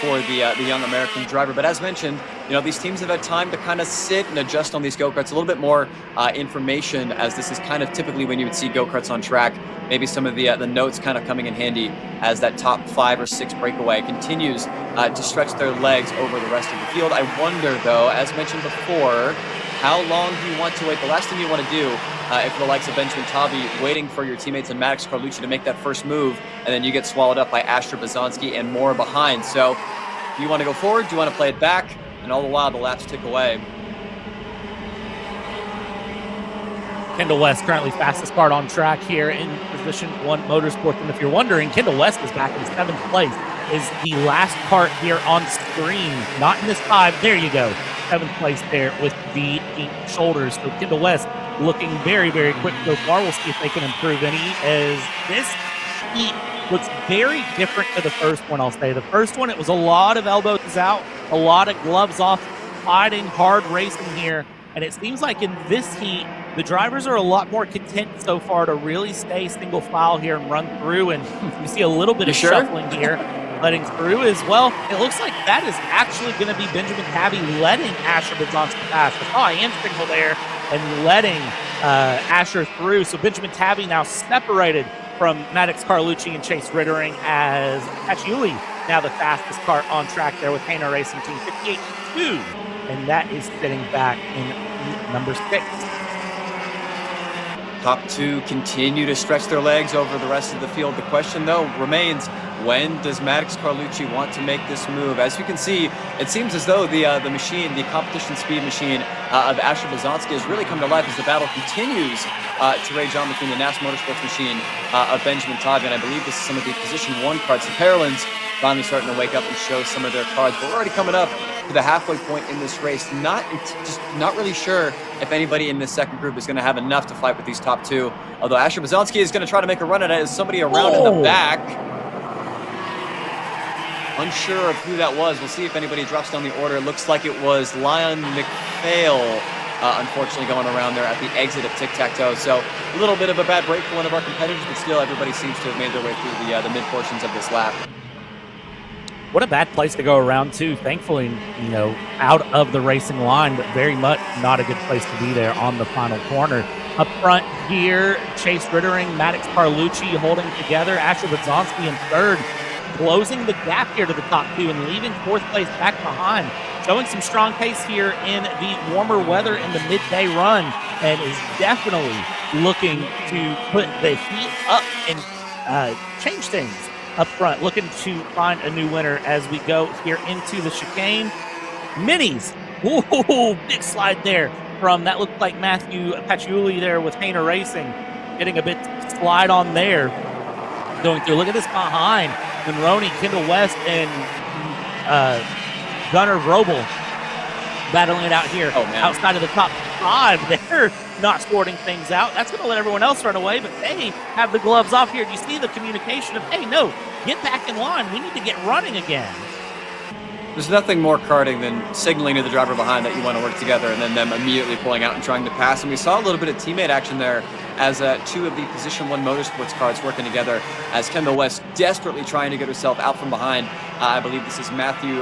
for the young American driver. But as mentioned, you know, these teams have had time to kind of sit and adjust on these go-karts, a little bit more information, as this is kind of typically when you would see go-karts on track. Maybe some of the notes kind of coming in handy as that top 5 or 6 breakaway continues to stretch their legs over the rest of the field. I wonder, though, as mentioned before, how long do you want to wait? The last thing you want to do, if the likes of Benjamin Tavi waiting for your teammates and Maddox Carlucci to make that first move, and then you get swallowed up by Asher Bazanski and more behind. So do you want to go forward? Do you want to play it back? And all the while, the laps tick away. Kendall West currently fastest kart on track here in position 1 Motorsports. And if you're wondering, Kendall West is back in 7th place. Is the last kart here on screen, not in this 5. There you go. 7th place there with the 8 shoulders. So Kendall West looking very, very quick so far. We'll see if they can improve any, as this heat looks very different to the first one, I'll say. The first one, it was a lot of elbows out, a lot of gloves off, fighting, hard racing here. And it seems like in this heat, the drivers are a lot more content so far to really stay single file here and run through. And you see a little bit of shuffling here, letting through as well. It looks like that is actually going to be Benjamin Tavi letting Asher Bazanski pass. I saw a hand signal there and letting Asher through. So Benjamin Tavi now separated from Maddox Carlucci and Chase Rittering, as Paciuli now the fastest kart on track there with Hayner Racing Team 58.2. And that is sitting back in number 6. Top 2 continue to stretch their legs over the rest of the field. The question, though, remains, when does Maddox Carlucci want to make this move? As you can see, it seems as though the machine, the competition speed machine of Asher Bazanski has really come to life as the battle continues to rage on between the NAS Motorsports machine of Benjamin Tavi. And I believe this is some of the position 1 karts. The Paralins finally starting to wake up and show some of their cards. But we're already coming up to the halfway point in this race. Not really sure if anybody in this second group is going to have enough to fight with these top 2. Although Asher Bazanski is going to try to make a run at it as somebody around in the back. Unsure of who that was. We'll see if anybody drops down the order. It looks like it was Lion McPhail, unfortunately, going around there at the exit of Tic-Tac-Toe. So a little bit of a bad break for one of our competitors, but still everybody seems to have made their way through the mid-portions of this lap. What a bad place to go around, too. Thankfully, you know, out of the racing line, but very much not a good place to be there on the final corner. Up front here, Chase Rittering, Maddox Carlucci holding together. Asher Bazanski in 3rd, closing the gap here to the top 2 and leaving 4th place back behind. Showing some strong pace here in the warmer weather in the midday run, and is definitely looking to put the heat up and change things up front, looking to find a new winner as we go here into the chicane. Minis. Whoa, big slide there from, that looked like Matthew Paciuli there with Hayner Racing. Getting a bit slide on there. Going through. Look at this behind. Monroney, Kendall West, and Gunnar Vrobel battling it out here outside of the top 5. They're not sorting things out. That's going to let everyone else run away, but they have the gloves off here. Do you see the communication of, hey, no, get back in line. We need to get running again. There's nothing more karting than signaling to the driver behind that you want to work together and then them immediately pulling out and trying to pass. And we saw a little bit of teammate action there as 2 of the Position 1 Motorsports karts working together, as Kendall West desperately trying to get herself out from behind. I believe this is Matthew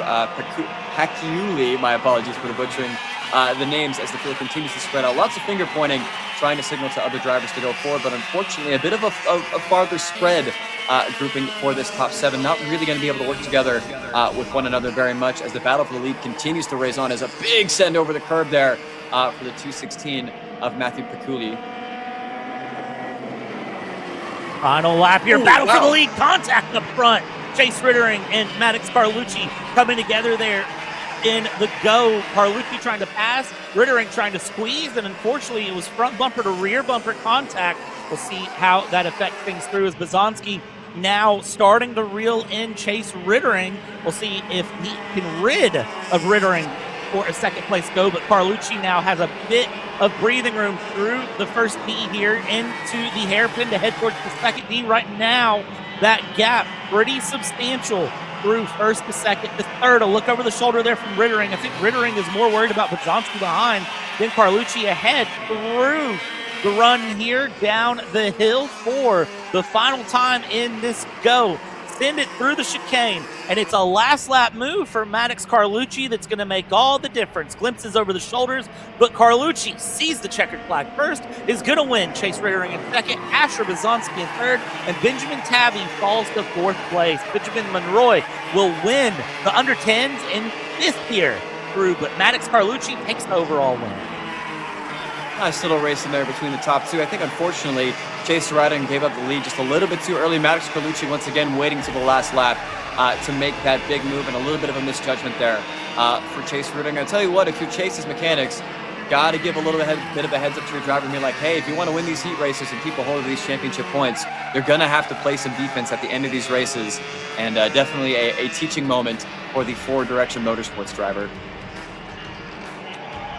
Paciuli. My apologies for the butchering the names as the field continues to spread out. Lots of finger pointing, trying to signal to other drivers to go forward, but unfortunately a bit of a farther spread grouping for this top 7. Not really going to be able to work together with one another very much as the battle for the lead continues to raise on, as a big send over the curb there for the 216 of Matthew Paciuli. Final lap here. Battle for the lead. Contact up front. Chase Rittering and Maddox Carlucci coming together there in the go. Carlucci trying to pass. Rittering trying to squeeze. And unfortunately, it was front bumper to rear bumper contact. We'll see how that affects things through as Bazanski now starting to reel in Chase Rittering. We'll see if he can rid of Rittering for a second place go, but Carlucci now has a bit of breathing room through the first D here into the hairpin to head towards the second D. Right now, that gap pretty substantial through first to second to third. A look over the shoulder there from Rittering. I think Rittering is more worried about Bazonsky behind than Carlucci ahead through the run here down the hill for the final time in this go. Send it through the chicane, and it's a last lap move for Maddox Carlucci that's going to make all the difference. Glimpses over the shoulders, but Carlucci sees the checkered flag first, is going to win. Chase Rittering in second, Asher Bazonsky in third, and Benjamin Tabby falls to fourth place. Benjamin Monroy will win the under 10s in fifth here through, but Maddox Carlucci takes the overall win. Nice little race in there between the top two. I think, unfortunately, Chase Rittering gave up the lead just a little bit too early. Maddox Carlucci, once again, waiting to the last lap to make that big move, and a little bit of a misjudgment there for Chase Rittering. I tell you what, if you're Chase's mechanics, got to give a little bit of a heads up to your driver and be like, hey, if you want to win these heat races and keep a hold of these championship points, you're going to have to play some defense at the end of these races. And definitely a teaching moment for the Forward Direction Motorsports driver.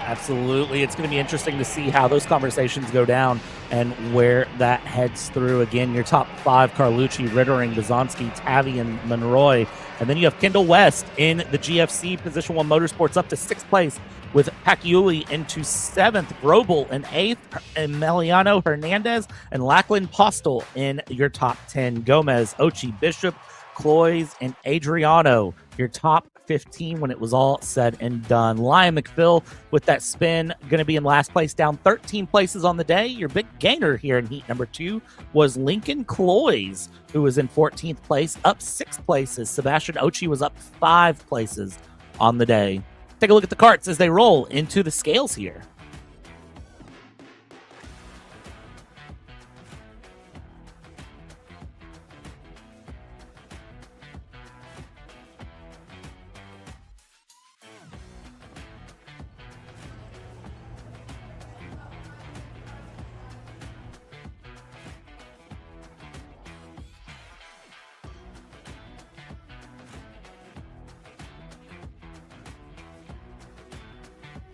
Absolutely. It's going to be interesting to see how those conversations go down and where that heads through. Again, your top five, Carlucci, Rittering, Bazonsky, Tavi, and Monroy. And then you have Kendall West in the GFC Position 1 Motorsports up to sixth place with Pacquiuli into seventh, Grobel in eighth, Emiliano Hernandez, and Lachlan Postel in your top 10. Gomez, Ochi, Bishop, Cloys, and Adriano, your top 15 when it was all said and done. Lion McPhill with that spin going to be in last place, down 13 places on the day. Your big gainer here in heat number 2 was Lincoln Cloys, who was in 14th place, up 6 places. Sebastian Ochi was up 5 places on the day. Take a look at the carts as they roll into the scales here.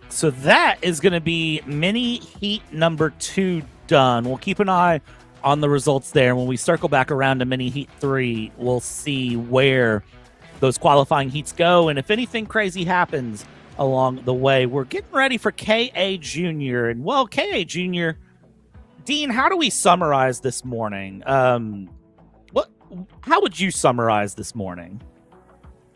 So that is going to be mini heat number 2 done. We'll keep an eye on the results there. When we circle back around to mini heat 3, we'll see where those qualifying heats go and if anything crazy happens along the way. We're getting ready for KA Junior. And well, KA Junior, Dean, how do we summarize this morning? How would you summarize this morning?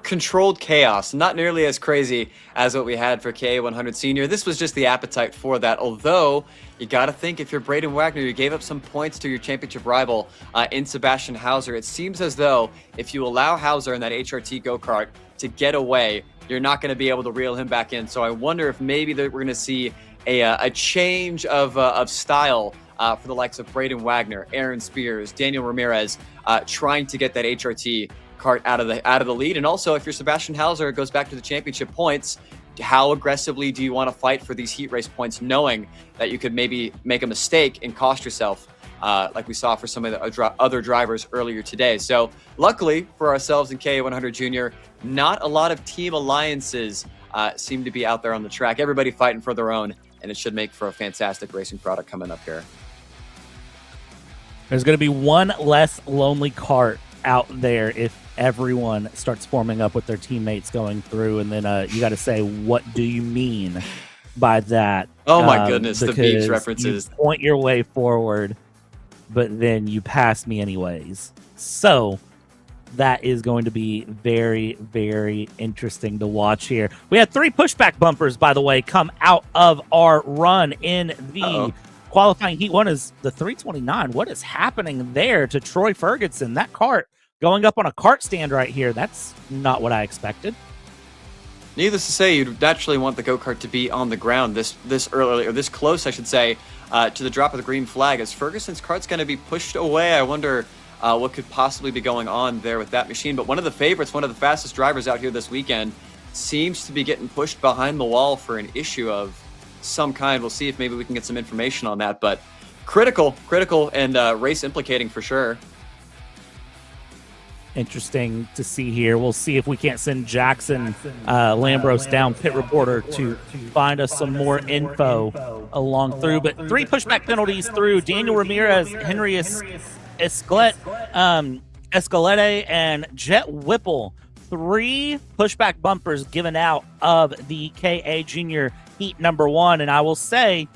Controlled chaos, not nearly as crazy as what we had for KA100 Senior. This was just the appetite for that, although you got to think if you're Braden Wagner, you gave up some points to your championship rival in Sebastian Hauser. It seems as though if you allow Hauser in that HRT go-kart to get away, you're not going to be able to reel him back in. So I wonder if maybe that we're going to see a change of style for the likes of Braden Wagner, Aaron Spears, Daniel Ramirez, trying to get that HRT kart out of the lead. And also, if you're Sebastian Hauser, it goes back to the championship points. How aggressively do you want to fight for these heat race points, knowing that you could maybe make a mistake and cost yourself, like we saw for some of the other drivers earlier today? So luckily for ourselves in KA100 Junior, not a lot of team alliances seem to be out there on the track. Everybody fighting for their own, and it should make for a fantastic racing product coming up here. There's going to be one less lonely kart out there if everyone starts forming up with their teammates going through, and then you got to say, what do you mean by that? Oh my goodness, the Beeps references. You point your way forward, but then you pass me anyways. So that is going to be very, very interesting to watch here. We had 3 pushback bumpers, by the way, come out of our run in the qualifying heat. One is the 329. What is happening there to Troy Ferguson? That kart going up on a kart stand right here. That's not what I expected. Needless to say, you'd naturally want the go-kart to be on the ground this early, or this close, I should say, to the drop of the green flag, as Ferguson's kart's going to be pushed away. I wonder what could possibly be going on there with that machine. But one of the favorites, one of the fastest drivers out here this weekend, seems to be getting pushed behind the wall for an issue of some kind. We'll see if maybe we can get some information on that. But critical, and race implicating for sure. Interesting to see here. We'll see if we can't send Jackson Lambros down, pit reporter, to find us some more info along through. But 3 pushback penalties through. Daniel Ramirez, Henry Escalette, and Jet Whipple 3 pushback bumpers given out of the KA Junior Heat number 1, and I will say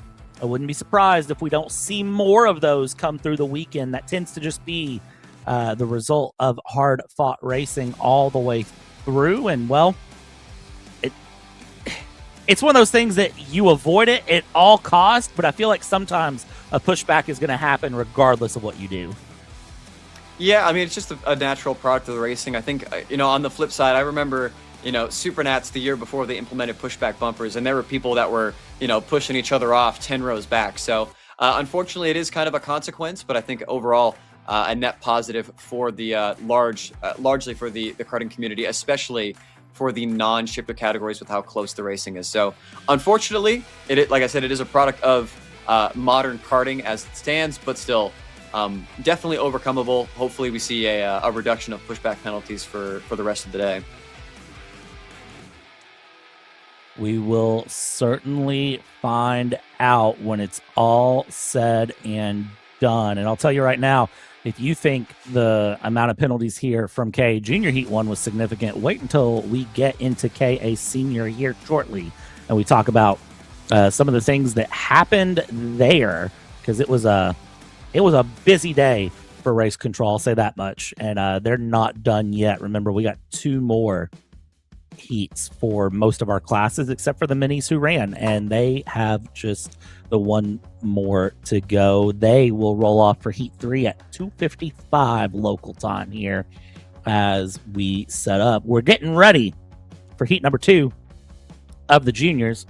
I wouldn't be surprised if we don't see more of those come through the weekend. That tends to just be the result of hard-fought racing all the way through, and, well, it's one of those things that you avoid it at all costs, but I feel like sometimes a pushback is going to happen regardless of what you do. Yeah, I mean, it's just a natural product of the racing. I think, on the flip side, I remember, Supernats the year before they implemented pushback bumpers, and there were people that were, pushing each other off 10 rows back. So, unfortunately, it is kind of a consequence, but I think overall, a net positive for the largely for the karting community, especially for the non-shifter categories with how close the racing is. So, unfortunately, like I said, it is a product of modern karting as it stands, but still definitely overcomable. Hopefully we see a reduction of pushback penalties for the rest of the day. We will certainly find out when it's all said and done. And I'll tell you right now, if you think the amount of penalties here from KA Junior Heat 1 was significant, wait until we get into KA Senior here shortly and we talk about some of the things that happened there, because it was a busy day for race control, I'll say that much. And they're not done yet. Remember, we got 2 more heats for most of our classes except for the minis who ran, and they have just the 1 more to go. They will roll off for Heat 3 at 2:55 local time here as we set up. We're getting ready for Heat number 2 of the juniors.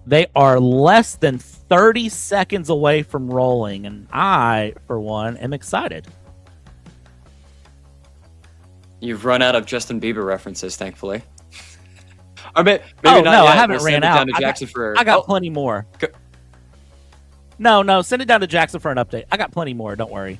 They are less than 30 seconds away from rolling, and I, for one, am excited. You've run out of Justin Bieber references, thankfully. Or maybe not no, I haven't ran out. I got Oh. plenty more. No, send it down to Jackson for an update. I got plenty more, don't worry.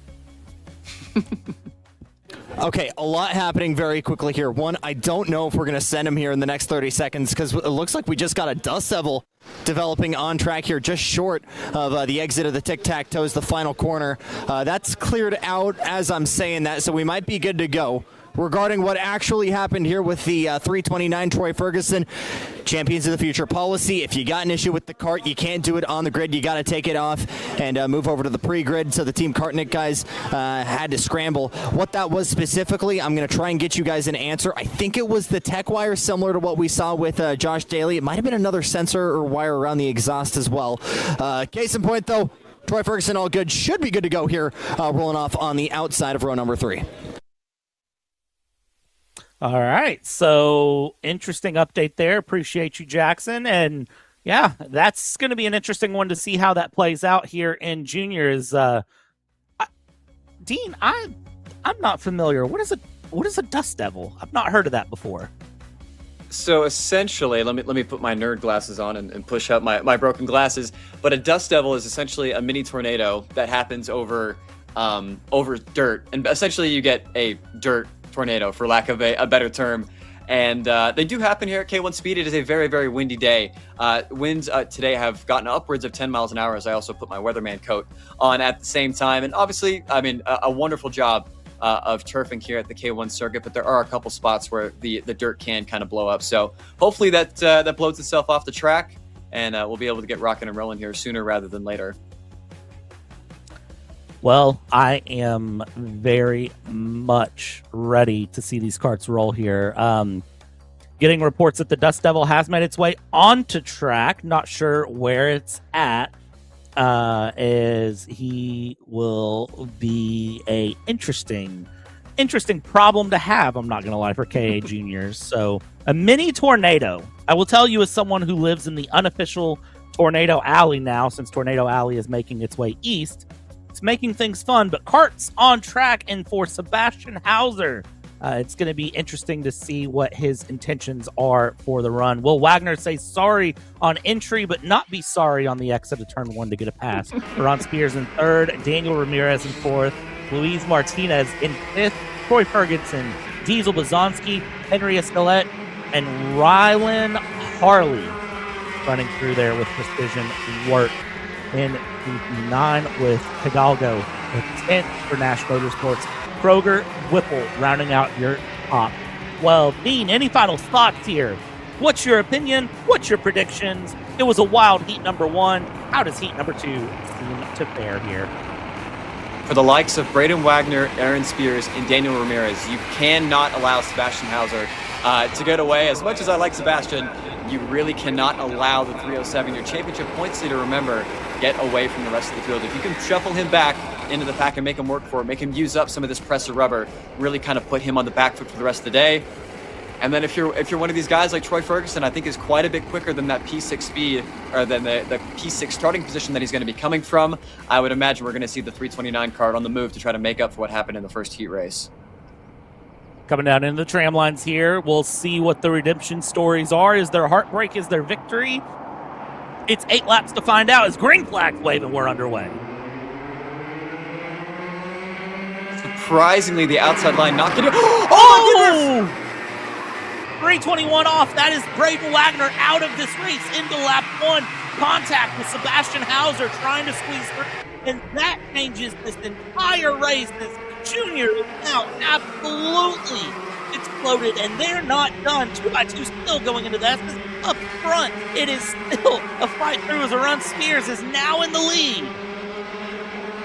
Okay, a lot happening very quickly here. One, I don't know if we're going to send him here in the next 30 seconds because it looks like we just got a dust devil developing on track here, just short of the exit of the tic-tac-toes, the final corner. That's cleared out as I'm saying that, so we might be good to go. Regarding what actually happened here with the 329 Troy Ferguson Champions of the Future policy, if you got an issue with the cart, you can't do it on the grid. You got to take it off and move over to the pre-grid. So the Team Kartnik guys had to scramble. What that was specifically, I'm going to try and get you guys an answer. I think it was the tech wire, similar to what we saw with Josh Daly. It might have been another sensor or wire around the exhaust as well. Case in point, though, Troy Ferguson all good. Should be good to go here, rolling off on the outside of row number 3. All right, so interesting update there. Appreciate you, Jackson. And yeah, that's going to be an interesting one to see how that plays out here in juniors. Dean, I'm not familiar. What is a dust devil? I've not heard of that before. So essentially, let me put my nerd glasses on and push up my broken glasses. But a dust devil is essentially a mini tornado that happens over dirt, and essentially you get a dirt tornado, for lack of a better term. And they do happen here at K1 Speed. It is a very, very windy day. Winds today have gotten upwards of 10 miles an hour, as I also put my weatherman coat on at the same time. And obviously, I mean, a wonderful job of turfing here at the K1 circuit, but there are a couple spots where the dirt can kind of blow up. So hopefully that blows itself off the track, and we'll be able to get rocking and rolling here sooner rather than later. Well, I am very much ready to see these karts roll here. Getting reports that the Dust Devil has made its way onto track. Not sure where it's at. As he will be a interesting problem to have, I'm not going to lie, for KA Juniors. So a mini tornado. I will tell you, as someone who lives in the unofficial Tornado Alley now, since Tornado Alley is making its way east, it's making things fun, but karts on track. And for Sebastian Hauser, it's going to be interesting to see what his intentions are for the run. Will Wagner say sorry on entry, but not be sorry on the exit of turn 1 to get a pass? Ron Spears in 3rd, Daniel Ramirez in 4th, Luis Martinez in 5th, Troy Ferguson, Diesel Bazonsky, Henry Escalette, and Rylan Harley running through there with precision work. In 9 with Hidalgo, with 10th for Nash Motorsports. Kroger, Whipple rounding out your top 12. Dean, any final thoughts here? What's your opinion? What's your predictions? It was a wild heat number 1. How does heat number 2 seem to fare here? For the likes of Braden Wagner, Aaron Spears, and Daniel Ramirez, you cannot allow Sebastian Hauser to get away. As much as I like Sebastian, you really cannot allow the 307, your championship points leader, remember, get away from the rest of the field. If you can shuffle him back into the pack and make him work for it, make him use up some of this pressure rubber, really kind of put him on the back foot for the rest of the day. And then if you're one of these guys like Troy Ferguson, I think is quite a bit quicker than that P6 speed, or than the P6 starting position that he's going to be coming from, I would imagine we're going to see the 329 card on the move to try to make up for what happened in the first heat race. Coming down into the tram lines here, we'll see what the redemption stories are. Is there heartbreak? Is there victory? It's 8 laps to find out. As green flags wave and we're underway. Surprisingly, the outside line not getting... Oh! 321 off. That is Braden Wagner out of this race into lap 1. Contact with Sebastian Hauser trying to squeeze through. And that changes this entire race. This Junior is now absolutely exploded, and they're not done. 2x2 still going into that. Up front, it is still a fight through as Aaron Spears is now in the lead.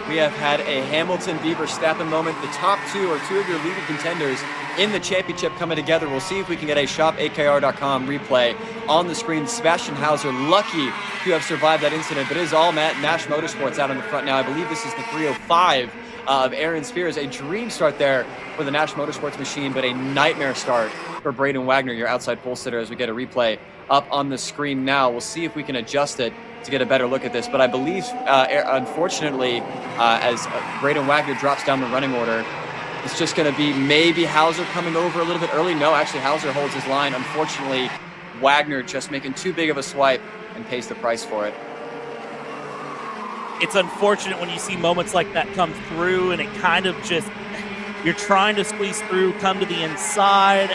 We have had a Hamilton-Bieber-Stappen moment. The top 2 are 2 of your leading contenders in the championship coming together. We'll see if we can get a shopakr.com replay on the screen. Sebastian Hauser, lucky to have survived that incident, but it is all Nash Motorsports out in the front now. I believe this is the 305 of Aaron Spears. A dream start there for the Nash Motorsports machine, but a nightmare start for Braden Wagner, your outside pole sitter, as we get a replay up on the screen now. We'll see if we can adjust it to get a better look at this, but I believe, unfortunately, as Braden Wagner drops down the running order, it's just going to be maybe Hauser coming over a little bit early. No, actually, Hauser holds his line. Unfortunately, Wagner just making too big of a swipe and pays the price for it. It's unfortunate when you see moments like that come through, and it kind of just, you're trying to squeeze through, come to the inside.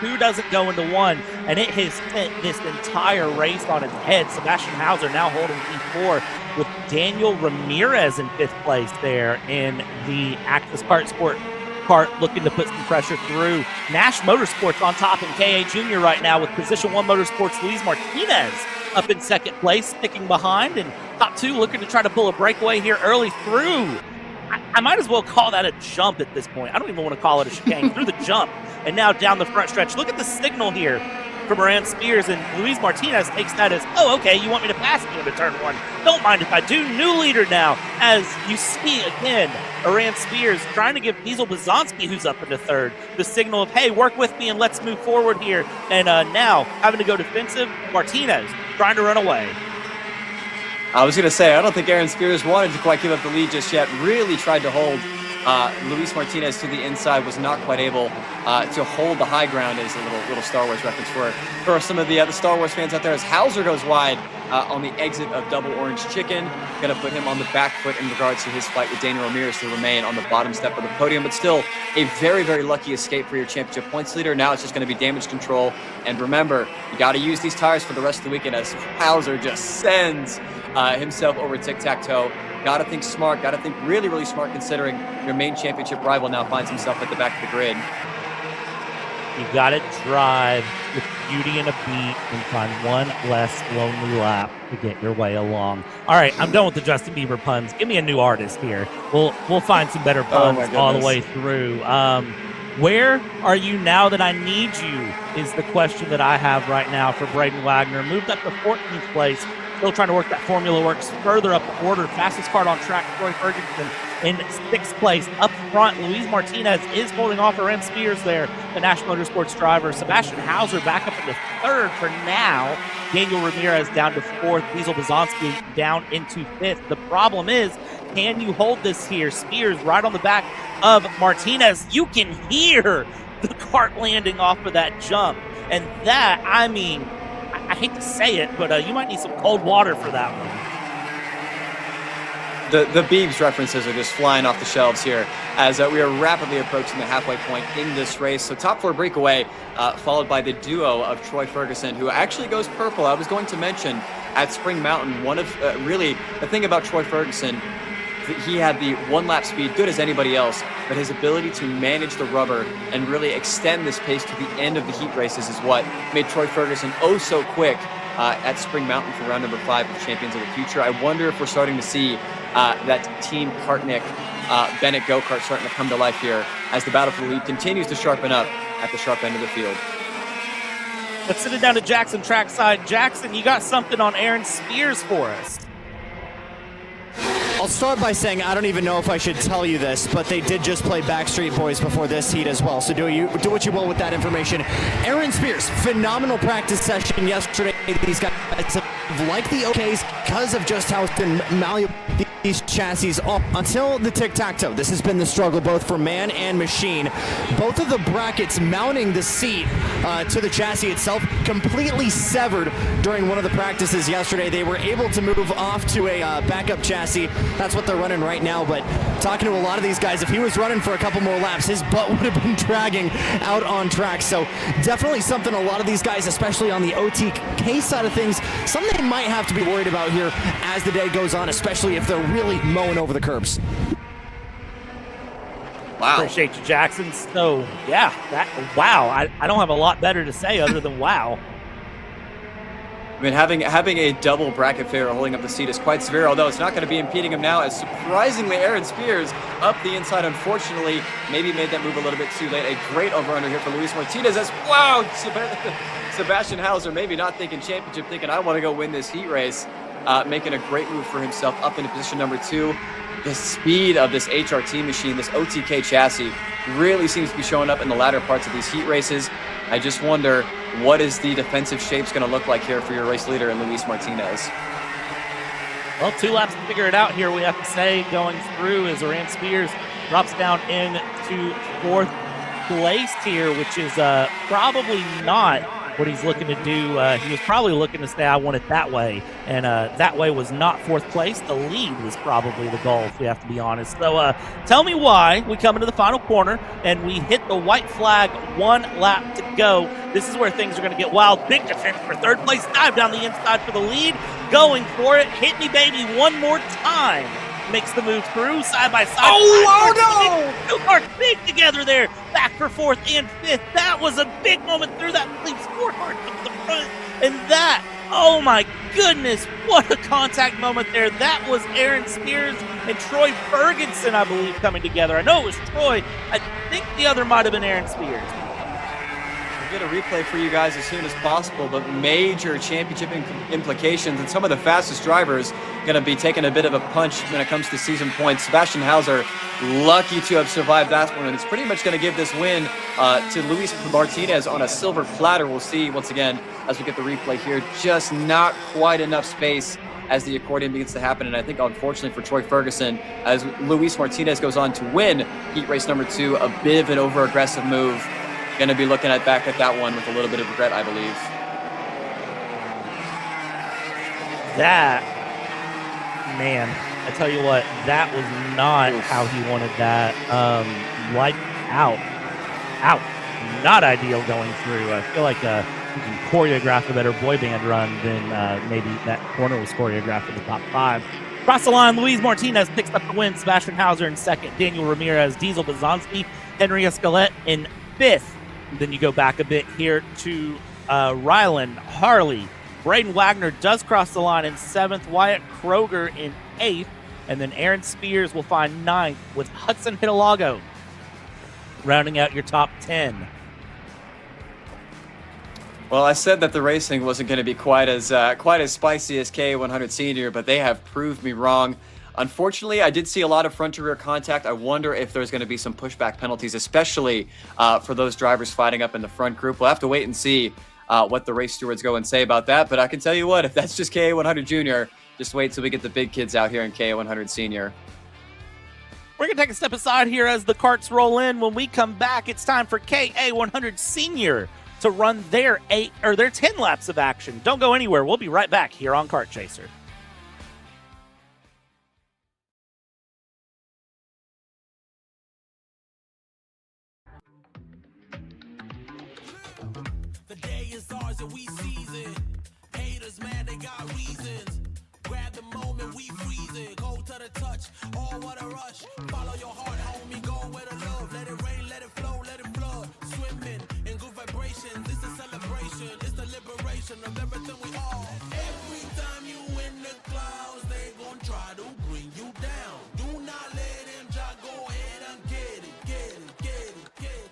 Who doesn't go into 1? And it has hit this entire race on its head. Sebastian Hauser now holding P4 with Daniel Ramirez in 5th place there in the Access Kart Sport Kart, looking to put some pressure through. Nash Motorsports on top in KA Junior right now with Position 1 Motorsports Luis Martinez up in 2nd place, sticking behind, and top 2 looking to try to pull a breakaway here early through. I might as well call that a jump at this point. I don't even want to call it a chicane. Through the jump, and now down the front stretch. Look at the signal here from Aaron Spears, and Luis Martinez takes that as, oh, okay, you want me to pass me into turn 1. Don't mind if I do. New leader now, as you see again, Aaron Spears trying to give Diesel Bazanski, who's up into 3rd, the signal of, hey, work with me and let's move forward here. And now, having to go defensive, Martinez trying to run away. I was going to say, I don't think Aaron Spears wanted to quite give up the lead just yet. Really tried to hold Luis Martinez to the inside, was not quite able to hold the high ground, as a little Star Wars reference for some of the Star Wars fans out there, as Hauser goes wide on the exit of Double Orange Chicken. Going to put him on the back foot in regards to his fight with Daniel Ramirez to remain on the bottom step of the podium, but still a very, very lucky escape for your championship points leader. Now it's just going to be damage control, and remember, you got to use these tires for the rest of the weekend, as Hauser just sends himself over tic-tac-toe. Got to think smart, got to think really, really smart, considering your main championship rival now finds himself at the back of the grid. You got to drive with beauty and a beat and find one less lonely lap to get your way along. All right, I'm done with the Justin Bieber puns. Give me a new artist here. We'll find some better puns all the way through. Where are you now that I need you is the question that I have right now for Braden Wagner. Moved up to 14th place. Still trying to work that Formula Works further up the order. Fastest kart on track, Troy Ferguson in 6th place. Up front, Luis Martinez is holding off Aaron Spears there, the Nash Motorsports driver. Sebastian Hauser back up into 3rd for now. Daniel Ramirez down to 4th. Diesel Bazanski down into 5th. The problem is, can you hold this here? Spears right on the back of Martinez. You can hear the kart landing off of that jump. And that, I mean, I hate to say it, but you might need some cold water for that one. The Biebs references are just flying off the shelves here as we are rapidly approaching the halfway point in this race. So top 4 breakaway, followed by the duo of Troy Ferguson, who actually goes purple. I was going to mention at Spring Mountain, one of really the thing about Troy Ferguson, he had the one lap speed, good as anybody else, but his ability to manage the rubber and really extend this pace to the end of the heat races is what made Troy Ferguson oh so quick at Spring Mountain for round number 5 of Champions of the Future. I wonder if we're starting to see that Team Kartnik Bennett go-kart starting to come to life here as the battle for the lead continues to sharpen up at the sharp end of the field. Let's send it down to Jackson trackside. Jackson, you got something on Aaron Spears for us. I'll start by saying I don't even know if I should tell you this, but they did just play Backstreet Boys before this heat as well. So do what you will with that information. Aaron Spears, phenomenal practice session yesterday. These guys have liked the OKs because of just how malleable these chassis are until the tic-tac-toe. This has been the struggle both for man and machine. Both of the brackets mounting the seat to the chassis itself completely severed during one of the practices yesterday. They were able to move off to a backup chassis. That's what they're running right now, but talking to a lot of these guys, if he was running for a couple more laps, his butt would have been dragging out on track. So definitely something a lot of these guys, especially on the OTK side of things, something they might have to be worried about here as the day goes on, especially if they're really mowing over the curbs. Wow. Appreciate you, Jackson. So, yeah, wow. I don't have a lot better to say other than wow. I mean, having a double bracket failure holding up the seat is quite severe, although it's not going to be impeding him now, as surprisingly Aaron Spears up the inside, unfortunately, maybe made that move a little bit too late. A great over-under here for Luis Martinez as, wow, Sebastian Hauser maybe not thinking championship, thinking I want to go win this heat race, making a great move for himself up into position number 2. The speed of this HRT machine, this OTK chassis, really seems to be showing up in the latter parts of these heat races. I just wonder, what is the defensive shapes going to look like here for your race leader, Luis Martinez? Well, 2 laps to figure it out here, we have to say, going through as Aaron Spears drops down into 4th place here, which is probably not what he's looking to do. He was probably looking to say, I want it that way, and that way was not 4th place. The lead was probably the goal, if we have to be honest. So tell me why we come into the final corner and we hit the white flag, 1 lap to go. This is where things are going to get wild. Big defense for 3rd place, dive down the inside for the lead, going for it. Hit me, baby, one more time. Makes the move through, side by side. Oh no! 2 cars big together there. Back for 4th and 5th. That was a big moment through that. Leaves 4 cars up to the front. And that, oh my goodness, what a contact moment there. That was Aaron Spears and Troy Ferguson, I believe, coming together. I know it was Troy. I think the other might have been Aaron Spears. We'll get a replay for you guys as soon as possible, but major championship implications, and some of the fastest drivers going to be taking a bit of a punch when it comes to season points. Sebastian Hauser, lucky to have survived that one, and it's pretty much going to give this win to Luis Martinez on a silver platter. We'll see once again as we get the replay here, just not quite enough space as the accordion begins to happen. And I think, unfortunately for Troy Ferguson, as Luis Martinez goes on to win heat race number 2, a bit of an over-aggressive move. Going to be looking back at that one with a little bit of regret, I believe. That, man, I tell you what, that was not how he wanted that. Like, out. Not ideal going through. I feel like you can choreograph a better boy band run than maybe that corner was choreographed in the top 5. Across the line, Luis Martinez picks up the win. Sebastian Hauser in 2nd. Daniel Ramirez, Diesel Bazanski, Henry Escalette in 5th. Then you go back a bit here to Ryland, Harley. Braden Wagner does cross the line in 7th. Wyatt Kroger in 8th. And then Aaron Spears will find 9th with Hudson Hidalgo rounding out your top 10. Well, I said that the racing wasn't going to be quite as spicy as K100 Senior, but they have proved me wrong. Unfortunately, I did see a lot of front-to-rear contact. I wonder if there's going to be some pushback penalties, especially for those drivers fighting up in the front group. We'll have to wait and see what the race stewards go and say about that. But I can tell you what, if that's just KA100 Junior, just wait till we get the big kids out here in KA100 Senior. We're going to take a step aside here as the carts roll in. When we come back, it's time for KA100 Senior to run their 10 laps of action. Don't go anywhere. We'll be right back here on Kart Chaser. The day is ours and we seize it. Haters, man, they got reasons. Grab the moment, we freeze it. Go to the touch, all what a rush. Follow your heart, homie, go where the love. Let it rain, let it flow, let it flood. Swimming in good vibrations. It's a celebration, it's the liberation of everything we are. Every time you in the clouds, they gon' try to bring you down. Do not let them try, go ahead and get it, get it, get it, get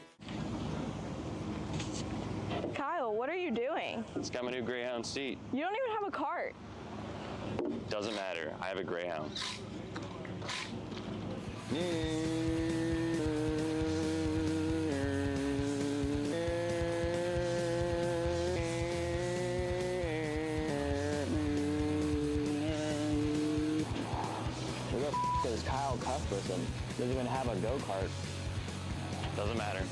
it. Kyle, what are you doing? It's got my new Greyhound seat. You don't even have a cart. Doesn't matter. I have a Greyhound. Who the f is Kyle Cuthbertson? Doesn't even have a go-kart. Doesn't matter.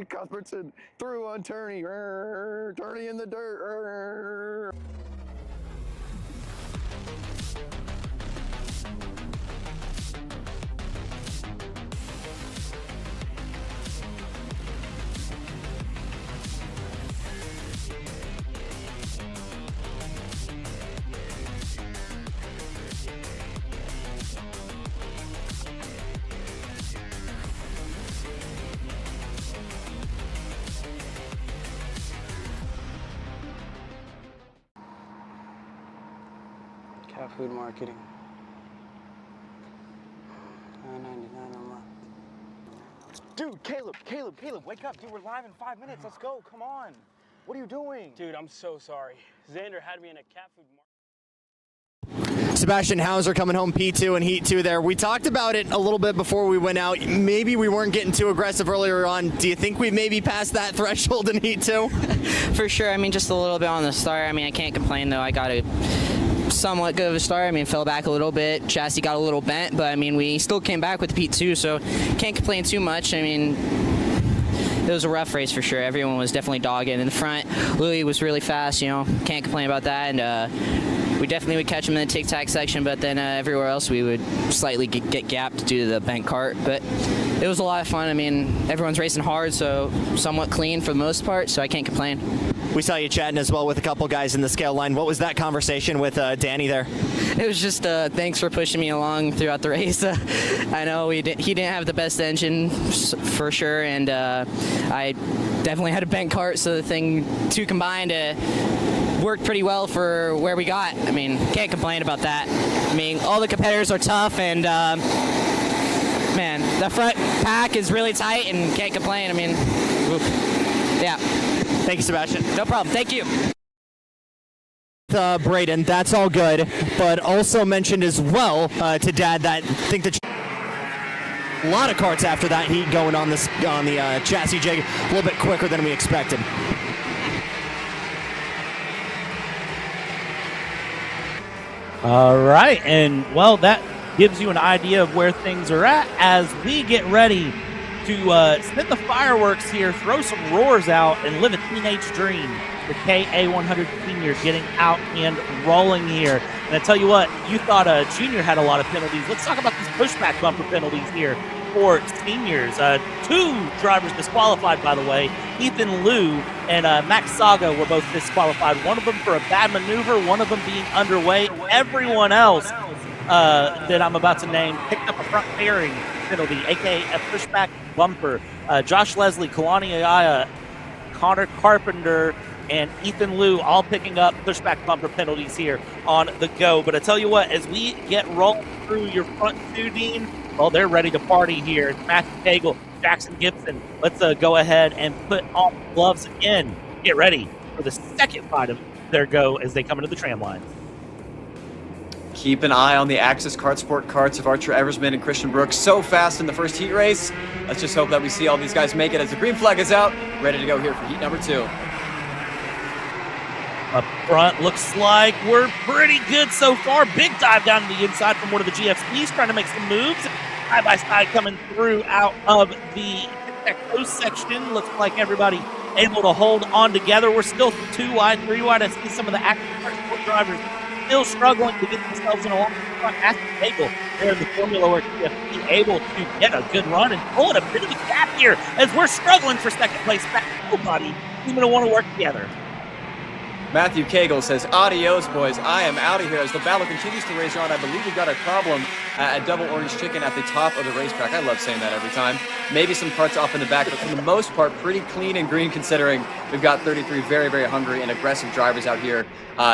Cuthbertson through on Turney. Turney in the dirt. Cat food marketing. $9.99 a month. Dude, Caleb, wake up. Dude, we're live in 5 minutes. Let's go. Come on. What are you doing? Dude, I'm so sorry. Xander had me in a cat food market. Sebastian Hauser coming home P2 and Heat 2 there. We talked about it a little bit before we went out. Maybe we weren't getting too aggressive earlier on. Do you think we maybe passed that threshold in Heat 2? For sure. I mean, just a little bit on the start. I mean, I can't complain, though. I got a somewhat good of a start. I mean, fell back a little bit. Chassis got a little bent, but, I mean, we still came back with P2, so can't complain too much. I mean, it was a rough race for sure. Everyone was definitely dogging in the front. Louis was really fast, you know. Can't complain about that. And we definitely would catch him in the tic-tac section, but then everywhere else we would slightly get gapped due to the bent cart. But it was a lot of fun. I mean, everyone's racing hard, so somewhat clean for the most part, so I can't complain. We saw you chatting as well with a couple guys in the scale line. What was that conversation with Danny there? It was just thanks for pushing me along throughout the race. I know he didn't have the best engine for sure, and I definitely had a bent cart, so the thing two combined worked pretty well for where we got. I mean, can't complain about that. I mean, all the competitors are tough, and man, the front pack is really tight, and can't complain. I mean, oof. Yeah. Thank you, Sebastian. No problem. Thank you. Braden, that's all good, but also mentioned as well to Dad that I think that a lot of karts after that heat going on the chassis jig a little bit quicker than we expected. All right, and well, that gives you an idea of where things are at as we get ready to spin the fireworks here, throw some roars out, and live a teenage dream. The KA100 Senior getting out and rolling here. And I tell you what, you thought Junior had a lot of penalties. Let's talk about these pushback bumper penalties here for seniors. Two drivers disqualified, by the way. Ethan Liu and Max Saga were both disqualified. One of them for a bad maneuver, one of them being underway. Everyone else that I'm about to name picked up a front fairing penalty, aka a pushback bumper. Josh Leslie, Kalani Ayaya, Connor Carpenter, and Ethan Liu all picking up pushback bumper penalties here on the go. But I tell you what, as we get rolled through your front two, Dean, well, they're ready to party here. It's Matthew Cagle, Jackson Gibson. Let's go ahead and put on gloves again. Get ready for the second fight of their go as they come into the tram line. Keep an eye on the Axis Kart Sport karts of Archer Eversman and Christian Brooks. So fast in the first heat race. Let's just hope that we see all these guys make it as the green flag is out. Ready to go here for heat number 2. Up front, looks like we're pretty good so far. Big dive down to the inside from one of the GFCs, trying to make some moves. Side by side coming through out of the post section. Looks like everybody able to hold on together. We're still 2 wide, 3 wide. I see some of the active drivers still struggling to get themselves in along the front. Matthew Cagle there in the formula where TFC able to get a good run and pull it a bit of a gap here as we're struggling for second place back. Nobody even to want to work together. Matthew Cagle says, adios, boys. I am out of here. As the battle continues to race on, I believe we've got a problem at Double Orange Chicken at the top of the racetrack. I love saying that every time. Maybe some parts off in the back, but for the most part, pretty clean and green considering we've got 33 very, very hungry and aggressive drivers out here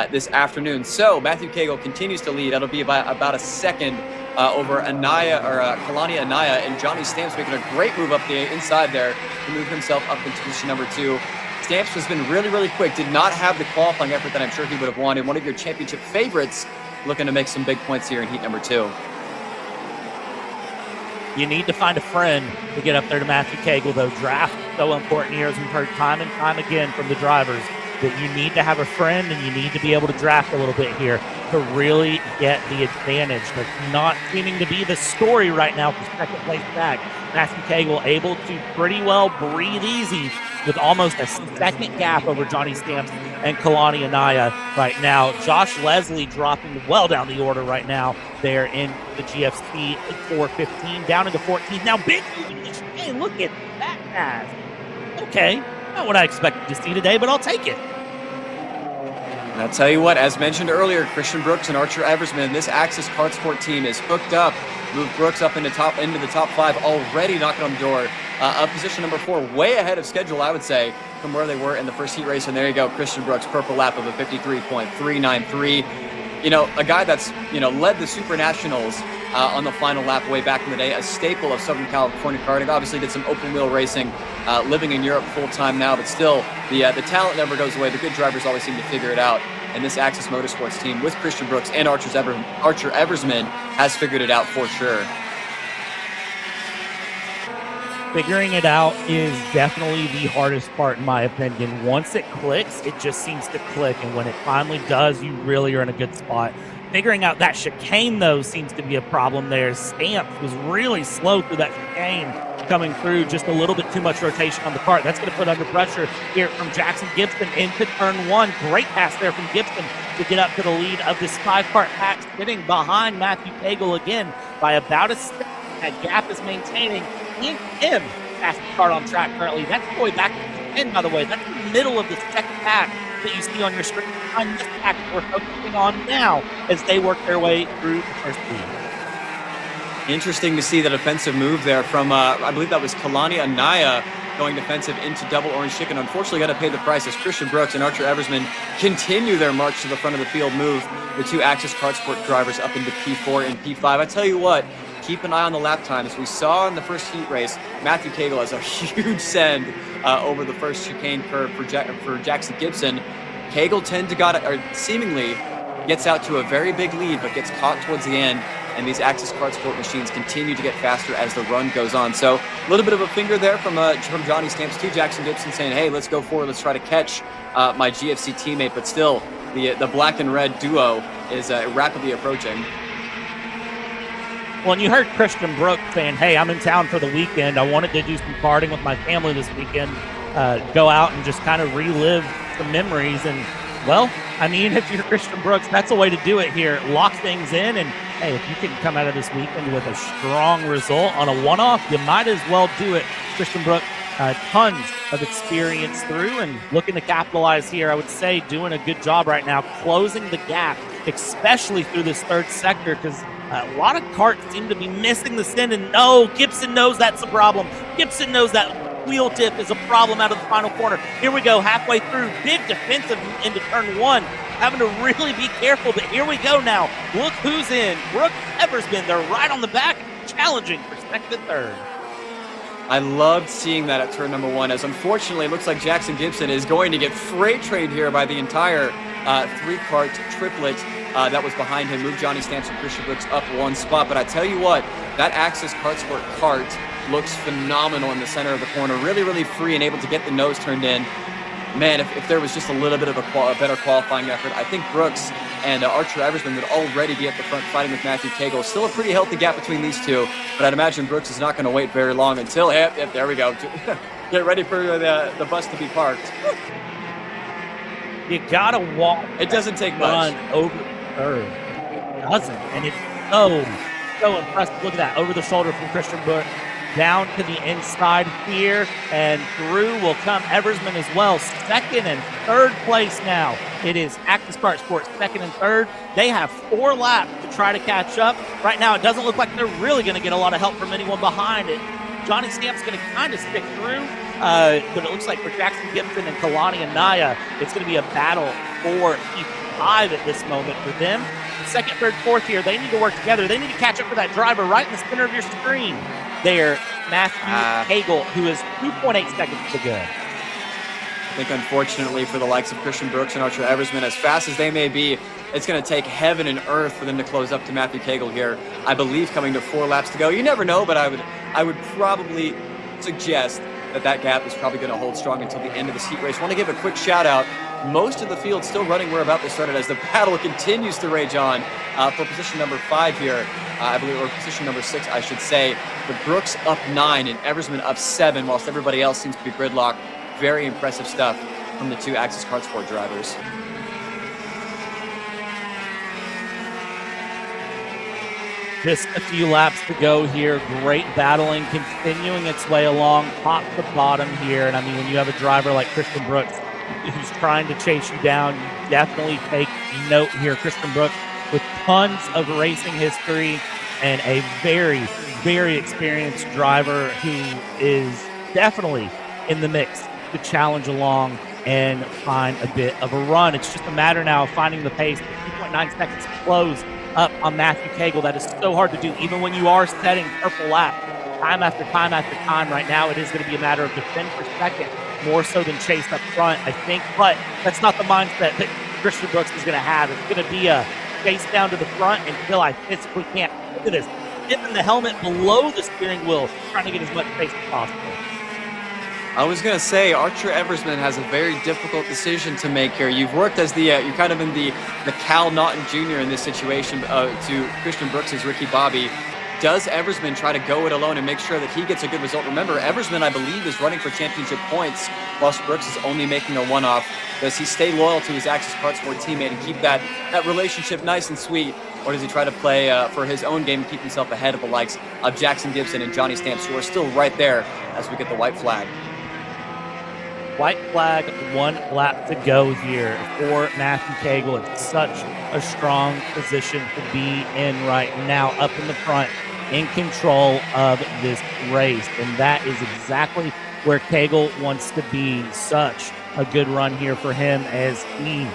this afternoon. So Matthew Cagle continues to lead. That'll be about a second over Kalani Anaya, and Johnny Stamps making a great move up the inside there to move himself up into position number 2. Stamps has been really, really quick. Did not have the qualifying effort that I'm sure he would have wanted. One of your championship favorites looking to make some big points here in heat number 2. You need to find a friend to get up there to Matthew Cagle, though. Draft so important here, as we've heard time and time again from the drivers, that you need to have a friend and you need to be able to draft a little bit here to really get the advantage. That's not seeming to be the story right now for second place back. Matthew Cagle able to pretty well breathe easy with almost a second gap over Johnny Stamps and Kalani Anaya right now. Josh Leslie dropping well down the order right now there in the GFC 415 down into 14th. Now big hey, look at that pass. Okay, not what I expected to see today, but I'll take it. And I'll tell you what, as mentioned earlier, Christian Brooks and Archer Eversman, this Axis Kart Sport team is hooked up. Moved Brooks up into the top 5, already knocking on the door. Up position number 4, way ahead of schedule, I would say, from where they were in the first heat race. And there you go, Christian Brooks, purple lap of a 53.393. You know, a guy that's, led the Super Nationals on the final lap way back in the day, a staple of Southern California karting. Obviously did some open wheel racing, living in Europe full time now, but still, the talent never goes away. The good drivers always seem to figure it out. And this Axis Motorsports team with Christian Brooks and Archer Eversman has figured it out for sure. Figuring it out is definitely the hardest part, in my opinion. Once it clicks, it just seems to click. And when it finally does, you really are in a good spot. Figuring out that chicane, though, seems to be a problem there. Stamps was really slow through that chicane coming through. Just a little bit too much rotation on the kart. That's going to put under pressure here from Jackson Gibson into turn 1. Great pass there from Gibson to get up to the lead of this 5-kart pack, sitting behind Matthew Cagle again by about a step. That gap is maintaining him fastest kart on track currently. That's the way back in, by the way. That's the middle of the second pack that you see on your screen. On this pack that we're focusing on now as they work their way through the first lead. Interesting to see that offensive move there from, I believe that was Kalani Anaya going defensive into Double Orange Chicken. Unfortunately, got to pay the price as Christian Brooks and Archer Eversman continue their march to the front of the field, move the two Axis Kart Sport drivers up into P4 and P5. I tell you what, keep an eye on the lap times. We saw in the first heat race, Matthew Cagle has a huge send over the first chicane curve for Jackson Gibson. Cagle seemingly gets out to a very big lead, but gets caught towards the end. And these Axis Kart Sport machines continue to get faster as the run goes on. So a little bit of a finger there from Johnny Stamps to Jackson Gibson saying, hey, let's go forward. Let's try to catch my GFC teammate. But still, the black and red duo is rapidly approaching. Well, and you heard Christian Brooks saying, hey, I'm in town for the weekend. I wanted to do some karting with my family this weekend. Go out and just kind of relive some memories. And, well, I mean, if you're Christian Brooks, that's a way to do it here. Lock things in, and, hey, if you can come out of this weekend with a strong result on a one-off, you might as well do it. Christian Brooks, tons of experience through and looking to capitalize here. I would say doing a good job right now, closing the gap, especially through this third sector, because a lot of karts seem to be missing the send, and Gibson knows that's a problem. Gibson knows that wheel tip is a problem out of the final corner. Here we go, halfway through, big defensive into turn 1, having to really be careful, but here we go now. Look who's in. Brooks Eversman, they're right on the back, challenging for second and third. I loved seeing that at turn number 1, as unfortunately it looks like Jackson Gibson is going to get freight trained here by the entire 3-kart triplet that was behind him. Moved Johnny Stamps and Christian Brooks up 1 spot. But I tell you what, that Axis Kart Sport kart looks phenomenal in the center of the corner. Really, really free and able to get the nose turned in. Man, if there was just a little bit of a better qualifying effort, I think Brooks and Archer Eversman would already be at the front fighting with Matthew Cagle. Still a pretty healthy gap between these two, but I'd imagine Brooks is not going to wait very long until, there we go. Get ready for the bus to be parked. You got to walk. It doesn't take much. Over third. It doesn't, and it's so so impressive. Look at that, over the shoulder from Christian Brooks, down to the inside here, and through will come Eversman as well. Second and third place now. It is Actis Kart Sports second and third. They have 4 laps to try to catch up. Right now, it doesn't look like they're really going to get a lot of help from anyone behind it. Johnny Stamp's going to kind of stick through, but it looks like for Jackson Gibson and Kalani and Naya, it's going to be a battle for P5 at this moment for them. Second, third, fourth here, they need to work together. They need to catch up with that driver right in the center of your screen there, Matthew Hagel, who is 2.8 seconds to go. I think, unfortunately, for the likes of Christian Brooks and Archer Eversman, as fast as they may be, it's going to take heaven and earth for them to close up to Matthew Kegel here. I believe coming to 4 laps to go. You never know, but I would probably suggest that gap is probably going to hold strong until the end of this heat race. I want to give a quick shout out. Most of the field still running where about they started as the battle continues to rage on for position number 5 here, I believe, or position number 6, I should say. The Brooks up 9 and Eversman up 7, whilst everybody else seems to be gridlocked. Very impressive stuff from the 2 Actis Kart Sport drivers. Just a few laps to go here. Great battling, continuing its way along top to bottom here. And I mean, when you have a driver like Christian Brooks who's trying to chase you down, you definitely take note here. Christian Brooks with tons of racing history and a very, very experienced driver who is definitely in the mix to challenge along and find a bit of a run. It's just a matter now of finding the pace. 2.9 seconds to close up on Matthew Kegel. That is so hard to do, even when you are setting purple lap time after time after time. Right now, it is going to be a matter of defend for second, more so than chase up front, I think. But that's not the mindset that Christian Brooks is going to have. It's going to be a chase down to the front until I physically can't. Look at this, dipping the helmet below the steering wheel, trying to get as much pace as possible. I was going to say, Archer Eversman has a very difficult decision to make here. You've worked as the, you're kind of in the Cal Naughton Jr. in this situation to Christian Brooks' Ricky Bobby. Does Eversman try to go it alone and make sure that he gets a good result? Remember, Eversman, I believe, is running for championship points, whilst Brooks is only making a one-off. Does he stay loyal to his Actis Kart Sport teammate and keep that relationship nice and sweet? Or does he try to play for his own game and keep himself ahead of the likes of Jackson Gibson and Johnny Stamps, who are still right there as we get the white flag? White flag, 1 lap to go here for Matthew Kegel. It's such a strong position to be in right now, up in the front, in control of this race. And that is exactly where Kegel wants to be. Such a good run here for him as he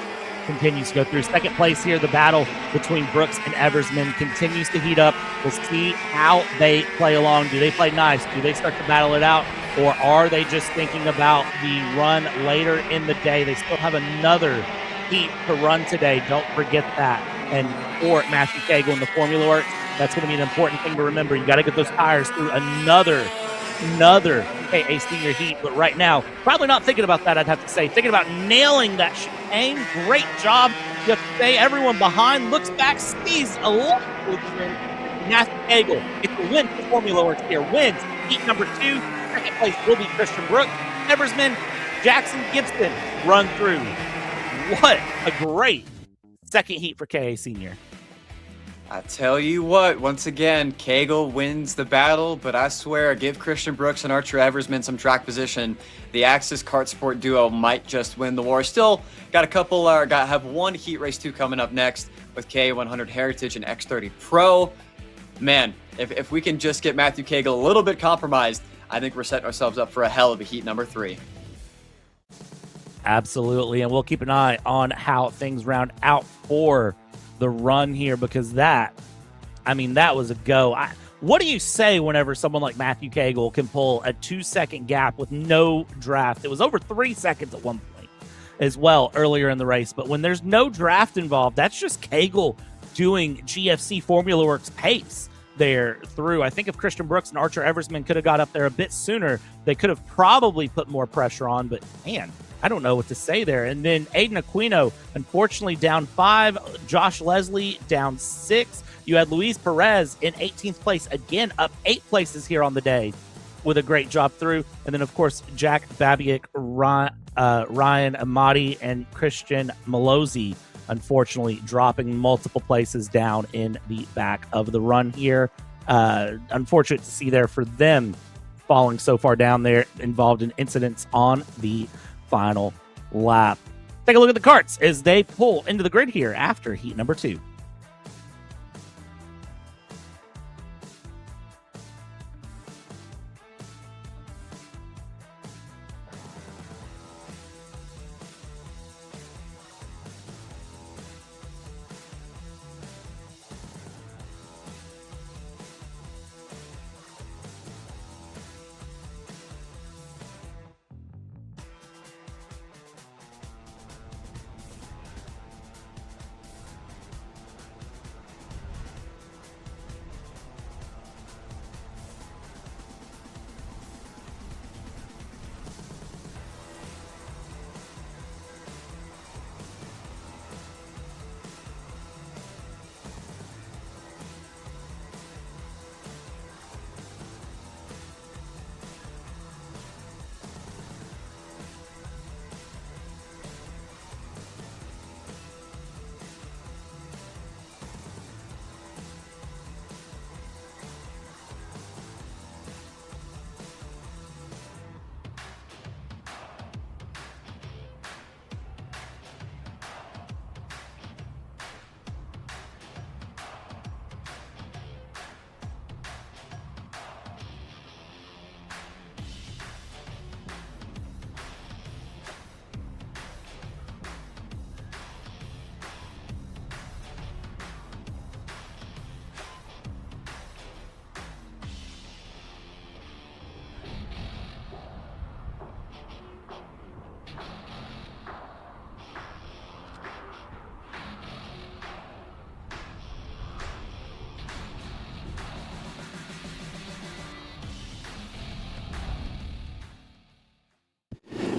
continues to go through. Second place here, the battle between Brooks and Eversman continues to heat up. We'll see how they play along. Do they play nice? Do they start to battle it out? Or are they just thinking about the run later in the day? They still have another heat to run today. Don't forget that. And for Matthew Kegel in the Formula Works, that's going to be an important thing to remember. You got to get those tires through another KA senior heat. But right now, probably not thinking about that, I'd have to say. Thinking about nailing that chicane. Great job. You have to say everyone behind looks back, sees a lot of Matthew Kegel gets the win for Formula Works here. Wins heat number 2. Second place will be Christian Brooks. Eversman, Jackson Gibson run through. What a great second heat for KA Senior. I tell you what, once again, Kegel wins the battle, but I swear, give Christian Brooks and Archer Eversman some track position. The Actis Kart Sport duo might just win the war. Still got a couple, have 1 Heat Race 2 coming up next with K100 Heritage and X30 Pro. Man, if we can just get Matthew Kegel a little bit compromised, I think we're setting ourselves up for a hell of a heat number 3. Absolutely, and we'll keep an eye on how things round out for the run here, because that was a go. What do you say whenever someone like Matthew Kegel can pull a 2-second gap with no draft? It was over 3 seconds at one point as well earlier in the race, but when there's no draft involved, that's just Kegel doing GFC Formula Works pace there through. I think if Christian Brooks and Archer Eversman could have got up there a bit sooner, they could have probably put more pressure on, but man, I don't know what to say there. And then Aiden Aquino, unfortunately, down 5. Josh Leslie down 6. You had Luis Perez in 18th place, again up 8 places here on the day with a great job through. And then, of course, Jack Babiak, Ryan Amati, and Christian Malozzi unfortunately dropping multiple places down in the back of the run here. Unfortunate to see there for them falling so far down there, involved in incidents on the final lap. Take a look at the karts as they pull into the grid here after heat number 2.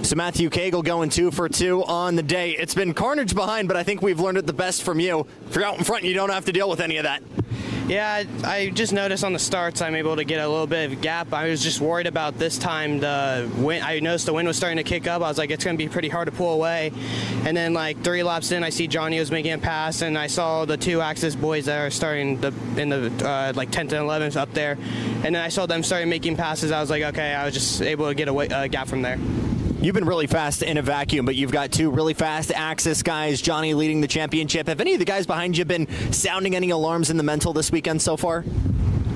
So Matthew Cagle going 2 for 2 on the day. It's been carnage behind, but I think we've learned it the best from you. If you're out in front, you don't have to deal with any of that. Yeah, I just noticed on the starts I'm able to get a little bit of a gap. I was just worried about this time the wind. I noticed the wind was starting to kick up. I was like, it's going to be pretty hard to pull away. And then like 3 laps in, I see Johnny was making a pass, and I saw the 2 Axis boys that are starting in the like 10th and 11th up there. And then I saw them starting making passes. I was like, okay, I was just able to get a gap from there. You've been really fast in a vacuum, but you've got 2 really fast Axis guys, Johnny leading the championship. Have any of the guys behind you been sounding any alarms in the mental this weekend so far?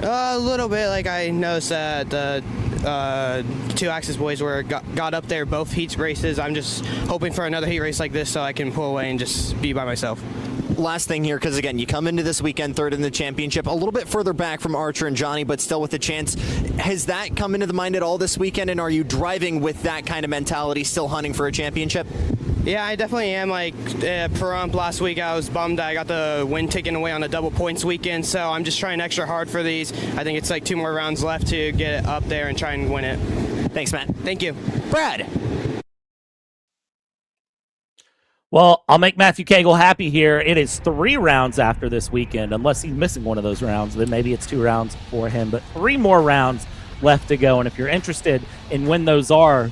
A little bit. Like I noticed that the 2 Axis boys got up there both heat races. I'm just hoping for another heat race like this so I can pull away and just be by myself. Last thing here, because again, you come into this weekend 3rd in the championship, a little bit further back from Archer and Johnny, but still with a chance. Has that come into the mind at all this weekend, and are you driving with that kind of mentality, still hunting for a championship? Yeah, I definitely am. Like Pahrump last week, I was bummed that I got the win taken away on a double points weekend, so I'm just trying extra hard for these. I think it's like 2 more rounds left to get it up there and try and win it. Thanks, Matt. Thank you. Brad. Well, I'll make Matthew Cagle happy here. It is 3 rounds after this weekend. Unless he's missing one of those rounds, then maybe it's 2 rounds for him. But 3 more rounds left to go. And if you're interested in when those are,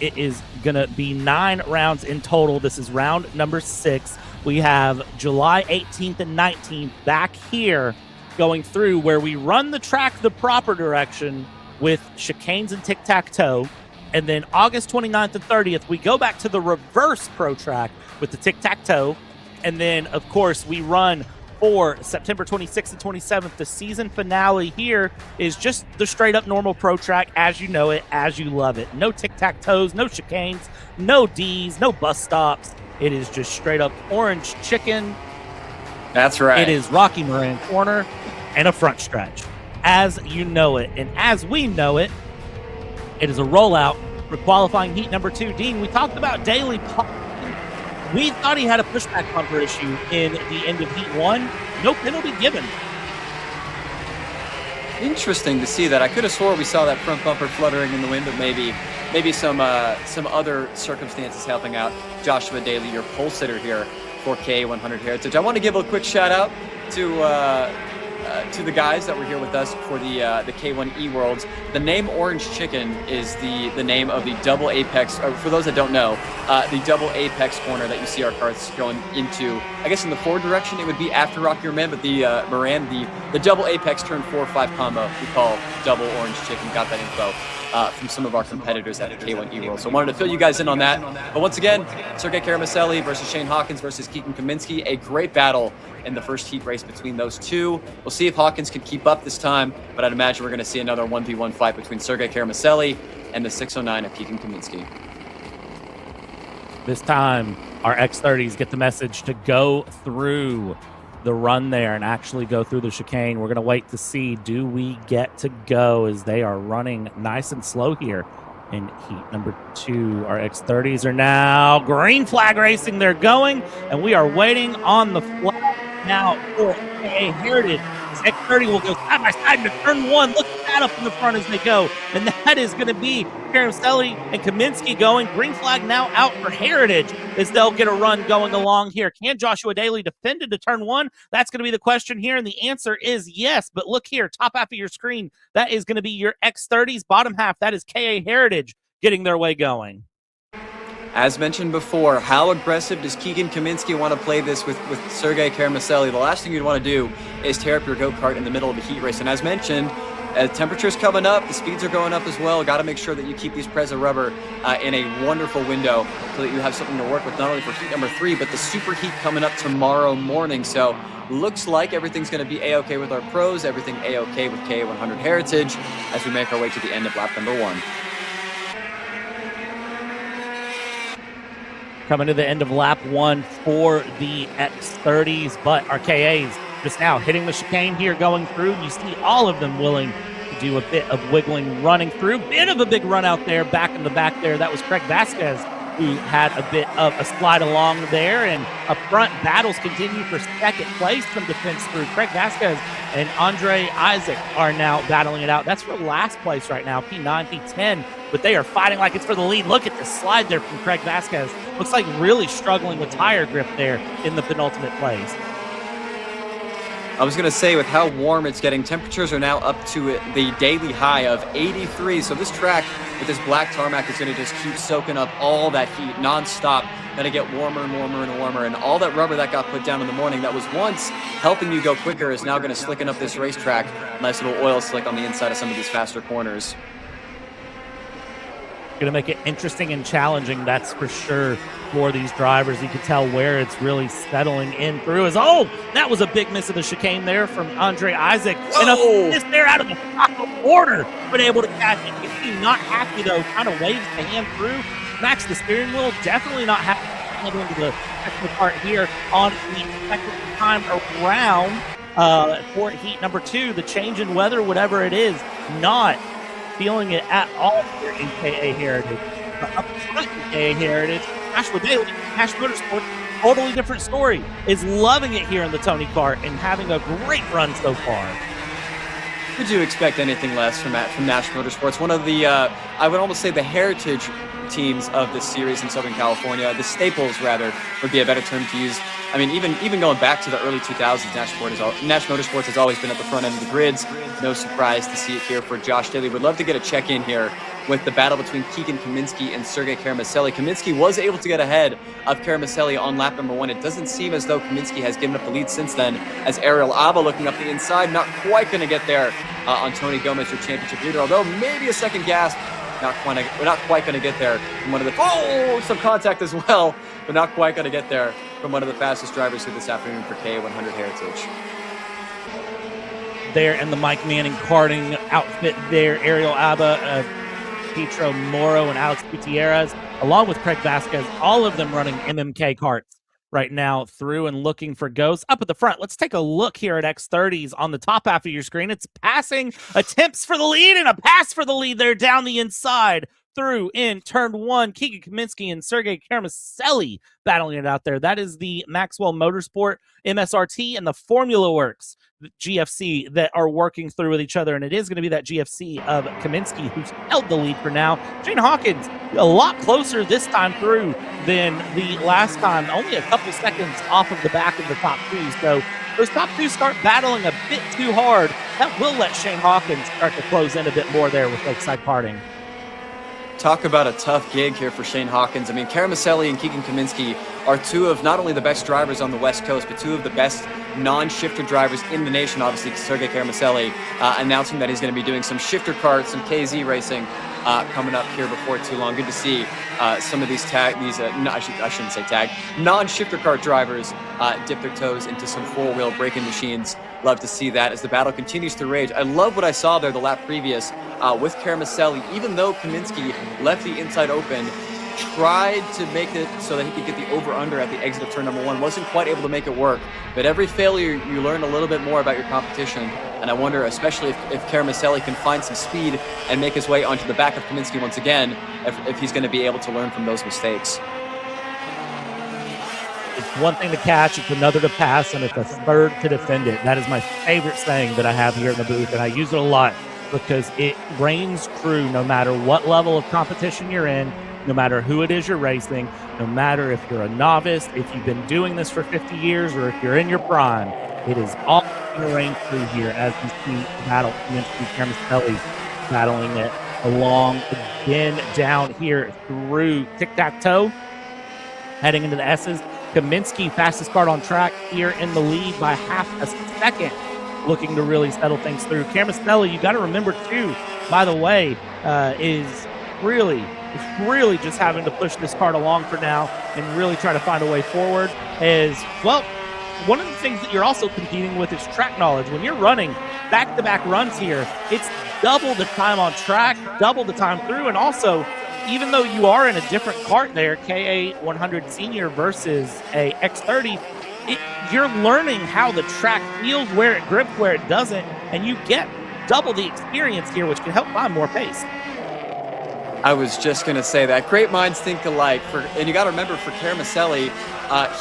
it is going to be 9 rounds in total. This is round number 6. We have July 18th and 19th back here going through where we run the track the proper direction with chicanes and tic-tac-toe. And then August 29th and 30th, we go back to the reverse pro track with the tic-tac-toe. And then, of course, we run for September 26th and 27th. The season finale here is just the straight-up normal pro track as you know it, as you love it. No tic-tac-toes, no chicanes, no Ds, no bus stops. It is just straight-up orange chicken. That's right. It is Rocky Moran Corner and a front stretch as you know it. And as we know it, it is a rollout for qualifying heat number 2. Dean, we talked about Daly. We thought he had a pushback bumper issue in the end of heat 1. No penalty given. Interesting to see that. I could have swore we saw that front bumper fluttering in the wind, but maybe some other circumstances helping out Joshua Daly, your pole sitter here for K100 Heritage. I want to give a quick shout out to to the guys that were here with us for the K1 Worlds, the name Orange Chicken is the name of the double apex, or for those that don't know, the double apex corner that you see our karts going into. I guess in the forward direction it would be after Rocky Moran, but the the double apex turn 4-5 combo we call double Orange Chicken. Got that info from some of our competitors at the K1 World. So I wanted to fill you guys in on that. But once again, Sergey Karamaselli versus Shane Hawkins versus Keegan Kaminsky, a great battle in the first heat race between those two. We'll see if Hawkins can keep up this time, but I'd imagine we're going to see another 1v1 fight between Sergey Karamaselli and the 609 of Keegan Kaminsky. This time, our X30s get the message to go through the run there and actually go through the chicane. We're going to wait to see, do we get to go, as they are running nice and slow here in heat number 2. Our X30s are now green flag racing. They're going, and we are waiting on the flag now for a Heritage. This X30 will go side by side into turn 1. Look at that up in the front as they go. And that is going to be Karamaselli and Kaminsky going. Green flag now out for Heritage as they'll get a run going along here. Can Joshua Daly defend into turn 1? That's going to be the question here, and the answer is yes. But look here, top half of your screen, that is going to be your X30s. Bottom half, that is KA Heritage getting their way going. As mentioned before, how aggressive does Keegan Kaminsky want to play this with Sergey Karamaselli? The last thing you'd want to do is tear up your go-kart in the middle of a heat race. And as mentioned, temperatures coming up, the speeds are going up as well. Got to make sure that you keep these Preza rubber in a wonderful window so that you have something to work with, not only for heat number 3, but the super heat coming up tomorrow morning. So looks like everything's going to be A-OK with our pros, everything A-OK with K100 Heritage as we make our way to the end of lap number 1. Coming to the end of lap 1 for the X30s, but our KAs just now hitting the chicane here, going through. You see all of them willing to do a bit of wiggling, running through. Bit of a big run out there, back in the back there. That was Craig Vasquez, who had a bit of a slide along there. And up front, battles continue for second place from defense through. Craig Vasquez and Andre Isaac are now battling it out. That's for last place right now, P9, P10. But they are fighting like it's for the lead. Look at the slide there from Craig Vasquez. Looks like really struggling with tire grip there in the penultimate place. I was going to say, with how warm it's getting, temperatures are now up to the daily high of 83. So this track with this black tarmac is going to just keep soaking up all that heat nonstop. Going to get warmer and warmer and warmer. And all that rubber that got put down in the morning that was once helping you go quicker is now going to slicken up this racetrack. Nice little oil slick on the inside of some of these faster corners. Going to make it interesting and challenging, that's for sure, for these drivers. You can tell where it's really settling in through. That was a big miss of the chicane there from Andre Isaac. Whoa. And a miss there out of the top order, but able to catch it. He's not happy, though, kind of waves the hand through. Max the steering wheel, definitely not happy to get into the technical part here on the second time around for heat number 2. The change in weather, whatever it is, not feeling it at all here in KA Heritage. Up front in KA Heritage, Joshua Daly, Cash Motorsports, totally different story, is loving it here in the Tony Kart and having a great run so far. Could you expect anything less from Nash Motorsports? One of the, I would almost say the heritage teams of this series in Southern California, the staples rather, would be a better term to use. I mean, even going back to the early 2000s, Nash Motorsports has always been at the front end of the grids. No surprise to see it here for Josh Daly. Would love to get a check-in here with the battle between Keegan Kaminsky and Sergey Karamaselli. Kaminsky was able to get ahead of Karamaselli on lap number 1. It doesn't seem as though Kaminsky has given up the lead since then, as Ariel Abba looking up the inside, not quite going to get there on Tony Gomez, your championship leader, although maybe a second gasp. We're not quite going to get there from one of the... some contact as well, but not quite going to get there from one of the fastest drivers here this afternoon for K100 Heritage. There in the Mike Manning karting outfit there, Ariel Abba, Petro Moro, and Alex Gutierrez, along with Craig Vasquez, all of them running MMK karts right now through and looking for ghosts. Up at the front, let's take a look here at X30s on the top half of your screen. It's passing attempts for the lead and a pass for the lead there down the inside through in turn one. Keegan Kaminsky and Sergey Karmaselli battling it out there. That is the Maxwell Motorsport MSRT and the Formula Works GFC that are working through with each other, and it is going to be that GFC of Kaminsky who's held the lead for now. Shane Hawkins a lot closer this time through than the last time, only a couple seconds off of the back of the top two. So those top two start battling a bit too hard. That will let Shane Hawkins start to close in a bit more there with Lakeside Karting. Talk about a tough gig here for Shane Hawkins. I mean, Karmaselli and Keegan Kaminsky are two of not only the best drivers on the West Coast, but two of the best non-shifter drivers in the nation. Obviously, Sergey Karmaselli announcing that he's going to be doing some shifter karts, some KZ racing coming up here before too long. Good to see some of these I shouldn't say tag, non-shifter kart drivers dip their toes into some four-wheel braking machines. Love to see that as the battle continues to rage. I love what I saw there the lap previous with Karmaselli. Even though Kaminsky left the inside open, tried to make it so that he could get the over-under at the exit of turn number one. Wasn't quite able to make it work. But every failure, you learn a little bit more about your competition. And I wonder, especially if Karmaselli can find some speed and make his way onto the back of Kaminsky once again, if he's going to be able to learn from those mistakes. It's one thing to catch, it's another to pass, and it's a third to defend it. That is my favorite saying that I have here in the booth, and I use it a lot because it reigns true no matter what level of competition you're in, no matter who it is you're racing, no matter if you're a novice, if you've been doing this for 50 years, or if you're in your prime. It is all going to reign true here as we see the battle against Karmaselli battling it along again down here through tic-tac-toe, heading into the S's. Kaminsky, fastest kart on track here in the lead by half a second, looking to really settle things through. Karmaselli, you got to remember too, by the way, is really just having to push this kart along for now and really try to find a way forward. Well, one of the things that you're also competing with is track knowledge. When you're running back-to-back runs here, it's double the time on track, double the time through, and also, even though you are in a different kart there, KA100 Senior versus a X30, you're learning how the track feels, where it grips, where it doesn't, and you get double the experience here, which can help find more pace. I was just going to say that. Great minds think alike. And you got to remember, for Karmaselli,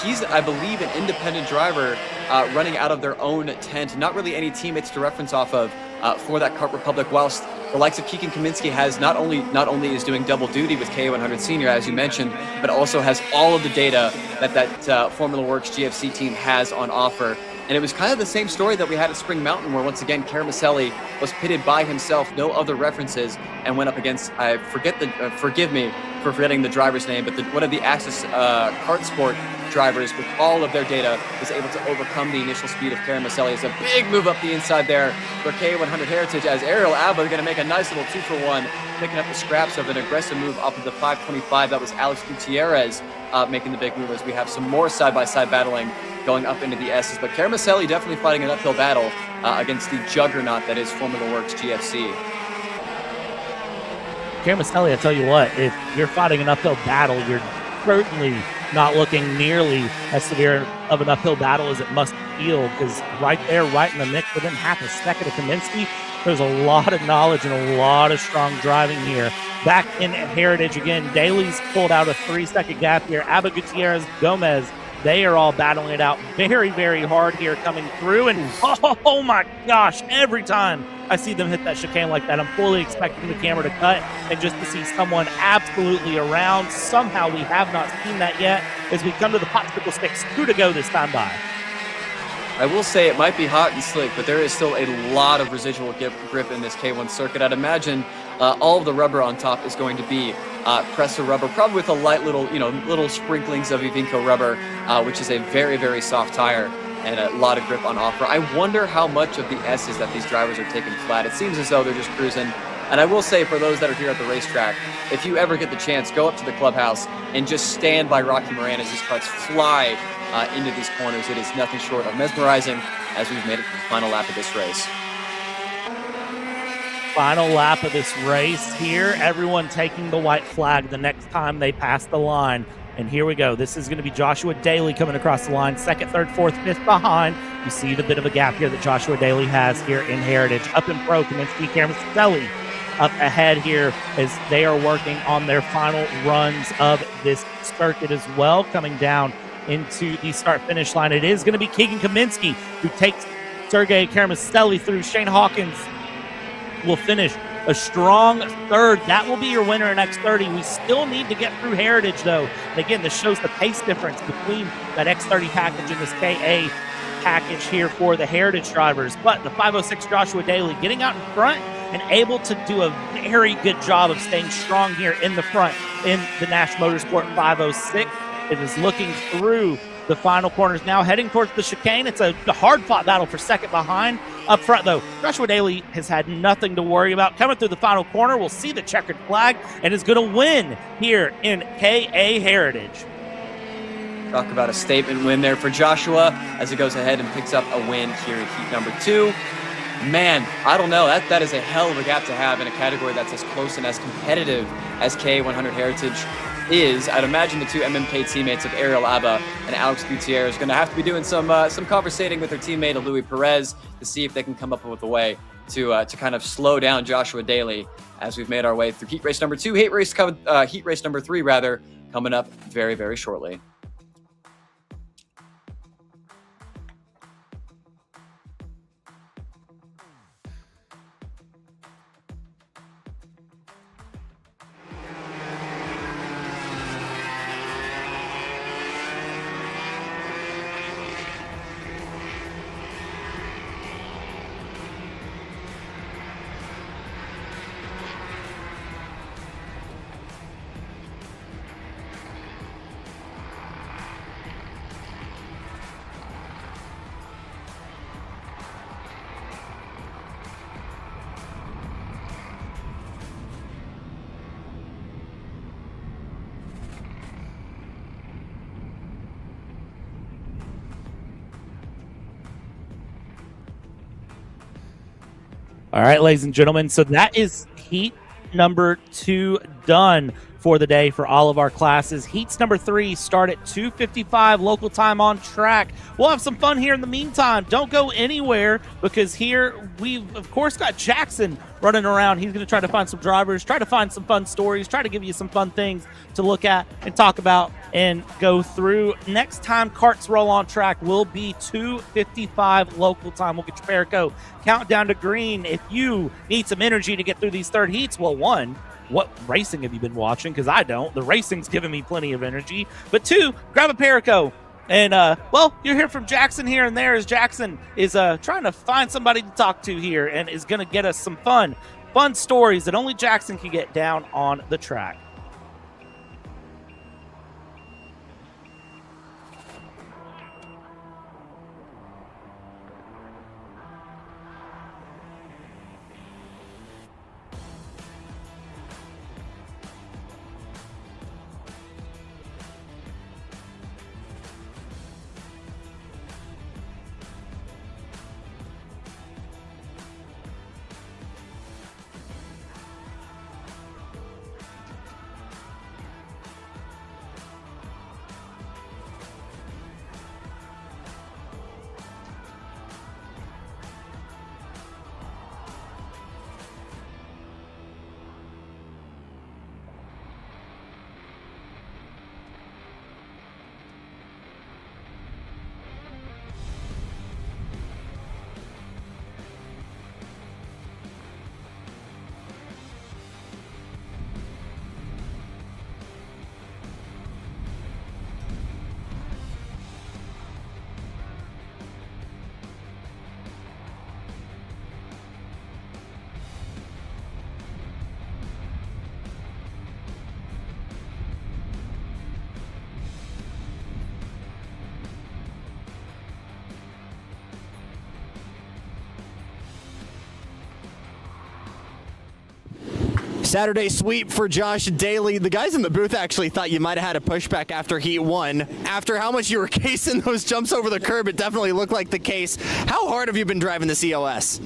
he's, I believe, an independent driver running out of their own tent. Not really any teammates to reference off of for that Kart Republic, whilst the likes of Keegan Kaminsky has not only is doing double duty with KA100 Senior, as you mentioned, but also has all of the data that Formula Works GFC team has on offer. And it was kind of the same story that we had at Spring Mountain, where once again Karmaselli was pitted by himself, no other references, and went up against, forgive me for forgetting the driver's name, but one of the Axis Kart Sport drivers with all of their data was able to overcome the initial speed of Karmaselli. It's a big move up the inside there for K100 Heritage, as Ariel Alba are going to make a nice little 2-for-1, picking up the scraps of an aggressive move off of the 525. That was Alex Gutierrez making the big move, as we have some more side-by-side battling going up into the S's. But Karmaselli definitely fighting an uphill battle against the juggernaut that is Formula Works GFC. Karmaselli, I tell you what, if you're fighting an uphill battle, you're certainly not looking nearly as severe of an uphill battle as it must feel, because right there, right in the mix, within half a second of Kaminsky, there's a lot of knowledge and a lot of strong driving here. Back in Heritage again, Daly's pulled out a 3-second gap here. Abba Gutierrez, Gomez, they are all battling it out very, very hard here coming through. And oh my gosh, every time I see them hit that chicane like that, I'm fully expecting the camera to cut and just to see someone absolutely around. Somehow we have not seen that yet as we come to the popsicle sticks. 2 to go this time by. I will say it might be hot and slick, but there is still a lot of residual grip in this K1 circuit. I'd imagine all of the rubber on top is going to be Pressa rubber, probably with a light little sprinklings of Ivinco rubber, which is a very, very soft tire and a lot of grip on offer. I wonder how much of the S's that these drivers are taking flat. It seems as though they're just cruising. And I will say, for those that are here at the racetrack, if you ever get the chance, go up to the clubhouse and just stand by Rocky Moran as these carts fly into these corners. It is nothing short of mesmerizing as we've made it to the final lap of this race. Final lap of this race here. Everyone taking the white flag the next time they pass the line. And here we go. This is going to be Joshua Daly coming across the line. 2nd, 3rd, 4th, 5th behind. You see the bit of a gap here that Joshua Daly has here in Heritage. Up in Pro, Kaminsky, Karmaselli up ahead here as they are working on their final runs of this circuit as well, coming down into the start-finish line. It is going to be Keegan Kaminsky who takes Sergey Karamastelli through. Shane Hawkins will finish a strong third. That will be your winner in X30. We still need to get through Heritage, though. And again, this shows the pace difference between that X30 package and this KA package here for the Heritage drivers. But the 506 Joshua Daly getting out in front and able to do a very good job of staying strong here in the front in the Nash Motorsport 506. It is looking through the final corners now, heading towards the chicane. It's a hard-fought battle for second behind. Up front, though, Joshua Daly has had nothing to worry about. Coming through the final corner, we'll see the checkered flag and is going to win here in KA Heritage. Talk about a statement win there for Joshua as he goes ahead and picks up a win here in heat number 2. Man, I don't know. That is a hell of a gap to have in a category that's as close and as competitive as KA100 Heritage is. I'd imagine the two MMK teammates of Ariel Abba and Alex Gutierrez are going to have to be doing some conversating with their teammate Louis Perez to see if they can come up with a way to kind of slow down Joshua Daly as we've made our way through heat race number 2, heat race number 3 rather, coming up very, very shortly. All right, ladies and gentlemen, so that is heat number 2 done for the day for all of our classes. Heats number 3 start at 2:55 local time on track. We'll have some fun here in the meantime. Don't go anywhere, because here we've, of course, got Jackson running around. He's going to try to find some drivers, try to find some fun stories, try to give you some fun things to look at and talk about and go through. Next time karts roll on track will be 2:55 local time. We'll get your Perico countdown to green. If you need some energy to get through these third heats, well, one, what racing have you been watching? Because I don't. The racing's giving me plenty of energy. But 2, grab a Perico. And, well, you'll hear from Jackson here and there as Jackson is trying to find somebody to talk to here and is going to get us some fun stories that only Jackson can get down on the track. Saturday sweep for Josh Daly. The guys in the booth actually thought you might have had a pushback after heat 1. After how much you were casing those jumps over the curb, it definitely looked like the case. How hard have you been driving the COS?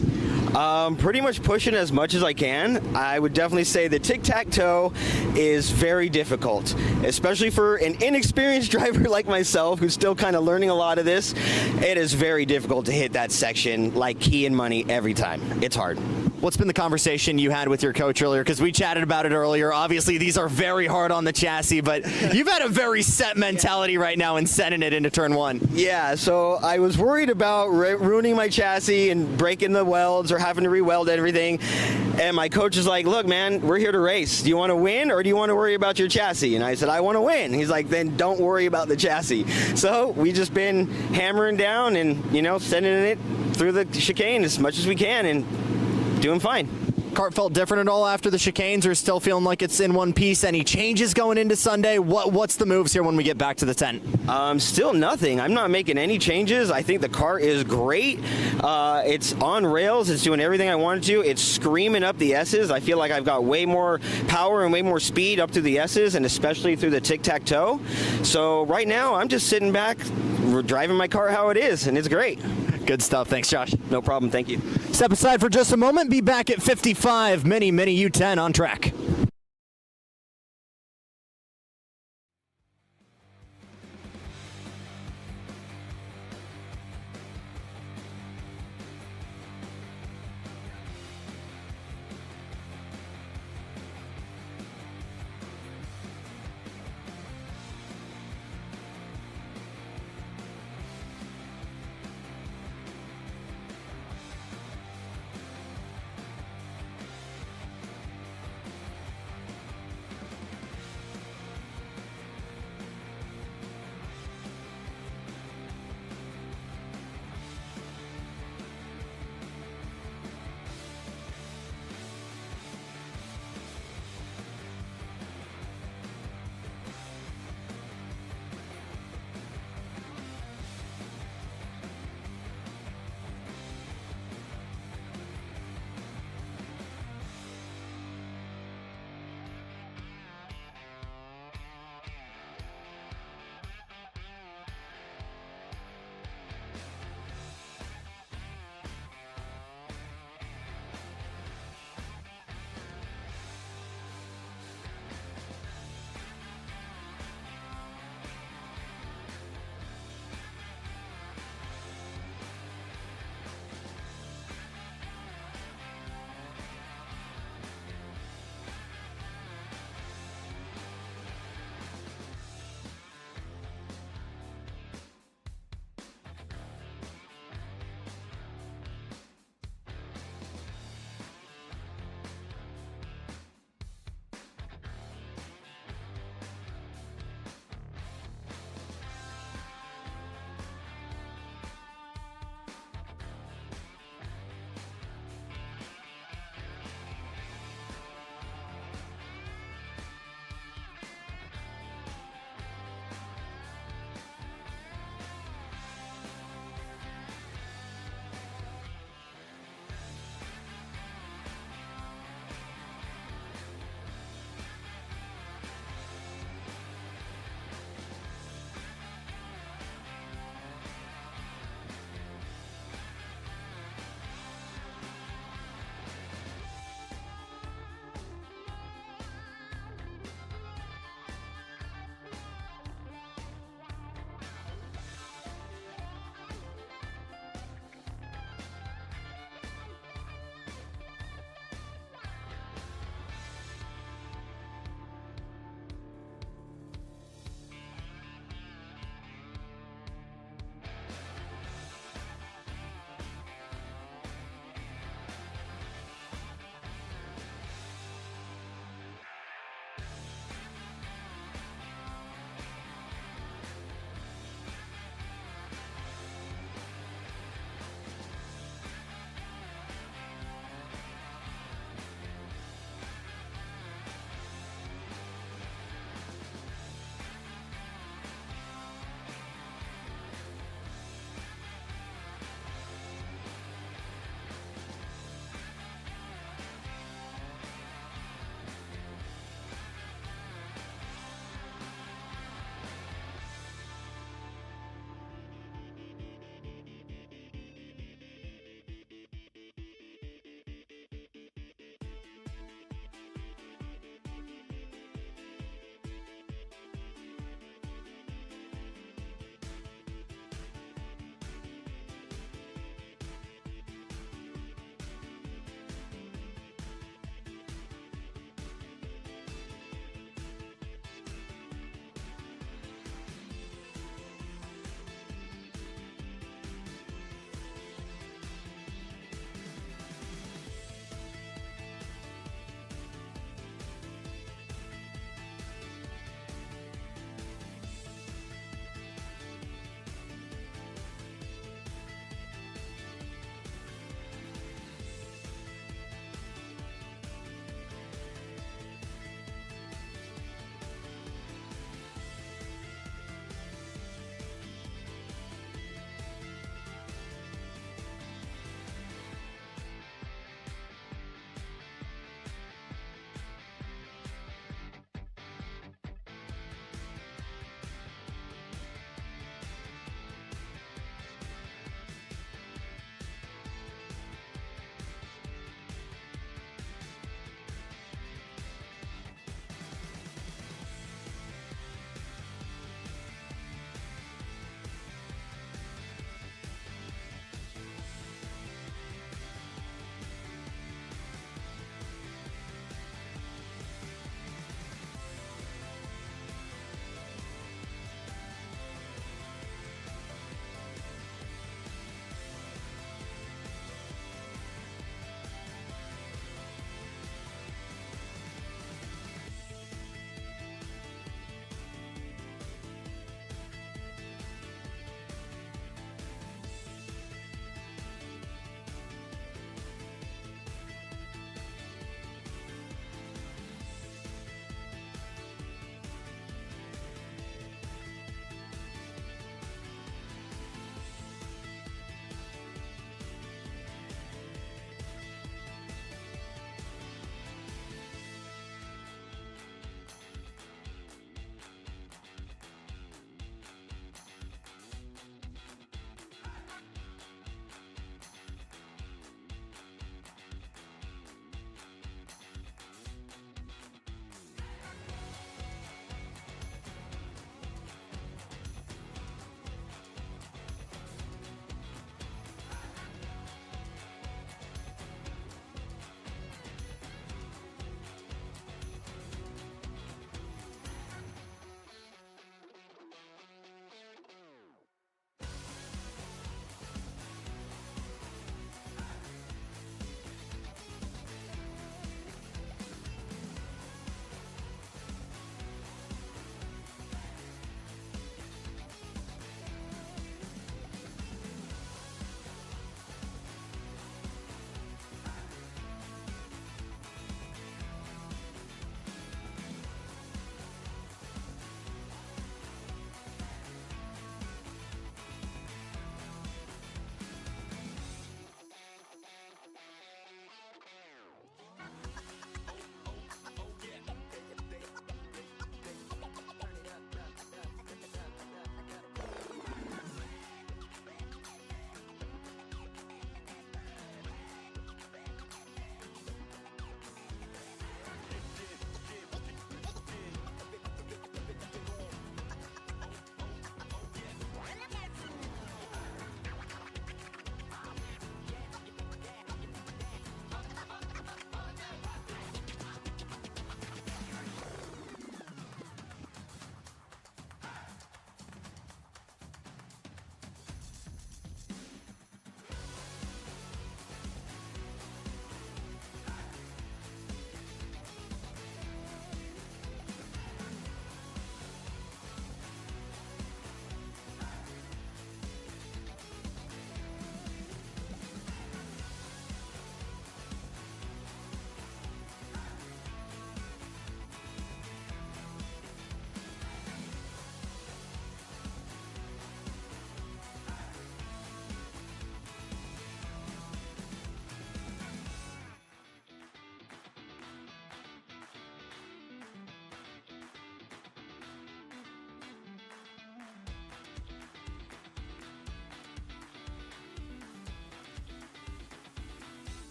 Pretty much pushing as much as I can. I would definitely say the tic-tac-toe is very difficult, especially for an inexperienced driver like myself who's still kind of learning a lot of this. It is very difficult to hit that section like key and money every time. It's hard. what's been the conversation you had with your coach earlier? Because we chatted about it earlier. Obviously, these are very hard on the chassis, but you've had a very set mentality right now in sending it into turn one. Yeah, so I was worried about ruining my chassis and breaking the welds or having to re-weld everything. And my coach is like, look, man, we're here to race. Do you want to win or do you want to worry about your chassis? And I said, I want to win. He's like, then don't worry about the chassis. So we just been hammering down and, sending it through the chicane as much as we can and doing fine. Kart felt different at all after the chicanes, or still feeling like it's in one piece? Any changes going into Sunday? What's the moves here when we get back to the tent? Still nothing. I'm not making any changes. I think the car is great. It's on rails. It's doing everything I wanted to. It's screaming up the S's. I feel like I've got way more power and way more speed up through the S's, and especially through the tic-tac-toe. So right now, I'm just sitting back, driving my car how it is, and it's great. Good stuff. Thanks, Josh. No problem. Thank you. Step aside for just a moment. Be back at 55. Mini U10 on track.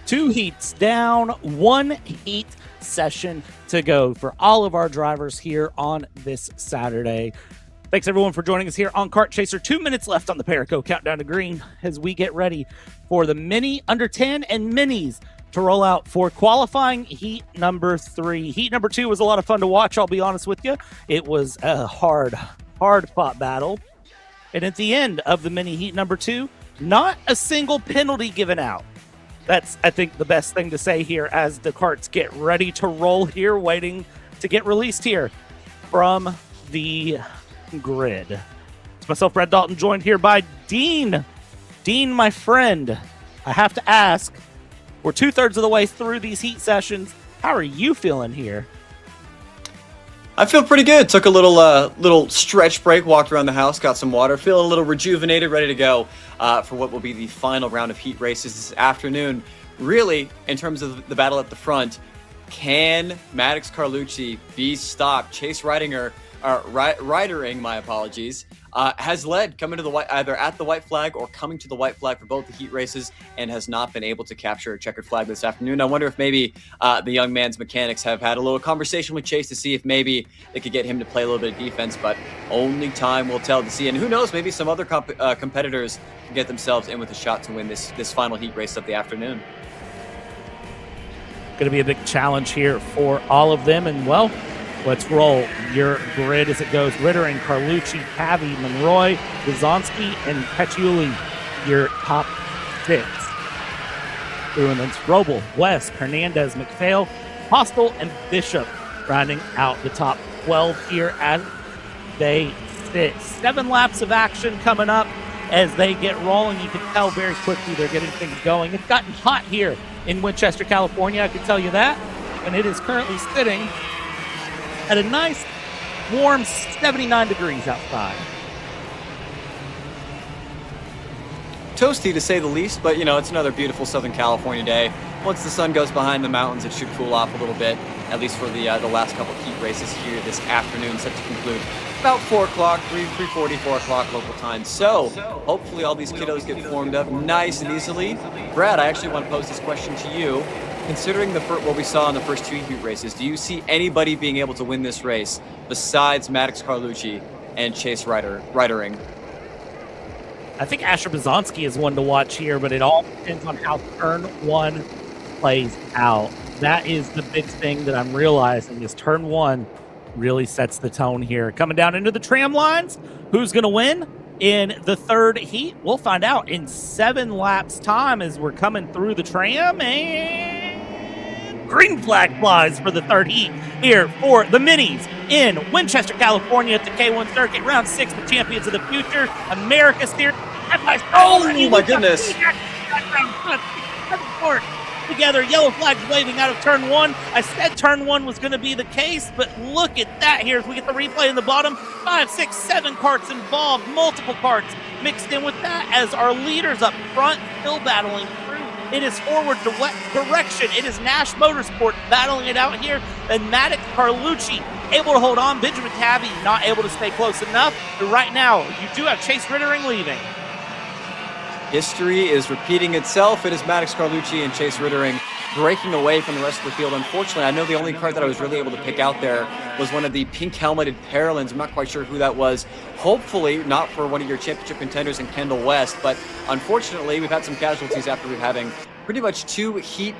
2 heats down, 1 heat session to go for all of our drivers here on this Saturday. Thanks, everyone, for joining us here on Kart Chaser. 2 minutes left on the Paraco Countdown to Green as we get ready for the Mini Under 10 and Minis to roll out for qualifying heat number 3. Heat number 2 was a lot of fun to watch, I'll be honest with you. It was a hard-fought battle. And at the end of the Mini Heat number 2, not a single penalty given out. That's, I think, the best thing to say here as the karts get ready to roll here, waiting to get released here from the grid. It's myself, Brad Dalton, joined here by Dean. Dean, my friend, I have to ask, we're 2/3 of the way through these heat sessions. How are you feeling here? I feel pretty good. Took a little stretch break, walked around the house, got some water, feeling a little rejuvenated, ready to go for what will be the final round of heat races this afternoon. Really, in terms of the battle at the front, can Maddox Carlucci be stopped? Chase Ridering, my apologies, has led coming to the white, either at the white flag or coming to the white flag for both the heat races, and has not been able to capture a checkered flag this afternoon. I wonder if maybe the young man's mechanics have had a little conversation with Chase to see if maybe they could get him to play a little bit of defense, but only time will tell to see. And who knows, maybe some other competitors can get themselves in with a shot to win this final heat race of the afternoon. Going to be a big challenge here for all of them, and well, let's roll your grid as it goes. Rittering, Carlucci, Pavi, Monroy, Wazonski, and Petulli, your top 6. Through and then Strobel, West, Hernandez, McPhail, Postel, and Bishop rounding out the top 12 here as they sit. 7 laps of action coming up as they get rolling. You can tell very quickly they're getting things going. It's gotten hot here in Winchester, California, I can tell you that. And it is currently sitting at a nice, warm 79 degrees outside. Toasty to say the least, but it's another beautiful Southern California day. Once the sun goes behind the mountains, it should cool off a little bit, at least for the last couple of heat races here this afternoon, set to conclude about 4 o'clock, 3:40, 4 o'clock local time. So hopefully all these kiddos get formed up nice and easily. Brad, I actually want to pose this question to you. Considering what we saw in the first 2 heat races, do you see anybody being able to win this race besides Maddox Carlucci and Chase Ridering? I think Asher Bazonsky is one to watch here, but it all depends on how turn 1 plays out. That is the big thing that I'm realizing is turn 1 really sets the tone here. Coming down into the tram lines, who's going to win in the 3rd heat? We'll find out in 7 laps time as we're coming through the tram, and green flag flies for the 3rd heat here for the Minis in Winchester, California at the K1 circuit. Round 6, the champions of the future, America Series. Oh my goodness. Together, yellow flags waving out of turn 1. I said turn 1 was going to be the case, but look at that here as we get the replay in the bottom. 5, 6, 7 karts involved, multiple karts mixed in with that as our leaders up front still battling through. It is forward direction. It is Nash Motorsport battling it out here. And Maddox Carlucci able to hold on. Benjamin Tabby not able to stay close enough. But right now, you do have Chase Rittering leaving. History is repeating itself. It is Maddox Carlucci and Chase Rittering breaking away from the rest of the field. Unfortunately, I know the only card that I was really able to pick out there was one of the pink helmeted Paralins. I'm not quite sure who that was. Hopefully not for one of your championship contenders in Kendall West, but unfortunately we've had some casualties after having pretty much 2 heat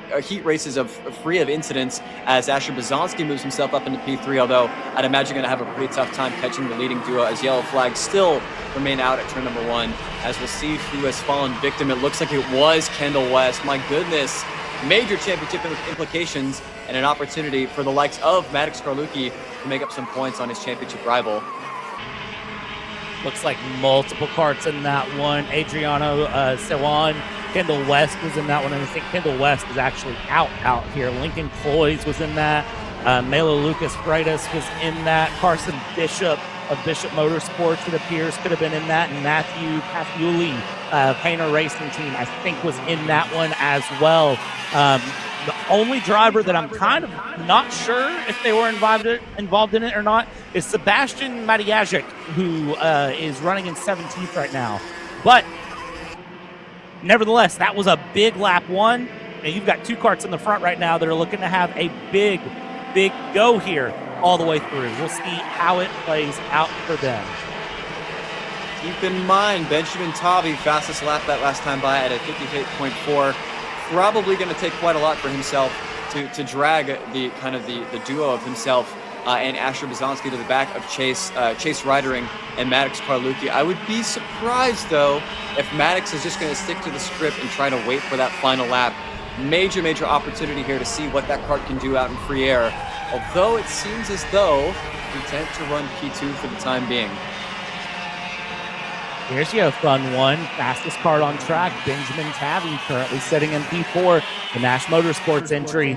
races free of incidents as Asher Bazonsky moves himself up into P3, although I'd imagine going to have a pretty tough time catching the leading duo as yellow flags still remain out at turn number 1. As we'll see who has fallen victim. It looks like it was Kendall West. My goodness. Major championship implications and an opportunity for the likes of Maddox Carlucci to make up some points on his championship rival. Looks like multiple karts in that one. Adriano Sewan, Kendall West was in that one, and I think Kendall West is actually out here. Lincoln Cloys was in that. Melo Lucas Freitas was in that. Carson Bishop of Bishop Motorsports, it appears, could have been in that. And Matthew Pathiuli, Painter Racing Team, I think was in that one as well. The only driver that I'm kind of not sure if they were involved in it or not is Sebastian Matijacic, who is running in 17th right now. But nevertheless, that was a big lap 1. And you've got two karts in the front right now that are looking to have a big go here all the way through. We'll see how it plays out for them. Keep in mind, Benjamin Tavi, fastest lap that last time by at a 58.4. Probably going to take quite a lot for himself to drag the duo of himself and Asher Bazanski to the back of Chase Rydering and Maddox Carlucci. I would be surprised, though, if Maddox is just going to stick to the script and try to wait for that final lap. Major opportunity here to see what that kart can do out in free air, although it seems as though content to run P2 for the time being. Here's your fun one. Fastest kart on track, Benjamin Tavi, currently sitting in P4, the Nash Motorsports entry.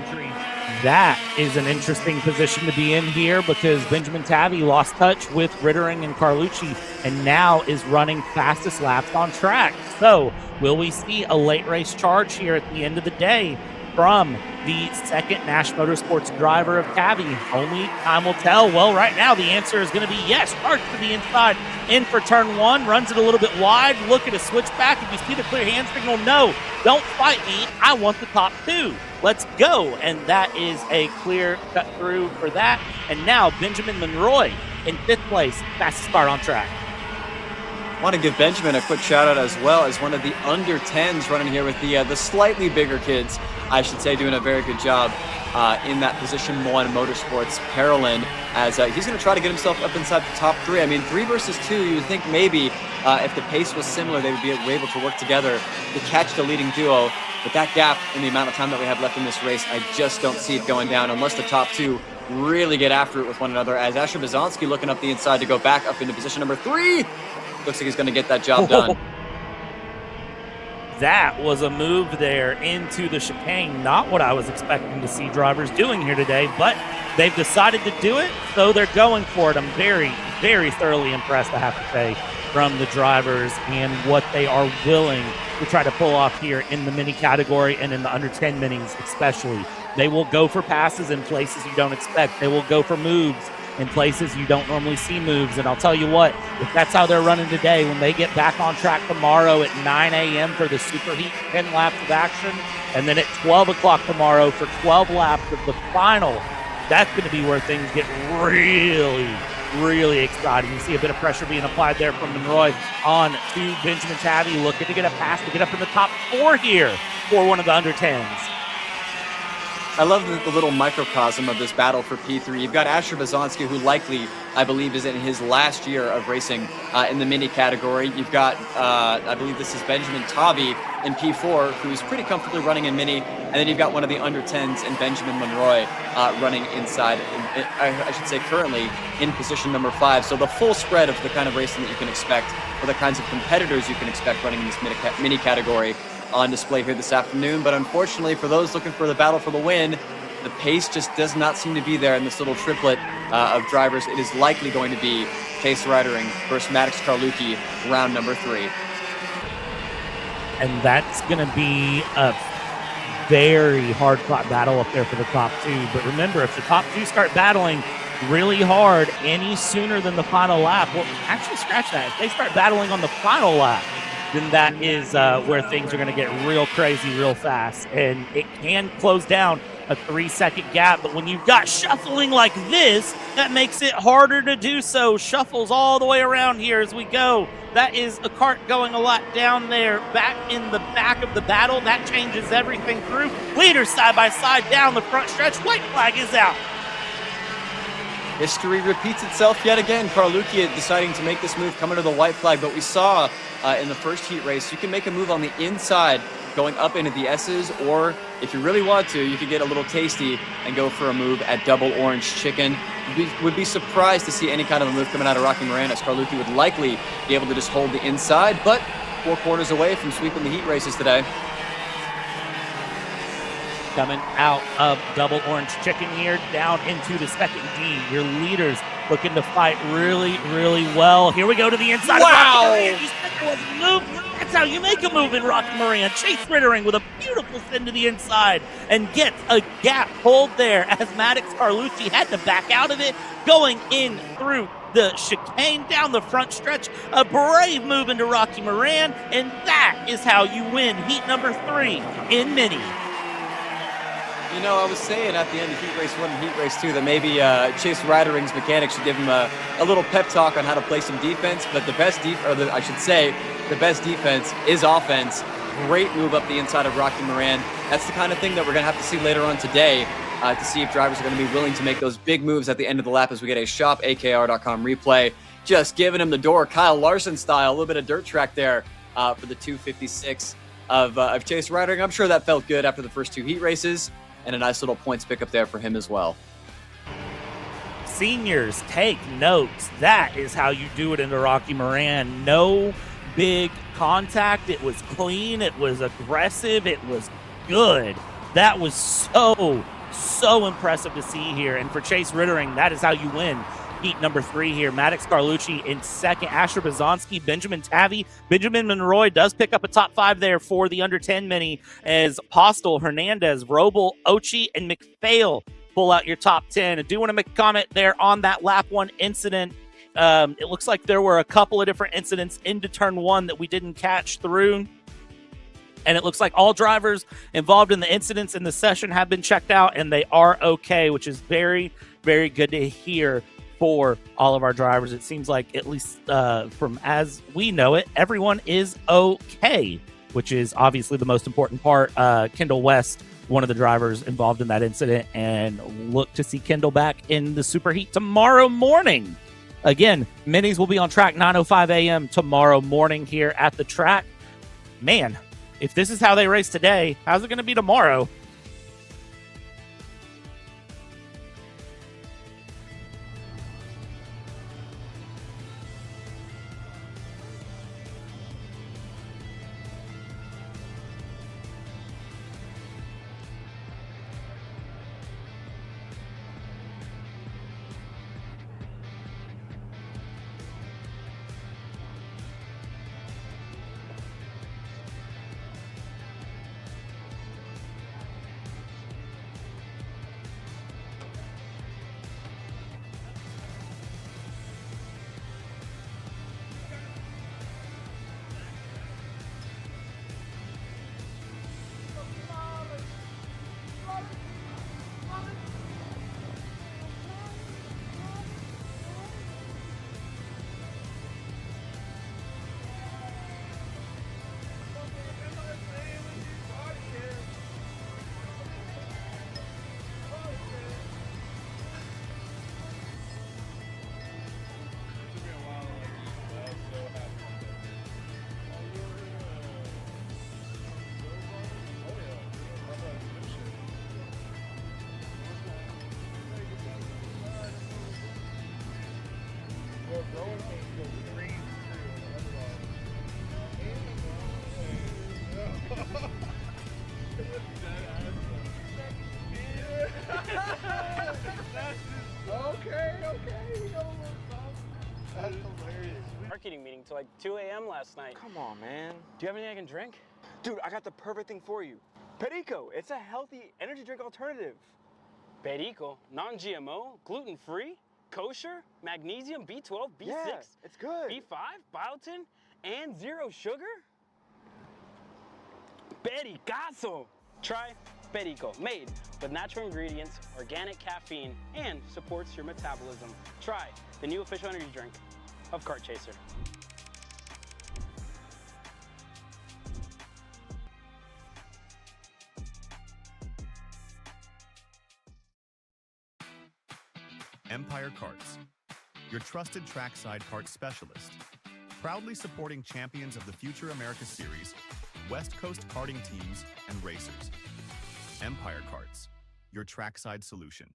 That is an interesting position to be in here because Benjamin Tavi lost touch with Rittering and Carlucci and now is running fastest laps on track. So will we see a late race charge here at the end of the day from the second Nash Motorsports driver of Tavi? Only time will tell. Well, right now the answer is going to be yes. Charge to the inside, in for turn one, runs it a little bit wide. Look at a switchback. If you see the clear hand signal, no, don't fight me. I want the top two. Let's go. And that is a clear cut through for that. And now Benjamin Monroy in fifth place, fastest car on track. I want to give Benjamin a quick shout out as well as one of the under 10s running here with the slightly bigger kids, I should say, doing a very good job in that position one Motorsports Parolin, as he's going to try to get himself up inside the top three. I mean, 3 versus 2, you would think maybe if the pace was similar, they would be able to work together to catch the leading duo. But that gap in the amount of time that we have left in this race, I just don't see it going down unless the top two really get after it with one another, as Asher Bazanski looking up the inside to go back up into position number 3. Looks like he's going to get that job done. That was a move there into the chicane. Not what I was expecting to see drivers doing here today, but they've decided to do it, so they're going for it. I'm very, very thoroughly impressed, I have to say, from the drivers and what they are willing to try to pull off here in the mini category and in the under 10 minis especially. They will go for passes in places you don't expect. They will go for moves in places you don't normally see moves. And I'll tell you what, if that's how they're running today, when they get back on track tomorrow at 9 a.m. for the Superheat 10 laps of action, and then at 12 o'clock tomorrow for 12 laps of the final, that's going to be where things get really exciting. You see a bit of pressure being applied there from Monroy on to Benjamin Tavi, looking to get a pass to get up in the top 4 here for one of the under 10s. I love the little microcosm of this battle for P3. You've got Asher Bazanski, who likely, I believe, is in his last year of racing in the mini category. You've got, I believe this is Benjamin Tavi in P4, who's pretty comfortably running in mini. And then you've got one of the under 10s in Benjamin Monroy running inside, I should say currently in position number 5. So the full spread of the kind of racing that you can expect, or the kinds of competitors you can expect running in this mini category, on display here this afternoon. But unfortunately for those looking for the battle for the win, the pace just does not seem to be there in this little triplet of drivers. It is likely going to be Chase Rydering versus Maddox Carlucci, round number 3. And that's going to be a very hard-fought battle up there for the top 2. But remember, if the top 2 start battling really hard any sooner than the final lap, well, actually scratch that. If they start battling on the final lap, then that is where things are going to get real crazy real fast. And it can close down a 3-second gap. But when you've got shuffling like this, that makes it harder to do so. Shuffles all the way around here as we go. That is a kart going a lot down there. Back in the back of the battle, that changes everything through. Leaders side by side down the front stretch. White flag is out. History repeats itself yet again. Carlucci deciding to make this move coming to the white flag, but we saw in the first heat race, you can make a move on the inside going up into the S's, or if you really want to, you could get a little tasty and go for a move at double orange chicken. Would be surprised to see any kind of a move coming out of Rocky Moran, as Carlucci would likely be able to just hold the inside, but 4 quarters away from sweeping the heat races today. Coming out of double orange chicken here, down into the second D. Your leaders looking to fight really well. Here we go to the inside. Wow! Move. That's how you make a move in Rocky Moran. Chase Rittering with a beautiful spin to the inside and gets a gap pulled there as Maddox Carlucci had to back out of it, going in through the chicane down the front stretch. A brave move into Rocky Moran, and that is how you win heat number 3 in mini. You know, I was saying at the end of Heat Race 1 and Heat Race 2 that maybe Chase Ridering's mechanics should give him a little pep talk on how to play some defense, but the best the best defense is offense. Great move up the inside of Rocky Moran. That's the kind of thing that we're going to have to see later on today to see if drivers are going to be willing to make those big moves at the end of the lap as we get a shopakr.com replay. Just giving him the door, Kyle Larson style, a little bit of dirt track there for the 256 of Chase Ridering. I'm sure that felt good after the first 2 heat races, and a nice little points pickup there for him as well. Seniors, take notes. That is how you do it in the Rocky Moran. No big contact. It was clean. It was aggressive. It was good. That was so impressive to see here. And for Chase Rittering, that is how you win heat number 3 here. Maddox Carlucci in second. Asher Bazonsky, Benjamin Tavi. Benjamin Monroy does pick up a top 5 there for the under 10 mini as Postel, Hernandez, Roble, Ochi, and McPhail pull out your top 10. I do want to make a comment there on that lap 1 incident. It looks like there were a couple of different incidents into turn 1 that we didn't catch through. And it looks like all drivers involved in the incidents in the session have been checked out and they are okay, which is very, very good to hear for all of our drivers. It seems like, at least from as we know it, everyone is okay, which is obviously the most important part. Kendall West, one of the drivers involved in that incident, and look to see Kendall back in the Superheat tomorrow morning. Again, minis will be on track 9:05 a.m. tomorrow morning here at the track. Man, if this is how they race today, how's it going to be tomorrow? Marketing meeting till like 2 a.m. last night. Come on, man. Do you have anything I can drink? Dude, I got the perfect thing for you. Perico, it's a healthy energy drink alternative. Perico, non-GMO, gluten-free, kosher, magnesium, B12, B6, Yeah, it's good. B5, biotin, and 0 sugar? Pericazo! Try Perico, made with natural ingredients, organic caffeine, and supports your metabolism. Try the new official energy drink of Kart Chaser. Empire Karts, your trusted trackside kart specialist, proudly supporting champions of the Future America Series, West Coast karting teams, and racers. Empire Karts, your trackside solution.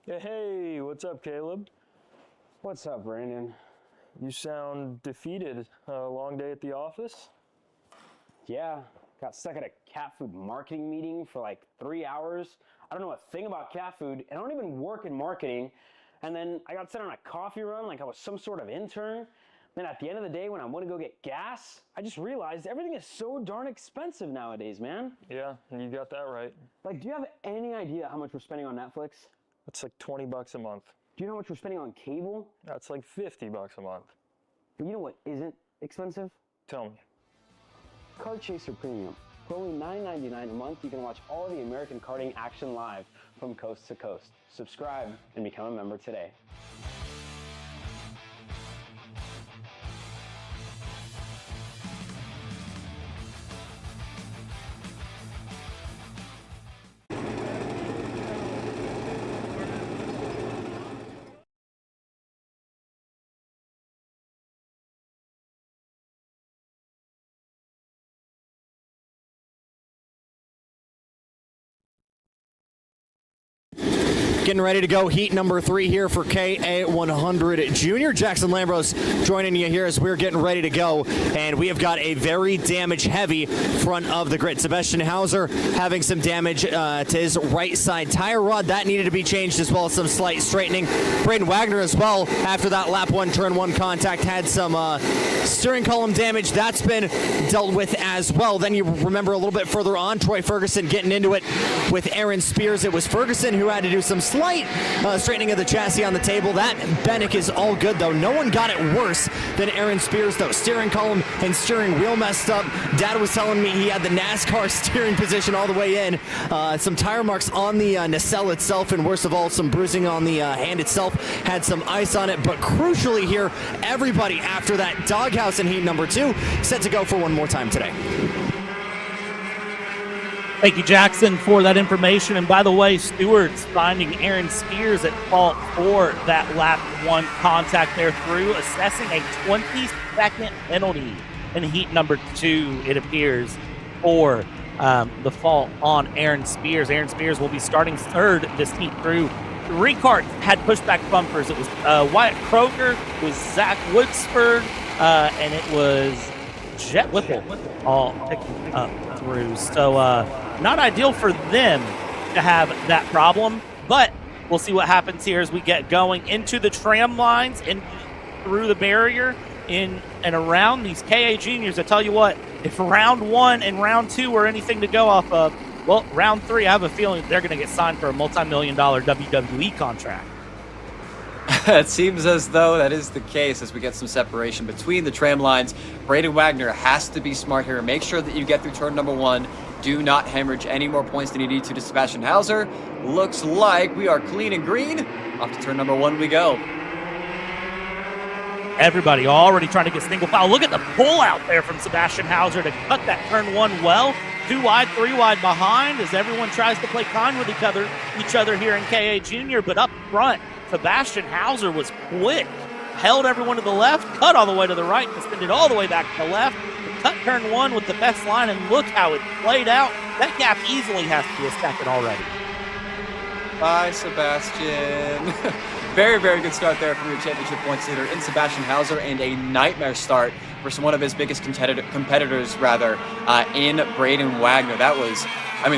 Hey, what's up, Caleb? What's up, Brandon? You sound defeated. A long day at the office? Yeah, got stuck at a cat food marketing meeting for like 3 hours. I don't know a thing about cat food, and I don't even work in marketing. And then I got sent on a coffee run like I was some sort of intern. Then at the end of the day, when I want to go get gas, I just realized everything is so darn expensive nowadays, man. Yeah, you got that right. Like, do you have any idea how much we're spending on Netflix? It's like $20 a month. Do you know how much we're spending on cable? That's like $50 a month. But you know what isn't expensive? Tell me. Kart Chaser Premium. For only $9.99 a month, you can watch all the American karting action live from coast to coast. Subscribe and become a member today. Getting ready to go heat number 3 here for KA100 Junior. Jackson Lambros joining you here as we're getting ready to go. And we have got a very damage-heavy front of the grid. Sebastian Hauser having some damage to his right side tire rod. That needed to be changed, as well as some slight straightening. Braden Wagner as well, after that lap 1, turn 1 contact, had some steering column damage. That's been dealt with as well. Then you remember a little bit further on, Troy Ferguson getting into it with Aaron Spears. It was Ferguson who had to do some slight straightening of the chassis on the table. That Bennick is all good, though. No one got it worse than Aaron Spears, though. Steering column and steering wheel messed up. Dad was telling me he had the NASCAR steering position all the way in. Some tire marks on the nacelle itself, and worst of all, some bruising on the hand itself. Had some ice on it, but crucially here, everybody after that doghouse in heat number 2 set to go for one more time today. Thank you, Jackson, for that information. And by the way, Stewart's finding Aaron Spears at fault for that lap 1 contact there through, assessing a 20-second penalty in heat number 2, it appears, for the fault on Aaron Spears. Aaron Spears will be starting 3rd this heat through. 3 karts had pushback bumpers. It was Wyatt Kroger, it was Zach Woodsford, and it was Jet Whipple all picking up through. So, not ideal for them to have that problem, but we'll see what happens here as we get going into the tram lines and through the barrier in and around these KA juniors. I tell you what, if round 1 and round 2 were anything to go off of, well, round 3, I have a feeling they're going to get signed for a multi-million-dollar WWE contract. It seems as though that is the case as we get some separation between the tram lines. Braden Wagner has to be smart here. Make sure that you get through turn number 1. Do not hemorrhage any more points than you need to Sebastian Hauser. Looks like we are clean and green. Off to turn number 1 we go. Everybody already trying to get single file. Look at the pull out there from Sebastian Hauser to cut that turn 1 well. 2 wide, 3 wide behind as everyone tries to play kind with each other here in KA Junior. But up front, Sebastian Hauser was quick. Held everyone to the left, cut all the way to the right, extended all the way back to the left. Cut turn 1 with the best line, and look how it played out. That gap easily has to be a second already. Bye, Sebastian. Very, very good start there from your championship points leader in Sebastian Hauser, and a nightmare start for one of his biggest competitors, in Braden Wagner. That was,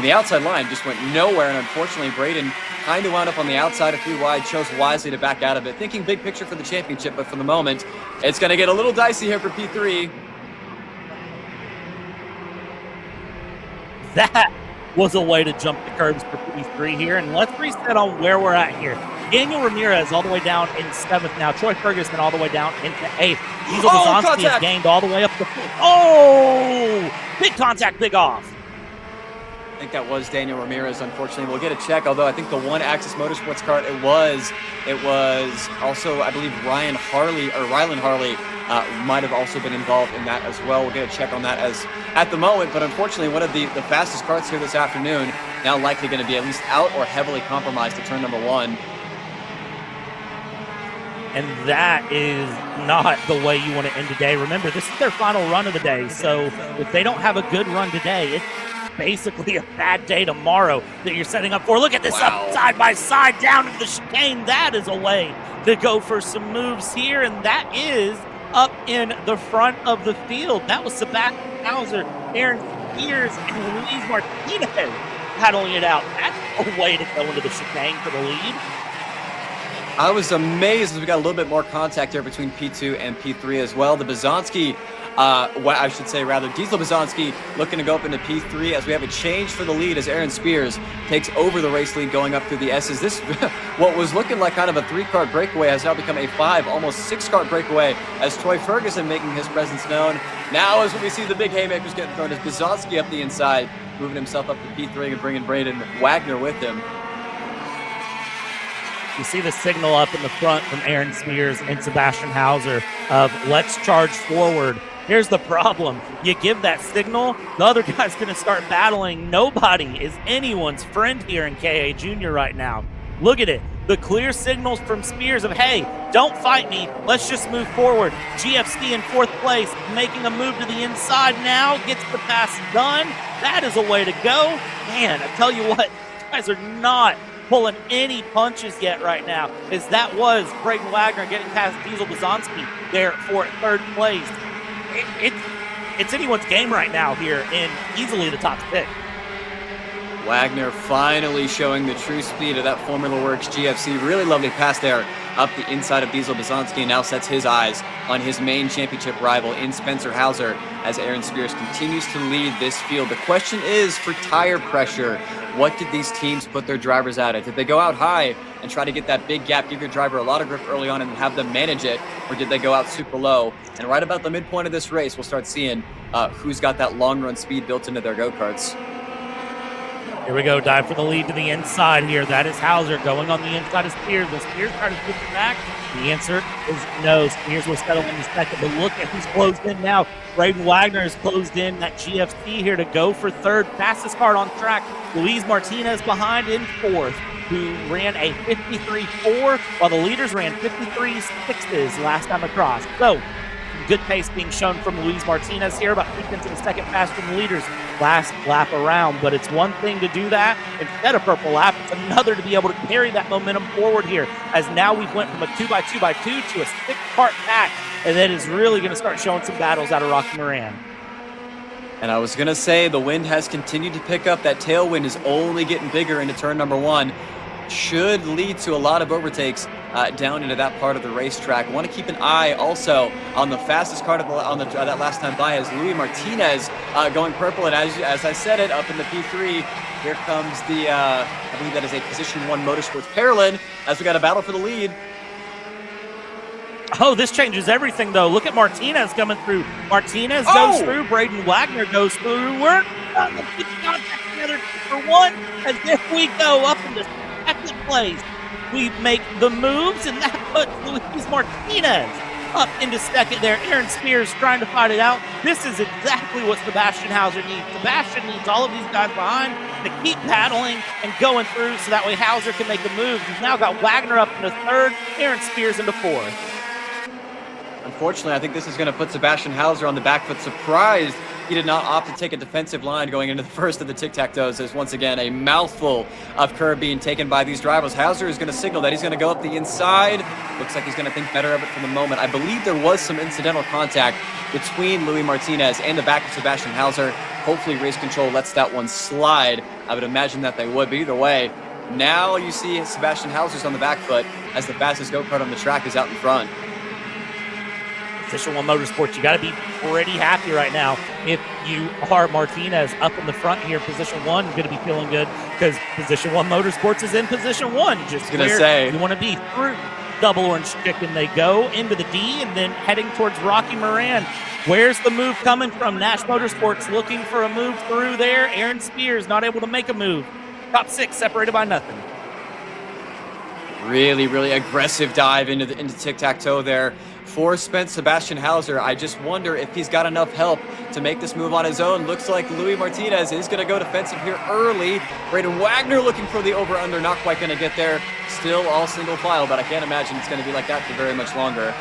the outside line just went nowhere, and unfortunately, Braden kind of wound up on the outside of 3 wide, chose wisely to back out of it, thinking big picture for the championship, but for the moment, it's going to get a little dicey here for P3. That was a way to jump the curbs for P3 here, and let's reset on where we're at here. Daniel Ramirez all the way down in 7th now. Troy Ferguson all the way down into 8th. Diesel Bazonsky has gained all the way up to 4th. Oh! Big contact, big off. I think that was Daniel Ramirez, unfortunately. We'll get a check, although I think the One Axis Motorsports cart, it was also, I believe, Rylan Harley might have also been involved in that as well. We'll get a check on that as at the moment, but unfortunately, one of the fastest carts here this afternoon, now likely going to be at least out or heavily compromised to turn number 1. And that is not the way you want to end the day. Remember, this is their final run of the day, so if they don't have a good run today, it's basically a bad day tomorrow that you're setting up for. Look at this up side by side down to the chicane. That is a way to go for some moves here, and that is up in the front of the field. That was Sebastian Hauser, Aaron Spears, and Luis Martinez battling it out. That's a way to go into the chicane for the lead. I was amazed as we got a little bit more contact there between P2 and P3 as well. The Bizonsky, Diesel Bizonsky looking to go up into P3 as we have a change for the lead as Aaron Spears takes over the race lead going up through the S's. This, what was looking like kind of a 3-car breakaway has now become a 5, almost 6-car breakaway as Troy Ferguson making his presence known. Now as we see the big haymakers getting thrown as Bizonsky up the inside, moving himself up to P3 and bringing Braden Wagner with him. You see the signal up in the front from Aaron Spears and Sebastian Hauser of let's charge forward. Here's the problem. You give that signal, the other guy's going to start battling. Nobody is anyone's friend here in KA Junior right now. Look at it. The clear signals from Spears of, hey, don't fight me. Let's just move forward. GFC in 4th place, making a move to the inside now, gets the pass done. That is a way to go. Man, I tell you what, you guys are not pulling any punches yet right now, as that was Braden Wagner getting past Diesel Bizonsky there for 3rd place. It's anyone's game right now here in easily the top 6. Wagner finally showing the true speed of that Formula Works GFC. Really lovely pass there up the inside of Diesel Bizonsky, and now sets his eyes on his main championship rival in Spencer Hauser as Aaron Spears continues to lead this field. The question is for tire pressure. What did these teams put their drivers out at? Did they go out high and try to get that big gap, give your driver a lot of grip early on and have them manage it? Or did they go out super low? And right about the midpoint of this race, we'll start seeing who's got that long run speed built into their go-karts. Here we go, dive for the lead to the inside here. That is Hauser going on the inside of Spears. Will Spears try to switch it back? The answer is no. Spears will settle in second, but look at who's closed in now. Braden Wagner is closed in, that GFC here to go for 3rd. Fastest car on track. Luis Martinez behind in 4th, who ran a 53.4, while the leaders ran 53.6s last time across. So, good pace being shown from Luis Martinez here, about 3 tenths of a second faster than the leaders last lap around. But it's one thing to do that instead of purple lap. It's another to be able to carry that momentum forward here, as now we've went from a 2x2x2 to a 6-part pack, and that is really going to start showing some battles out of Rocky Moran. And I was going to say, the wind has continued to pick up. That tailwind is only getting bigger into turn number 1. Should lead to a lot of overtakes down into that part of the racetrack. Want to keep an eye also on the fastest car on that last time by as Luis Martinez going purple. And as I said it, up in the P3, here comes the, I believe that is a Position 1 Motorsports Parolin, as we got a battle for the lead. Oh, this changes everything, though. Look at Martinez coming through. Martinez goes through. Braden Wagner goes through. We're on the contact together for 1, as there we go up into 2nd place. We make the moves, and that puts Luis Martinez up into 2nd there. Aaron Spears trying to fight it out. This is exactly what Sebastian Hauser needs. Sebastian needs all of these guys behind to keep paddling and going through, so that way Hauser can make a move. He's now got Wagner up into 3rd, Aaron Spears into 4th. Unfortunately, I think this is going to put Sebastian Hauser on the back foot. Surprised he did not opt to take a defensive line going into the first of the tic-tac-toes. There's once again a mouthful of curb being taken by these drivers. Hauser is going to signal that he's going to go up the inside. Looks like he's going to think better of it for the moment. I believe there was some incidental contact between Luis Martinez and the back of Sebastian Hauser. Hopefully Race Control lets that one slide. I would imagine that they would, but either way, now you see Sebastian Hauser's on the back foot as the fastest go-kart on the track is out in front. Position 1 Motorsports, you got to be pretty happy right now if you are Martinez up in the front here. Position 1, you're going to be feeling good because Position 1 Motorsports is in Position 1. Just where you want to be through Double Orange Chicken. They go into the D and then heading towards Rocky Moran. Where's the move coming from? Nash Motorsports looking for a move through there. Aaron Spears not able to make a move. Top 6 separated by nothing. Really, really aggressive dive into tic-tac-toe there for Sebastian Hauser. I just wonder if he's got enough help to make this move on his own. Looks like Luis Martinez is going to go defensive here early. Braden Wagner looking for the over-under, not quite going to get there. Still all single file, but I can't imagine it's going to be like that for very much longer.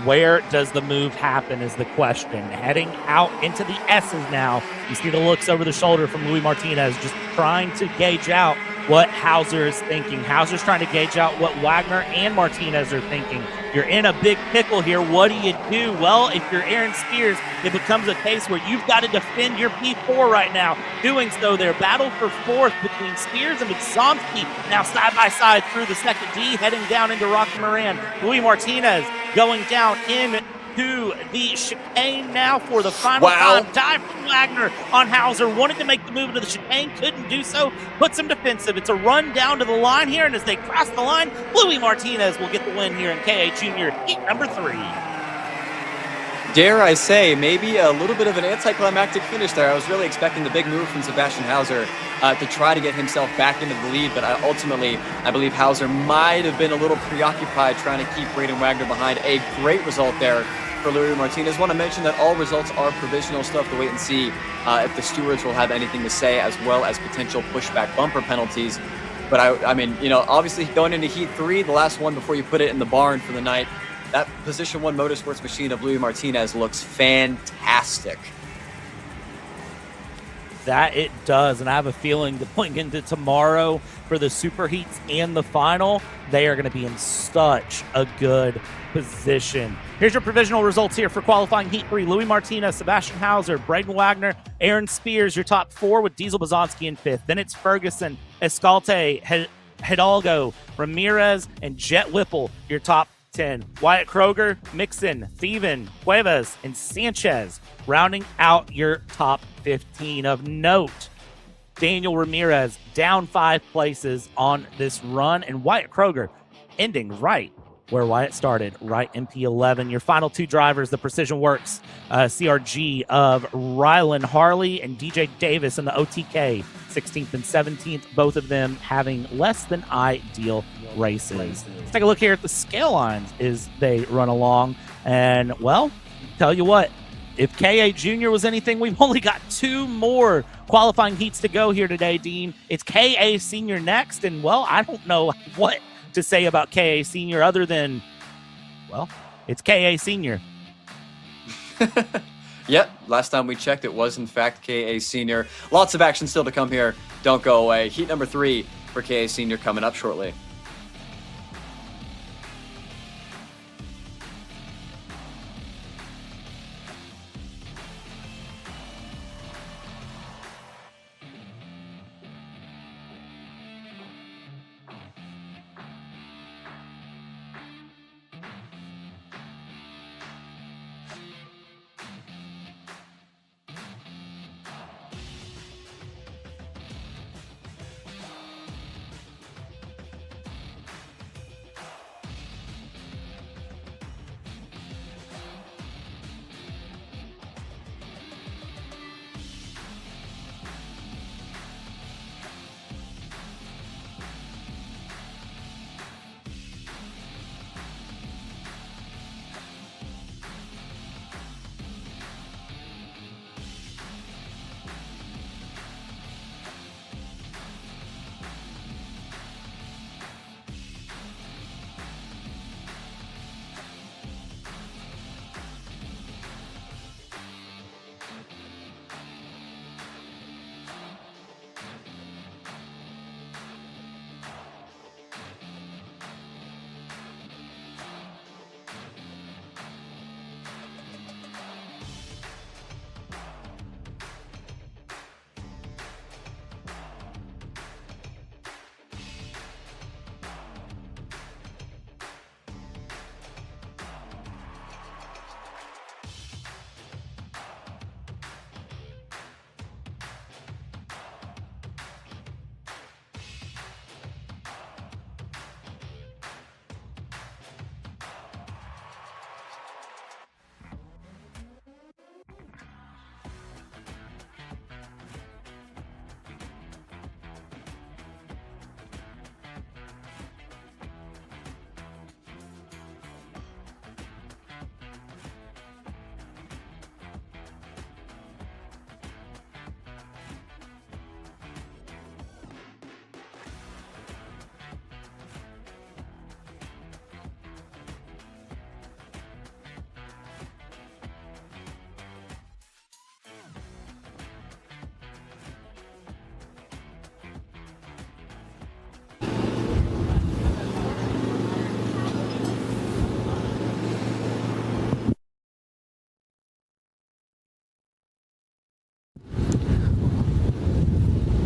Where does the move happen is the question. Heading out into the S's now. You see the looks over the shoulder from Luis Martinez, just trying to gauge out what Hauser is thinking. Hauser's trying to gauge out what Wagner and Martinez are thinking. You're in a big pickle here. What do you do? Well, if you're Aaron Spears, it becomes a case where you've got to defend your P4 right now. Doing so, their battle for fourth between Spears and Bzomski now side by side through the second D, heading down into Rocky Moran. Louis Martinez going down into the chicane now for the final time. Dive from Wagner on Hauser. Wanted to make the move into the chicane, couldn't do so. Puts him defensive. It's a run down to the line here, and as they cross the line, Louis Martinez will get the win here in KA Junior heat number 3. Dare I say, maybe a little bit of an anticlimactic finish there. I was really expecting the big move from Sebastian Hauser to try to get himself back into the lead, but ultimately, I believe Hauser might have been a little preoccupied trying to keep Braden Wagner behind. A great result there for Louis Martinez. Want to mention that all results are provisional. Still have to wait and see if the stewards will have anything to say, as well as potential pushback bumper penalties. But I mean, you know, obviously going into Heat 3, the last one before you put it in the barn for the night, that Position 1 motorsports machine of Louis Martinez looks fantastic. That it does, and I have a feeling that going into tomorrow for the super heats and the final, they are going to be in such a good position. Here's your provisional results here for qualifying Heat 3. Louis Martinez, Sebastian Hauser, Braden Wagner, Aaron Spears, your top 4 with Diesel Bzomski in 5th. Then it's Ferguson, Escalte, Hidalgo, Ramirez, and Jet Whipple, your top 10. Wyatt Kroger, Mixon, Thielen, Cuevas, and Sanchez rounding out your top 15. Of note, Daniel Ramirez down 5 places on this run, and Wyatt Kroger ending right where Wyatt started, right in P11. Your final 2 drivers, the Precision Works CRG of Rylan Harley and DJ Davis in the OTK, 16th and 17th, both of them having less than ideal races. Let's take a look here at the scale lines as they run along. And, well, tell you what, if KA Junior was anything, we've only got 2 more qualifying heats to go here today, Dean. It's KA Senior next, and, well, I don't know what to say about KA Senior other than, well, it's KA Senior. Yep, last time we checked, it was in fact KA Senior. Lots of action still to come here. Don't go away. Heat number 3 for KA Senior coming up shortly.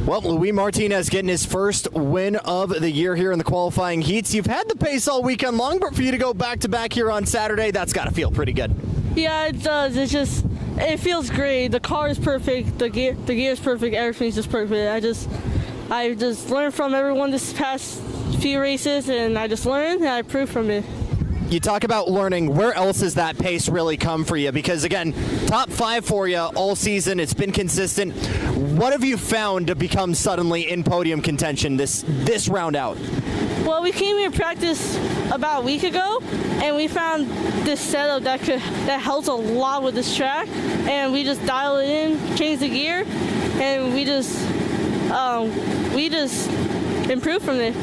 Well, Luis Martinez getting his first win of the year here in the qualifying heats. You've had the pace all weekend long, but for you to go back-to-back here on Saturday, that's got to feel pretty good. Yeah, it does. It feels great. The car is perfect. The gear is perfect. Everything's just perfect. I just learned from everyone this past few races, and I just learned and I improved from it. You talk about learning. Where else has that pace really come for you? Because, again, top 5 for you all season. It's been consistent. What have you found to become suddenly in podium contention this round out? Well, we came here to practice about a week ago, and we found this setup that helps a lot with this track. And we just dial it in, change the gear, and we just improved from it.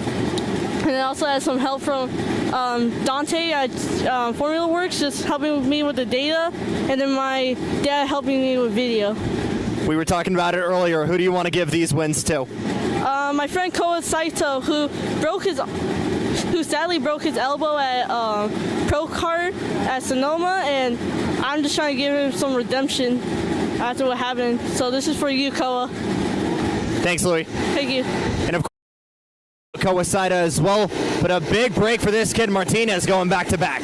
And I also had some help from Dante at Formula Works, just helping me with the data, and then my dad helping me with video. We were talking about it earlier. Who do you want to give these wins to? My friend Koa Saito, who sadly broke his elbow at Pro Kart at Sonoma, and I'm just trying to give him some redemption after what happened. So this is for you, Koa. Thanks, Louis. Thank you. And of course, Koa Saito as well, but a big break for this kid Martinez going back-to-back.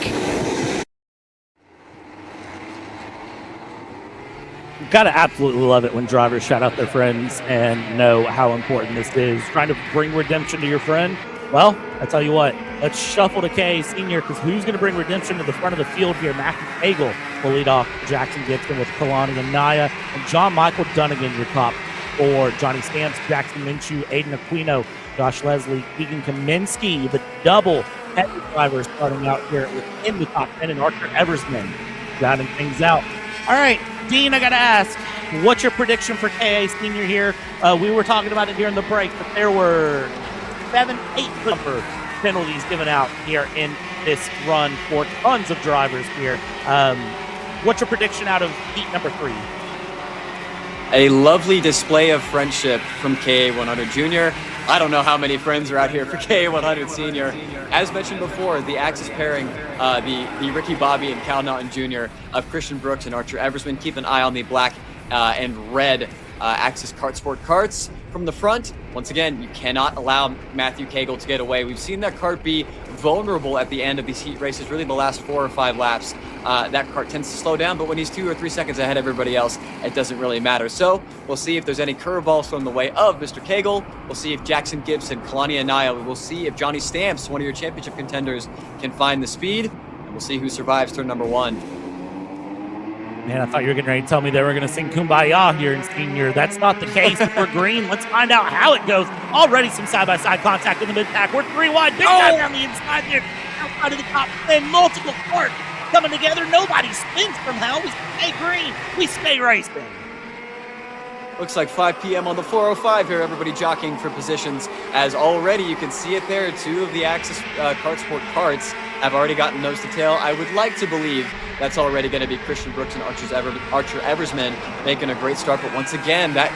Gotta absolutely love it when drivers shout out their friends and know how important this is. Trying to bring redemption to your friend. Well, I tell you what, let's shuffle to K Senior, because who's going to bring redemption to the front of the field here? Matthew Cagle will lead off Jackson Gibson with Kalani and Naya, and John Michael Dunnigan, your top 4. Johnny Stamps, Jackson Minshew, Aiden Aquino, Josh Leslie, Keegan Kaminsky, the double heavy driver starting out here within the top 10, and Archer Eversman rounding things out. All right, Dean, I got to ask, what's your prediction for KA Senior here? We were talking about it during the break, but there were 7, 8 number penalties given out here in this run for tons of drivers here. What's your prediction out of heat number 3? A lovely display of friendship from KA100 Jr. I don't know how many friends are out here for KA100 Senior. As mentioned before, the Axis pairing, the Ricky Bobby and Cal Naughton Jr. of Christian Brooks and Archer Eversman. Keep an eye on the black and red Axis Kart Sport karts from the front. Once again, you cannot allow Matthew Cagle to get away. We've seen that kart be vulnerable at the end of these heat races, really the last 4 or 5 laps. That kart tends to slow down, but when he's 2 or 3 seconds ahead of everybody else, it doesn't really matter. So we'll see if there's any curveballs from the way of Mr. Cagle. We'll see if Jackson Gibson, Kalani Anaya, we'll see if Johnny Stamps, one of your championship contenders, can find the speed, and we'll see who survives turn number 1. Man, I thought you were getting ready to tell me they were going to sing Kumbaya here in Senior. That's not the case for Green. Let's find out how it goes. Already some side-by-side contact in the mid-pack. We're 3 wide. Big time down the inside there. Outside of the top 10. Multiple carts coming together. Nobody spins from hell. We stay green. We stay racing. Looks like 5 p.m. on the 405 here. Everybody jockeying for positions, as already you can see it there. 2 of the Axis Kart Sport karts have already gotten nose to tail. I would like to believe that's already going to be Christian Brooks and Archer Eversman making a great start. But once again, that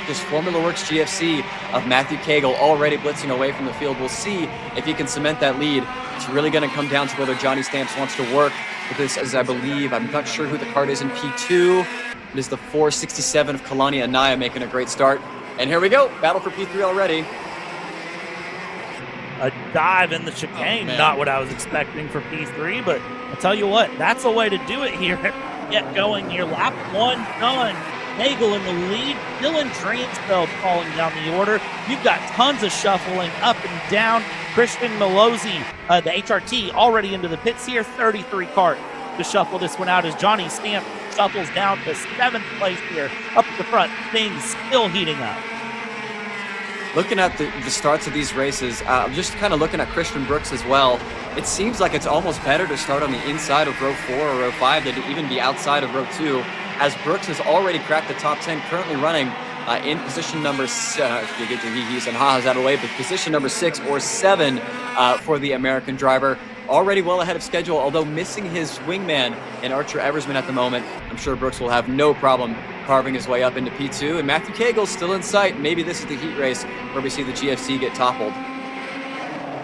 just Formula Works GFC of Matthew Cagle already blitzing away from the field. We'll see if he can cement that lead. It's really going to come down to whether Johnny Stamps wants to work with this, as I believe, I'm not sure who the kart is in P2. It is the 467 of Kalani Anaya making a great start. And here we go, battle for P3 already. A dive in the chicane, not what I was expecting for P3, but I'll tell you what, that's the way to do it here. Get going here. Lap 1 done. Nagel in the lead. Dylan Dransfeld falling down the order. You've got tons of shuffling up and down. Christian Malozzi, the HRT, already into the pits here. 33 kart to shuffle this one out as Johnny Stamp shuffles down to 7th place here. Up at the front, things still heating up. Looking at the starts of these races, I'm just kind of looking at Christian Brooks as well. It seems like it's almost better to start on the inside of row 4 or row 5 than to even be outside of row 2, as Brooks has already cracked the top 10, currently running in position number he's out of the way, but position number 6 or 7 for the American driver. Already well ahead of schedule, although missing his wingman in Archer Eversman at the moment. I'm sure Brooks will have no problem carving his way up into P2, and Matthew Cagle's still in sight. Maybe this is the heat race where we see the GFC get toppled.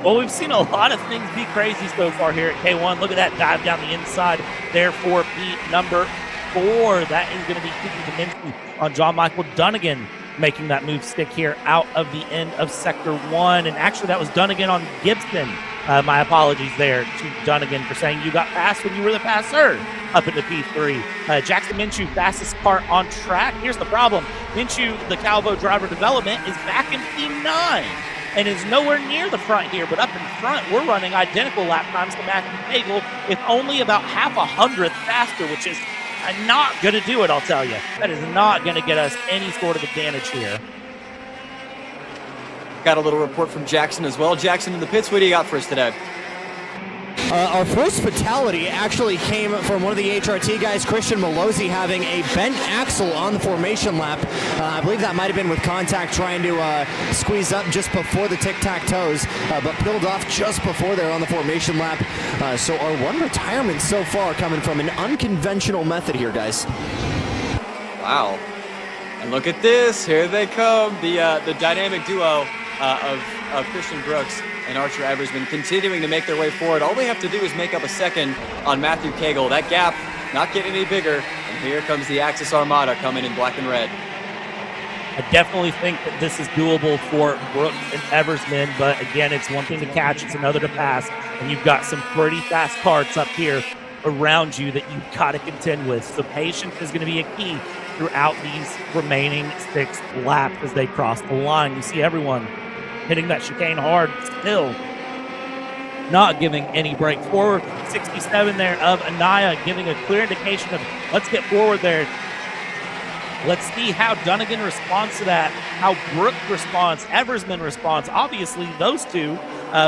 Well, we've seen a lot of things be crazy so far here at K1. Look at that dive down the inside there for P number 4. That is going to be Keegan Kaminsky on John Michael Dunnigan. making that move stick here out of the end of Sector 1. And actually, that was done again on Gibson. My apologies there to Dunnigan for saying you got past when you were the passer up into P3. Jackson Minshew, fastest car on track. Here's the problem. Minshew, the Calvo driver development, is back in P9 and is nowhere near the front here. But up in front, we're running identical lap times to Matthew Cagle, if only about half a hundredth faster, which is not going to do it, I'll tell you. That is not going to get us any sort of advantage here. Got a little report from Jackson as well. Jackson in the pits, what do you got for us today? Our first fatality actually came from one of the HRT guys, Christian Malozzi, having a bent axle on the formation lap. I believe that might have been with contact trying to squeeze up just before the tic-tac-toes, but peeled off just before there on the formation lap. So our one retirement so far coming from an unconventional method here, guys. Wow. And look at this. Here they come. The dynamic duo of Christian Brooks and Archer Eversman continuing to make their way forward. All they have to do is make up a second on Matthew Cagle. That gap not getting any bigger. And here comes the Axis Armada coming in black and red. I definitely think that this is doable for Brooks and Eversman, but again, it's one thing to catch, it's another to pass, and you've got some pretty fast carts up here around you that you've got to contend with. So patience is going to be a key throughout these remaining 6 laps as they cross the line. You see everyone hitting that chicane hard, still not giving any break forward. 67 there of Anaya, giving a clear indication of let's get forward there. Let's see how Dunnigan responds to that, how Brooks responds, Eversman responds. Obviously, those two,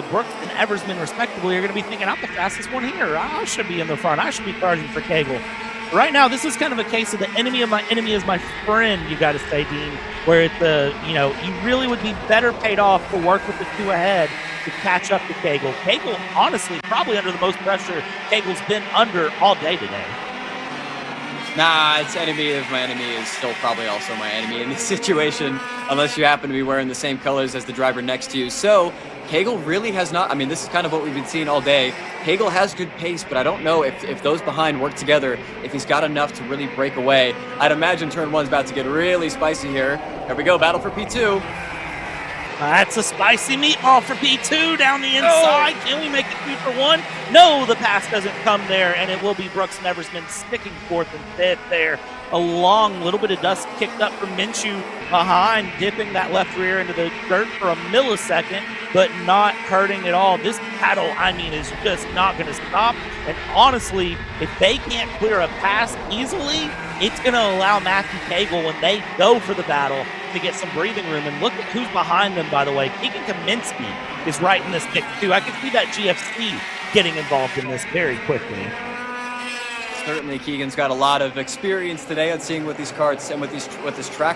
Brooks and Eversman respectively, are going to be thinking, I'm the fastest one here. I should be in the front. I should be charging for Cagle. Right now, this is kind of a case of the enemy of my enemy is my friend, you got to say, Dean, where it's you really would be better paid off to work with the 2 ahead to catch up to Cagle. Cagle, honestly, probably under the most pressure Cagle's been under all day today. Nah, it's enemy of my enemy is still probably also my enemy in this situation, unless you happen to be wearing the same colors as the driver next to you. So Cagle really has not, I mean, this is kind of what we've been seeing all day. Cagle has good pace, but I don't know if those behind work together, if he's got enough to really break away. I'd imagine turn 1's about to get really spicy here. Here we go, battle for P2. That's a spicy meatball for P2 down the inside. Can we make it 2 for 1? No, the pass doesn't come there, and it will be Brooks and Eversman sticking 4th and 5th there. A long little bit of dust kicked up from Minshew behind, dipping that left rear into the dirt for a millisecond, but not hurting at all. This battle, is just not going to stop. And honestly, if they can't clear a pass easily, it's going to allow Matthew Cagle, when they go for the battle, to get some breathing room. And look at who's behind them, by the way. Keegan Kaminsky is right in this mix, too. I can see that GFC getting involved in this very quickly. Certainly, Keegan's got a lot of experience today on seeing what these carts and what this track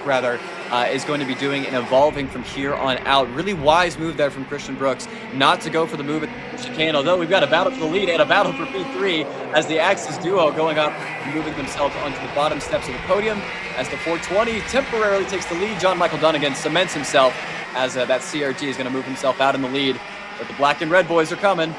is going to be doing and evolving from here on out. Really wise move there from Christian Brooks, not to go for the move at the chicane. Although we've got a battle for the lead and a battle for P3 as the Axis duo going up and moving themselves onto the bottom steps of the podium. As the 420 temporarily takes the lead, John Michael Dunnigan cements himself as that CRG is going to move himself out in the lead. But the black and red boys are coming.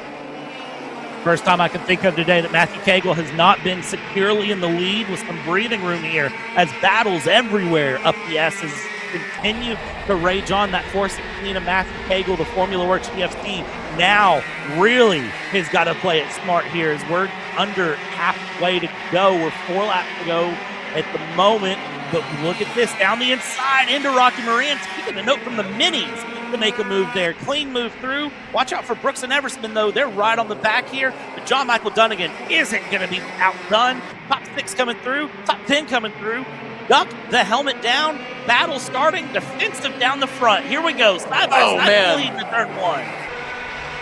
First time I can think of today that Matthew Cagle has not been securely in the lead with some breathing room here as battles everywhere up the S's continue to rage on. That 416 of Matthew Cagle, the Formula Works GFC, now really has got to play it smart here as we're under halfway to go. We're 4 laps to go at the moment, but look at this, down the inside into Rocky Moran, taking a note from the minis to make a move there. Clean move through. Watch out for Brooks and Eversman, though. They're right on the back here, but John Michael Dunnigan isn't going to be outdone. Top 6 coming through, top 10 coming through. Duck the helmet down, battle starting, defensive down the front. Here we go, side by side lead to turn 1.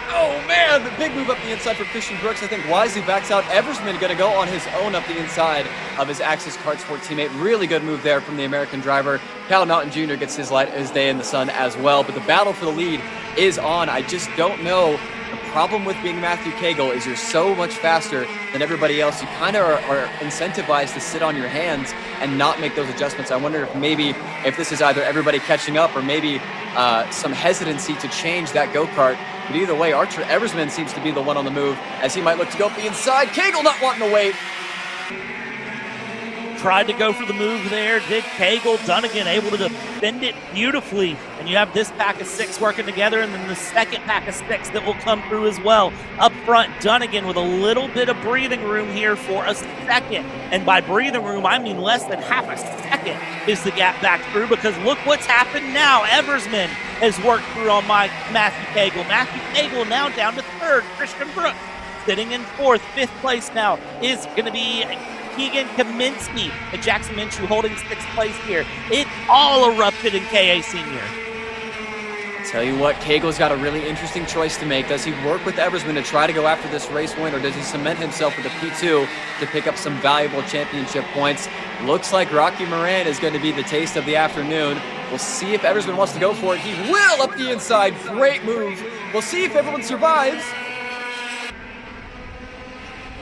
Oh man, the big move up the inside for Christian Brooks. I think wisely backs out. Eversman going to go on his own up the inside of his Axis Kart Sport teammate. Really good move there from the American driver. Cal Naughton Jr. gets his day in the sun as well. But the battle for the lead is on. I just don't know. The problem with being Matthew Cagle is you're so much faster than everybody else. You kind of are incentivized to sit on your hands and not make those adjustments. I wonder if this is either everybody catching up or maybe some hesitancy to change that go-kart. But either way, Archer Eversman seems to be the one on the move as he might look to go up the inside. Cagle not wanting to wait. tried to go for the move there. Did Cagle. Dunnigan able to defend it beautifully. And you have this pack of 6 working together, and then the second pack of 6 that will come through as well. Up front, Dunnigan with a little bit of breathing room here for a second. And by breathing room, I mean less than half a second is the gap back through, because look what's happened now. Eversman has worked through on Matthew Cagle. Matthew Cagle now down to 3rd. Christian Brooks sitting in 4th. 5th place now is going to be Keegan Kaminsky, and Jackson Minshew holding 6th place here. It all erupted in KA Senior. Tell you what, Cagle's got a really interesting choice to make. Does he work with Eversman to try to go after this race win, or does he cement himself with a P2 to pick up some valuable championship points? Looks like Rocky Moran is going to be the taste of the afternoon. We'll see if Eversman wants to go for it. He will up the inside. Great move. We'll see if everyone survives.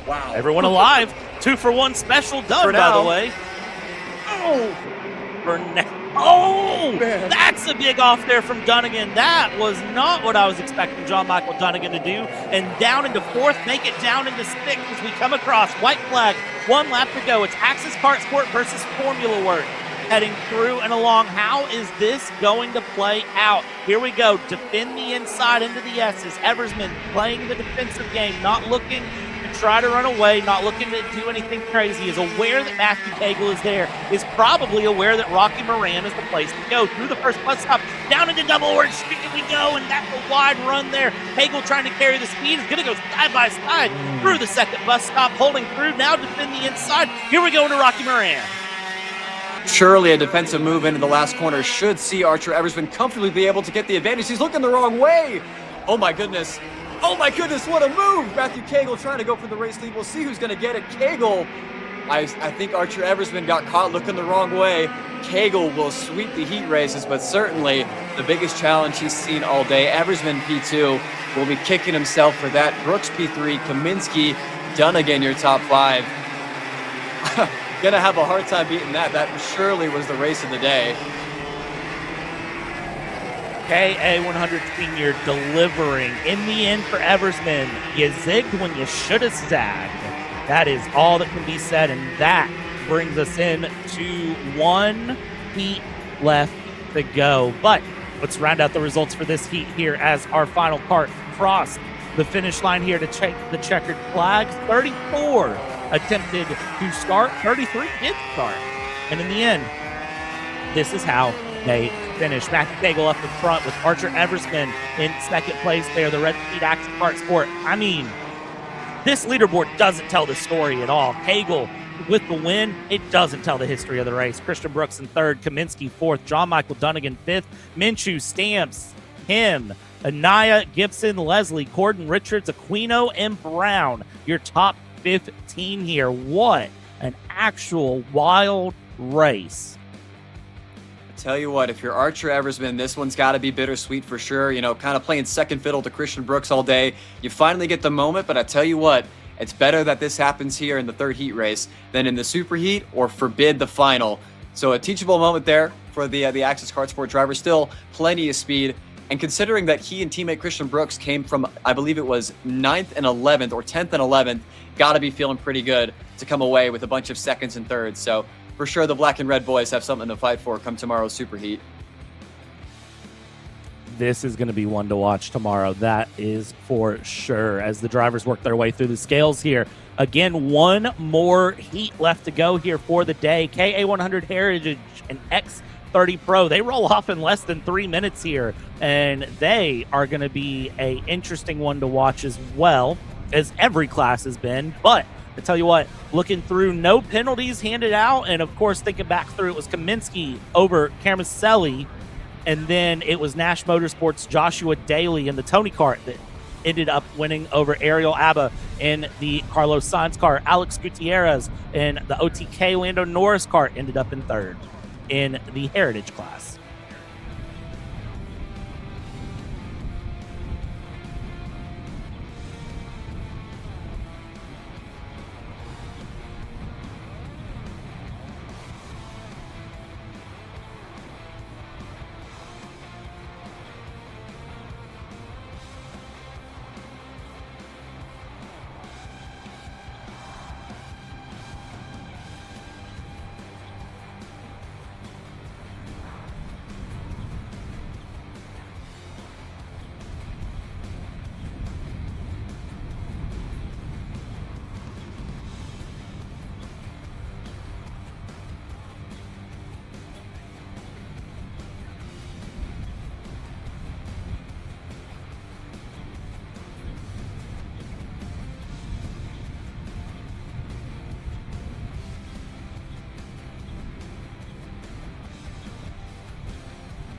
Wow. Everyone alive. 2-for-1 special done, by the way. Oh, for now. Oh, man. That's a big off there from Dunnigan. That was not what I was expecting John Michael Dunnigan to do. And down into 4th, make it down into 6th as we come across. White flag, 1 lap to go. It's Axis Kart Sport versus Formula Work. Heading through and along. How is this going to play out? Here we go. Defend the inside into the S's. Eversman playing the defensive game, not looking to try to run away, not looking to do anything crazy, is aware that Matthew Cagle is there, is probably aware that Rocky Moran is the place to go. Through the first bus stop, down into Double Orange Street we go, and that's a wide run there. Cagle trying to carry the speed, is going to go side by side through the second bus stop, holding through, now defend the inside. Here we go into Rocky Moran. Surely a defensive move into the last corner should see Archer Eversman comfortably be able to get the advantage. He's looking the wrong way. Oh my goodness. Oh my goodness, what a move! Matthew Cagle trying to go for the race lead. We'll see who's going to get it. Cagle, I think Archer Eversman got caught looking the wrong way. Cagle will sweep the heat races, but certainly the biggest challenge he's seen all day. Eversman P2 will be kicking himself for that. Brooks P3, Kaminsky, Dunnigan, your top 5. Gonna have a hard time beating that. That surely was the race of the day. KA100 Senior delivering in the end for Eversman. You zigged when you should have zagged. That is all that can be said, and that brings us in to 1 heat left to go. But let's round out the results for this heat here as our final cart crossed the finish line here to check the checkered flags. 34 attempted to start, 33 did start. And in the end, this is how they finished. Matthew Cagle up in front with Archer Eversman in 2nd place there, the Red Speed Axis Kart Sport. I mean, this leaderboard doesn't tell the story at all. Cagle with the win, it doesn't tell the history of the race. Christian Brooks in 3rd, Kaminsky 4th, John Michael Dunnigan 5th, Minshew, Stamps, him, Anaya, Gibson, Leslie, Corden, Richards, Aquino, and Brown. Your top 15 here. What an actual wild race. Tell you what, if you're Archer Eversman, this one's got to be bittersweet for sure. You know, kind of playing second fiddle to Christian Brooks all day. You finally get the moment, but I tell you what, it's better that this happens here in the 3rd heat race than in the super heat or forbid the final. So a teachable moment there for the Axis Kart Sport driver. Still plenty of speed. And considering that he and teammate Christian Brooks came from, I believe it was 9th and 11th or 10th and 11th, got to be feeling pretty good to come away with a bunch of 2nds and 3rds. So for sure, the black and red boys have something to fight for come tomorrow's super heat. This is going to be one to watch tomorrow. That is for sure. As the drivers work their way through the scales here. Again, 1 more heat left to go here for the day. KA100 Heritage and X30 Pro. They roll off in less than 3 minutes here. And they are going to be an interesting one to watch as well, as every class has been. But I tell you what, looking through, no penalties handed out. And, of course, thinking back through, it was Kaminsky over Carmicelli. And then it was Nash Motorsports' Joshua Daly in the Tony Kart that ended up winning over Ariel Abba in the Carlos Sainz car. Alex Gutierrez in the OTK Lando Norris kart ended up in 3rd in the Heritage class.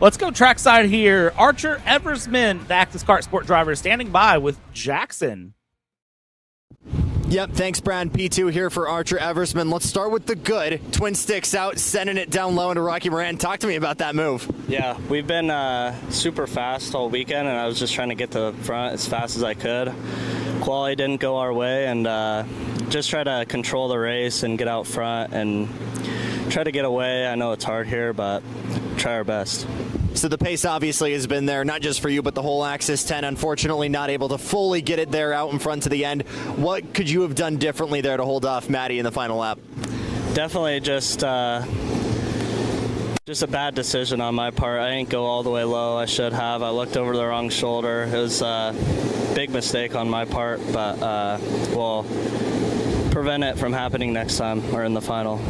Let's go trackside here. Archer Eversman, the Actis Kart Sport driver, standing by with Jackson. Yep, thanks, Brad. P2 here for Archer Eversman. Let's start with the good. Twin sticks out, sending it down low into Rocky Moran. Talk to me about that move. Yeah, we've been super fast all weekend, and I was just trying to get to the front as fast as I could. Quali didn't go our way, and just try to control the race and get out front and try to get away. I know it's hard here, but try our best. So the pace obviously has been there, not just for you, but the whole Axis 10. Unfortunately, not able to fully get it there out in front to the end. What could you have done differently there to hold off Maddie in the final lap? Definitely just a bad decision on my part. I didn't go all the way low. I should have. I looked over the wrong shoulder. It was a big mistake on my part, but we'll prevent it from happening next time or in the final.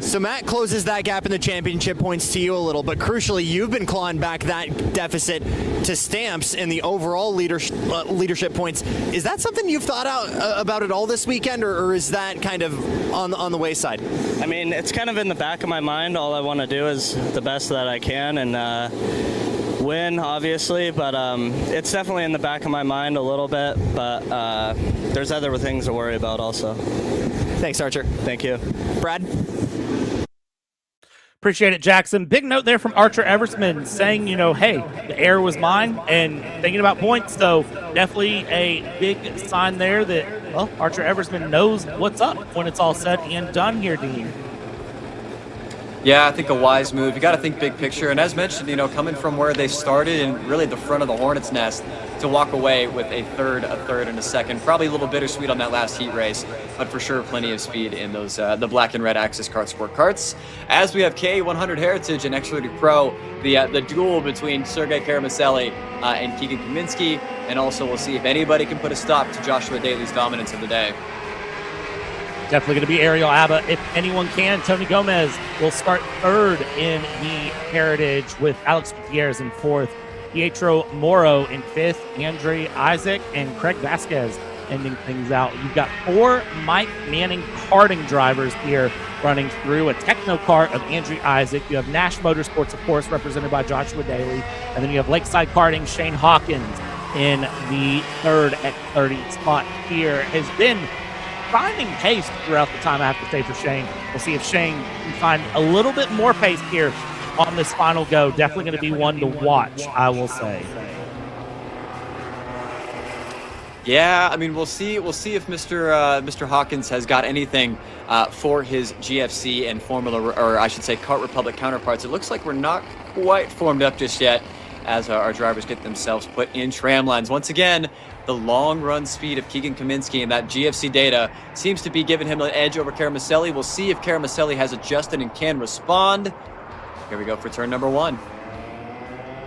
So Matt closes that gap in the championship points to you a little, but crucially, you've been clawing back that deficit to Stamps in the overall leadership points. Is that something you've thought out about at all this weekend, or is that kind of on the wayside? I mean, it's kind of in the back of my mind. All I want to do is the best that I can and win, obviously, but it's definitely in the back of my mind a little bit, but there's other things to worry about also. Thanks, Archer. Thank you. Brad? Appreciate it, Jackson. Big note there from Archer Eversman saying, hey, the air was mine, and thinking about points, so definitely a big sign there that, well, Archer Eversman knows what's up when it's all said and done here, Dean. Yeah, I think a wise move. You got to think big picture. And as mentioned, coming from where they started and really the front of the Hornets' nest, to walk away with a third, and a second. Probably a little bittersweet on that last heat race, but for sure plenty of speed in those the black and red Axis Kart Sport carts. As we have K100 Heritage and X30 Pro, the duel between Sergei Karamaselli and Keegan Kaminsky, and also we'll see if anybody can put a stop to Joshua Daly's dominance of the day. Definitely going to be Ariel Abba. If anyone can, Tony Gomez will start third in the Heritage with Alex Gutierrez in fourth. Pietro Moro in fifth, Andre Isaac and Craig Vasquez ending things out. You've got 4 Mike Manning karting drivers here running through a techno kart of Andre Isaac. You have Nash Motorsports, of course, represented by Joshua Daly. And then you have Lakeside Karting, Shane Hawkins in the third X30 spot here. Has been finding pace throughout the time, I have to say, for Shane. We'll see if Shane can find a little bit more pace here on this final go. Definitely going to be one to watch, I will say. Yeah, I mean, we'll see if Mr. Hawkins has got anything for his GFC and Formula, or I should say Kart Republic counterparts. It looks like we're not quite formed up just yet as our drivers get themselves put in tram lines. Once again, the long run speed of Keegan Kaminsky and that GFC data seems to be giving him an edge over Karamaselli. We'll see if Karamaselli has adjusted and can respond. Here we go for turn number 1.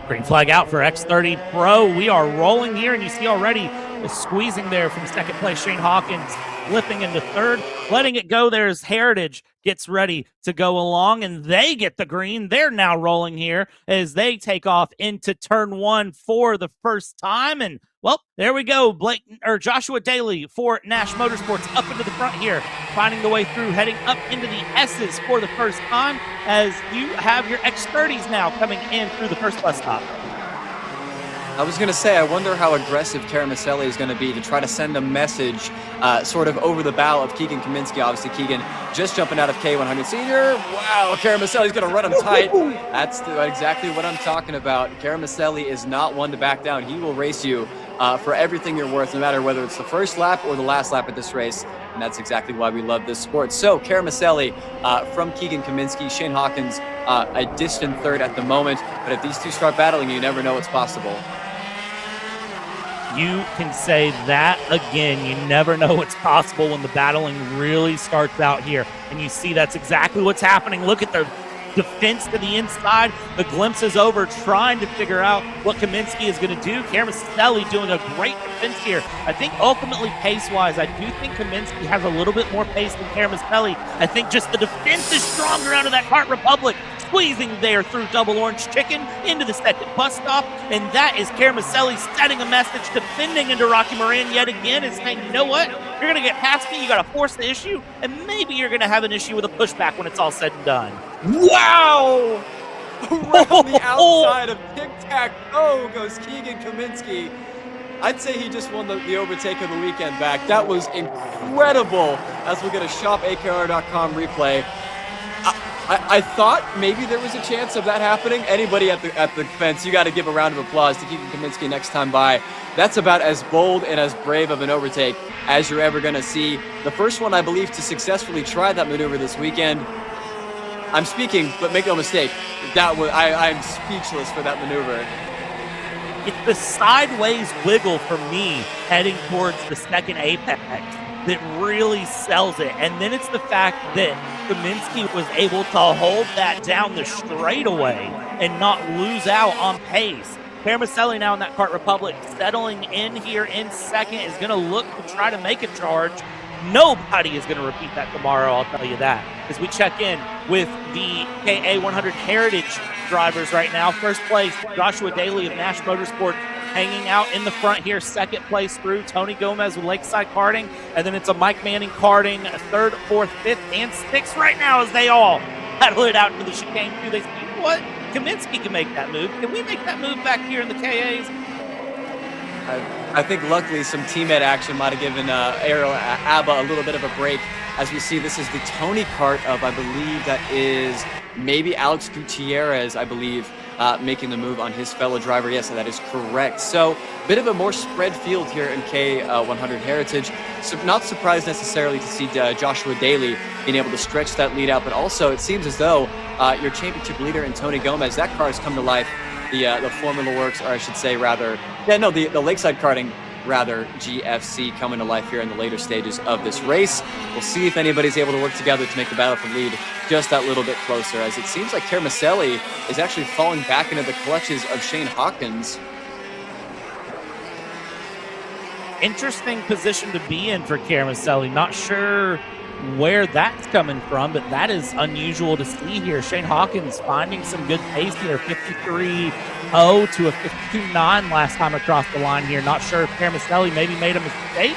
Green flag out for X30 Pro. We are rolling here, and you see already the squeezing there from second place. Shane Hawkins flipping into third, letting it go. There's Heritage gets ready to go along, and they get the green. They're now rolling here as they take off into turn 1 for the first time. And well, there we go. Joshua Daly for Nash Motorsports up into the front here, finding the way through, heading up into the S's for the first time as you have your X30s now coming in through the first bus stop. I was going to say, I wonder how aggressive Karamaselli is going to be to try to send a message sort of over the bow of Keegan Kaminsky. Obviously, Keegan just jumping out of K100 Senior. Wow, Karamaselli's going to run him tight. That's exactly what I'm talking about. Karamaselli is not one to back down. He will race you for everything you're worth, no matter whether it's the first lap or the last lap at this race. And that's exactly why we love this sport. So Karamaselli from Keegan Kaminsky, Shane Hawkins a distant third at the moment. But if these two start battling, you never know what's possible. You can say that again. You never know what's possible when the battling really starts out here. And you see that's exactly what's happening. Look at the defense to the inside. The glimpse is over, trying to figure out what Kaminsky is going to do. Karamaselli doing a great defense here. I think ultimately pace-wise, I do think Kaminsky has a little bit more pace than Karamaselli. I think just the defense is stronger out of that Kart Republic. Squeezing there through Double Orange Chicken into the second bus stop. And that is Karamaselli setting a message, defending into Rocky Moran yet again, and saying, you know what? You're going to get past me. You got to force the issue. And maybe you're going to have an issue with a pushback when it's all said and done. Wow! right on the outside of tic-tac-toe goes Keegan Kaminsky. I'd say he just won the overtake of the weekend back. That was incredible, as we'll get a shopakr.com replay. I thought maybe there was a chance of that happening. Anybody at the fence, you got to give a round of applause to Keegan Kaminsky next time by. That's about as bold and as brave of an overtake as you're ever going to see. The first one, I believe, to successfully try that maneuver this weekend. I'm speaking, but make no mistake, I'm speechless for that maneuver. It's the sideways wiggle for me heading towards the second apex that really sells it. And then it's the fact that Kaminsky was able to hold that down the straightaway and not lose out on pace. Kermaselli now in that Kart Republic settling in here in second is going to look to try to make a charge. Nobody is going to repeat that tomorrow, I'll tell you that. As we check in with the KA100 Heritage drivers right now. First place, Joshua Daly of Nash Motorsports hanging out in the front here. Second place through, Tony Gomez with Lakeside Karting. And then it's a Mike Manning Karting, third, fourth, fifth, and sixth right now as they all battle it out into the chicane. They say, you know what? Kaminsky can make that move. Can we make that move back here in the KAs? I think luckily some teammate action might have given Ariel Abba a little bit of a break. As we see, this is the Tony Kart of, I believe that is maybe Alex Gutierrez, I believe, making the move on his fellow driver. Yes, that is correct. So a bit of a more spread field here in K100 Heritage. So not surprised necessarily to see Joshua Daly being able to stretch that lead out, but also it seems as though your championship leader in Tony Gomez, that car has come to life. The Formula Works, or I should say rather, the Lakeside Karting, rather, GFC coming to life here in the later stages of this race. We'll see if anybody's able to work together to make the battle for the lead just that little bit closer, as it seems like Kermaselli is actually falling back into the clutches of Shane Hawkins. Interesting position to be in for Kermaselli. Not sure where that's coming from, but that is unusual to see here. Shane Hawkins finding some good pace here, 53.0 to a 52.9 last time across the line here. Not sure if Kermaselli maybe made a mistake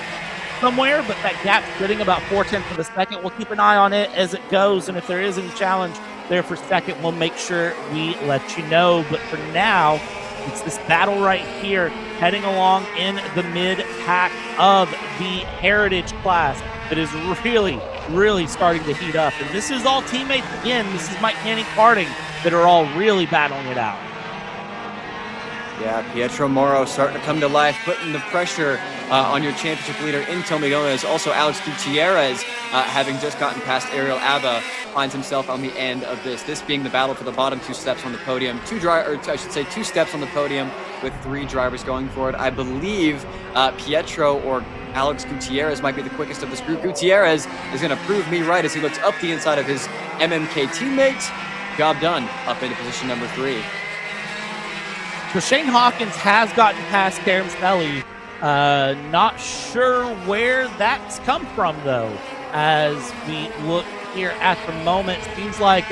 somewhere, but that gap's sitting about 4/10 of a second. We'll keep an eye on it as it goes, and if there is any challenge there for second, we'll make sure we let you know. But for now, it's this battle right here, heading along in the mid-pack of the Heritage class that is really starting to heat up. And this is all teammates again. This is Mike Manning Karting that are all really battling it out. Yeah, Pietro Moro starting to come to life, putting the pressure on your championship leader in Tony Gomez. Also, Alex Gutierrez, having just gotten past Ariel Abba, finds himself on the end of this. This being the battle for the bottom two steps on the podium. Two steps on the podium with three drivers going for it. I believe Pietro or Alex Gutierrez might be the quickest of this group. Gutierrez is going to prove me right as he looks up the inside of his MMK teammate. Job done, up into position number 3. So Shane Hawkins has gotten past Kermaselli. Not sure where that's come from, though. As we look here at the moment, seems like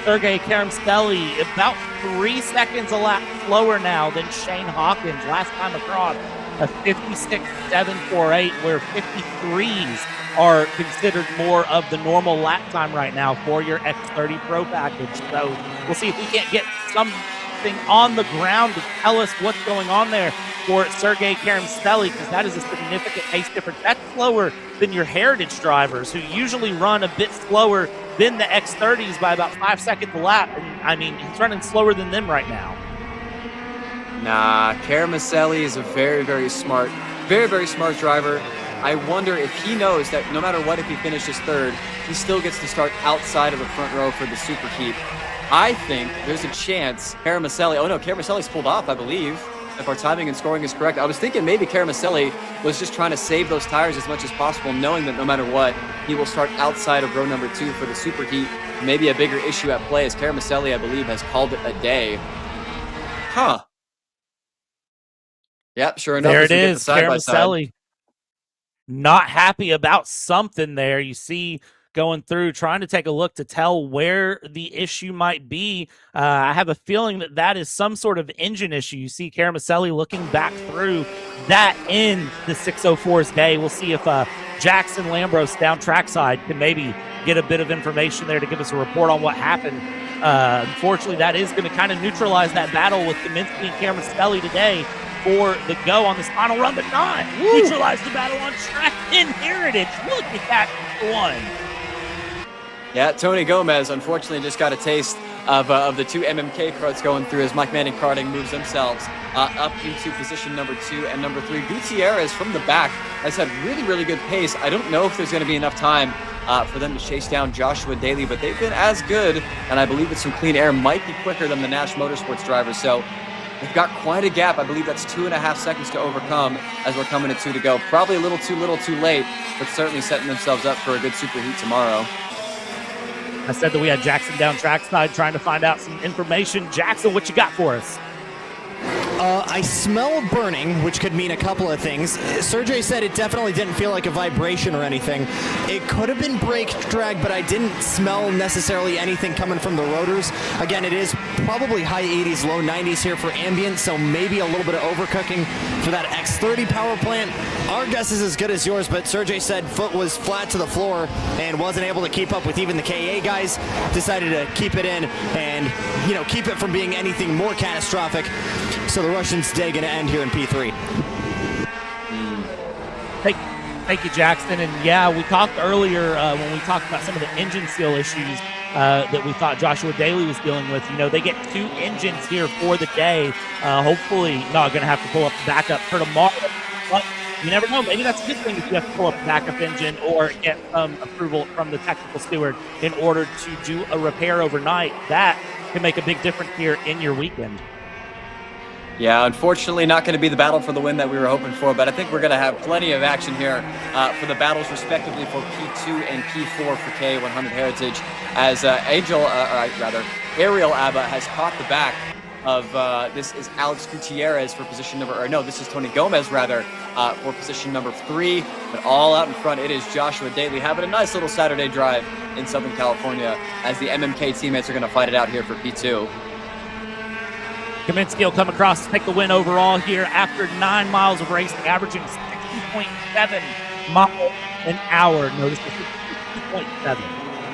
Sergey Kermaselli about 3 seconds a lap slower now than Shane Hawkins last time across. A 56.748, where 53s are considered more of the normal lap time right now for your X30 Pro package. So we'll see if we can't get something on the ground to tell us what's going on there for Sergey Kermaselli, because that is a significant pace difference. That's slower than your Heritage drivers, who usually run a bit slower than the X30s by about 5 seconds a lap. And I mean, he's running slower than them right now. Nah, Kermaselli is a very smart driver. I wonder if he knows that no matter what, if he finishes third, he still gets to start outside of the front row for the super heat. I think there's a chance Kermaselli's pulled off, I believe, if our timing and scoring is correct. I was thinking maybe Kermaselli was just trying to save those tires as much as possible, knowing that no matter what, he will start outside of row number 2 for the super heat. Maybe a bigger issue at play, as Kermaselli, I believe, has called it a day. Huh. Yep, sure enough. There it is, Kermaselli. Not happy about something there. You see going through, trying to take a look to tell where the issue might be. I have a feeling that is some sort of engine issue. You see Kermaselli looking back through that in the 604's day. We'll see if Jackson Lambros down trackside can maybe get a bit of information there to give us a report on what happened Unfortunately, that is going to kind of neutralize that battle with Kaminsky and Cameron today for the go on this final run, but not neutralize the battle on track in Heritage. Look at that one. Yeah, Tony Gomez unfortunately just got a taste of the two MMK carts going through as Mike Manning Karting moves themselves up into position number 2 and number 3. Gutierrez from the back has had really, really good pace. I don't know if there's going to be enough time for them to chase down Joshua Daly, but they've been as good, and I believe with some clean air might be quicker than the Nash Motorsports drivers. So they've got quite a gap. I believe that's 2.5 seconds to overcome as we're coming to 2 to go. Probably a little too late, but certainly setting themselves up for a good superheat tomorrow. I said that we had Jackson down trackside trying to find out some information. Jackson, what you got for us? I smell burning, which could mean a couple of things. Sergey said it definitely didn't feel like a vibration or anything. It could have been brake drag, but I didn't smell necessarily anything coming from the rotors. Again, it is probably high 80s, low 90s here for ambient, so maybe a little bit of overcooking for that X30 power plant. Our guess is as good as yours, but Sergey said foot was flat to the floor and wasn't able to keep up with even the KA guys. Decided to keep it in and, keep it from being anything more catastrophic. So the Russians' day going to end here in P3. Thank you, Jackson. And yeah, we talked earlier when we talked about some of the engine seal issues that we thought Joshua Daly was dealing with. They get 2 engines here for the day. Hopefully not going to have to pull up the backup for tomorrow. But you never know. Maybe that's a good thing if you have to pull up a backup engine or get approval from the technical steward in order to do a repair overnight. That can make a big difference here in your weekend. Yeah, unfortunately not going to be the battle for the win that we were hoping for, but I think we're going to have plenty of action here for the battles respectively for P2 and P4 for K100 Heritage as Ariel Abba has caught the back of, this is Alex Gutierrez for position this is Tony Gomez rather, for position number 3, but all out in front it is Joshua Daly having a nice little Saturday drive in Southern California as the MMK teammates are going to fight it out here for P2. Kaminsky will come across to take the win overall here after 9 miles of racing, averaging 60.7 miles an hour. Notice the 60.7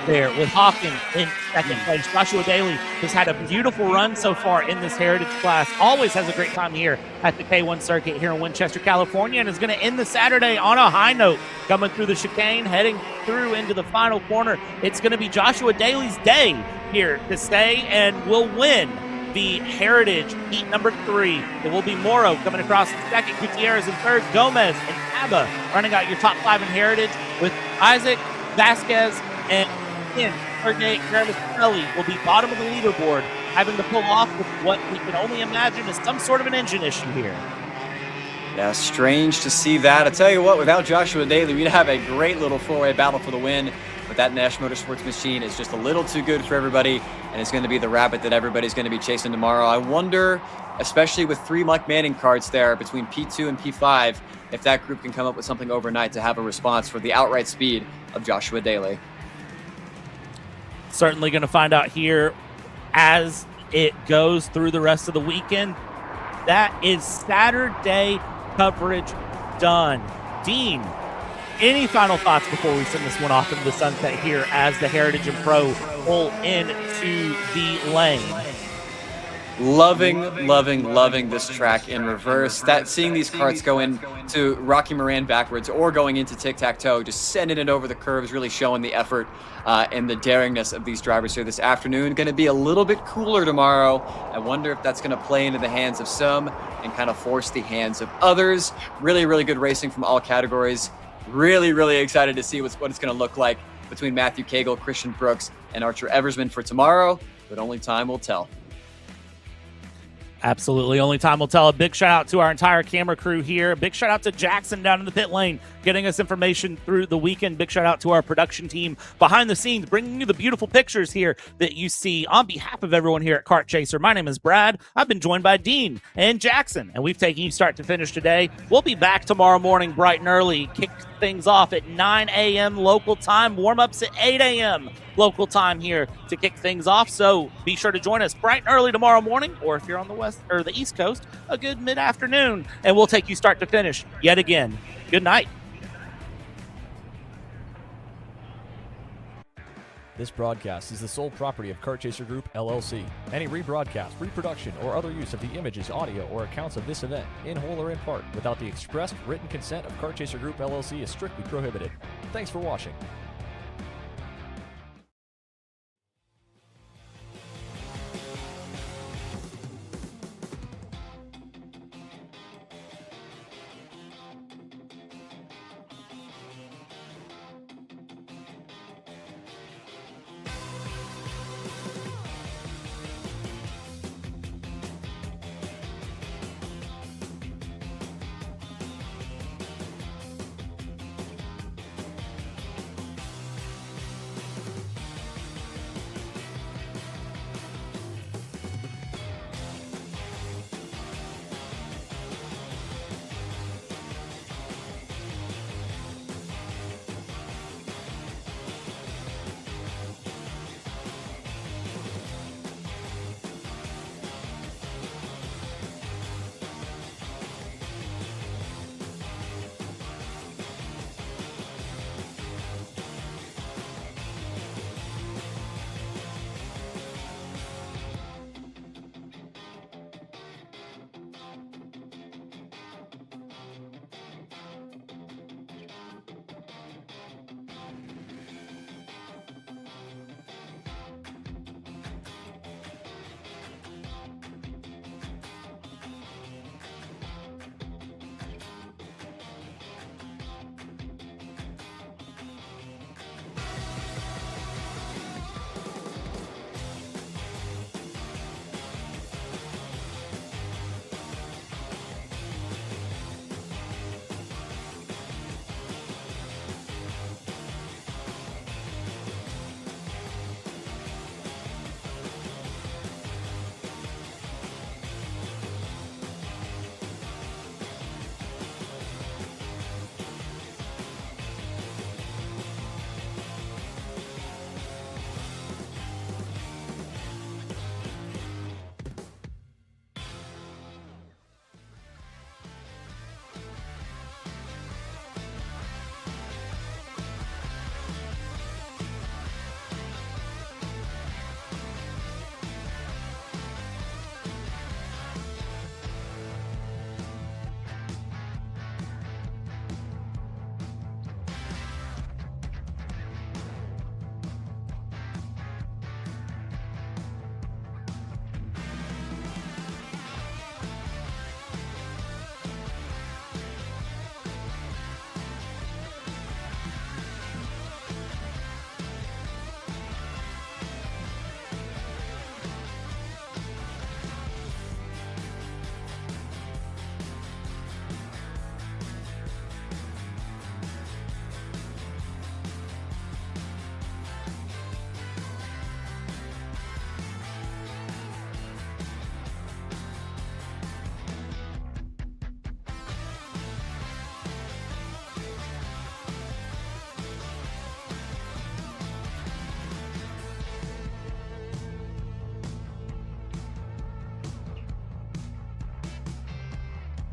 there with Hawkins in second place. Joshua Daly has had a beautiful run so far in this Heritage class. Always has a great time here at the K1 circuit here in Winchester, California, and is going to end the Saturday on a high note, coming through the chicane, heading through into the final corner. It's going to be Joshua Daly's day here to stay and will win the Heritage heat number 3. It will be Morrow coming across in second, Gutierrez in third, Gomez and Abba running out your top 5 in Heritage, with Isaac, Vasquez, and Sergey Karamaskelli will be bottom of the leaderboard, having to pull off with what we can only imagine is some sort of an engine issue here. Yeah, strange to see that. I tell you what, without Joshua Daly, we'd have a great little 4-way battle for the win. But that Nash Motorsports machine is just a little too good for everybody, and it's going to be the rabbit that everybody's going to be chasing tomorrow. I wonder, especially with 3 Mike Manning carts there between P2 and P5, if that group can come up with something overnight to have a response for the outright speed of Joshua Daly. Certainly going to find out here as it goes through the rest of the weekend. That is Saturday coverage done. Dean, any final thoughts before we send this one off into the sunset here as the Heritage and Pro pull into the lane? Loving this track in reverse. Seeing these carts go into Rocky Moran backwards or going into tic-tac-toe, just sending it over the curves, really showing the effort and the daringness of these drivers here this afternoon. Going to be a little bit cooler tomorrow. I wonder if that's going to play into the hands of some and kind of force the hands of others. Really good racing from all categories. Really excited to see what it's going to look like between Matthew Cagle, Christian Brooks, and Archer Eversman for tomorrow, but only time will tell. Absolutely. Only time will tell. A big shout out to our entire camera crew here. A big shout out to Jackson down in the pit lane, getting us information through the weekend. Big shout out to our production team behind the scenes, bringing you the beautiful pictures here that you see. On behalf of everyone here at Kart Chaser, my name is Brad. I've been joined by Dean and Jackson, and we've taken you start to finish today. We'll be back tomorrow morning bright and early. Kick things off at 9 a.m. local time. Warm-ups at 8 a.m. local time here to kick things off. So be sure to join us bright and early tomorrow morning, or if you're on the west or the east coast, a good mid-afternoon, and we'll take you start to finish yet again. Good night. This broadcast is the sole property of Kart Chaser Group, LLC. Any rebroadcast, reproduction, or other use of the images, audio, or accounts of this event, in whole or in part, without the expressed written consent of Kart Chaser Group, LLC is strictly prohibited. Thanks for watching.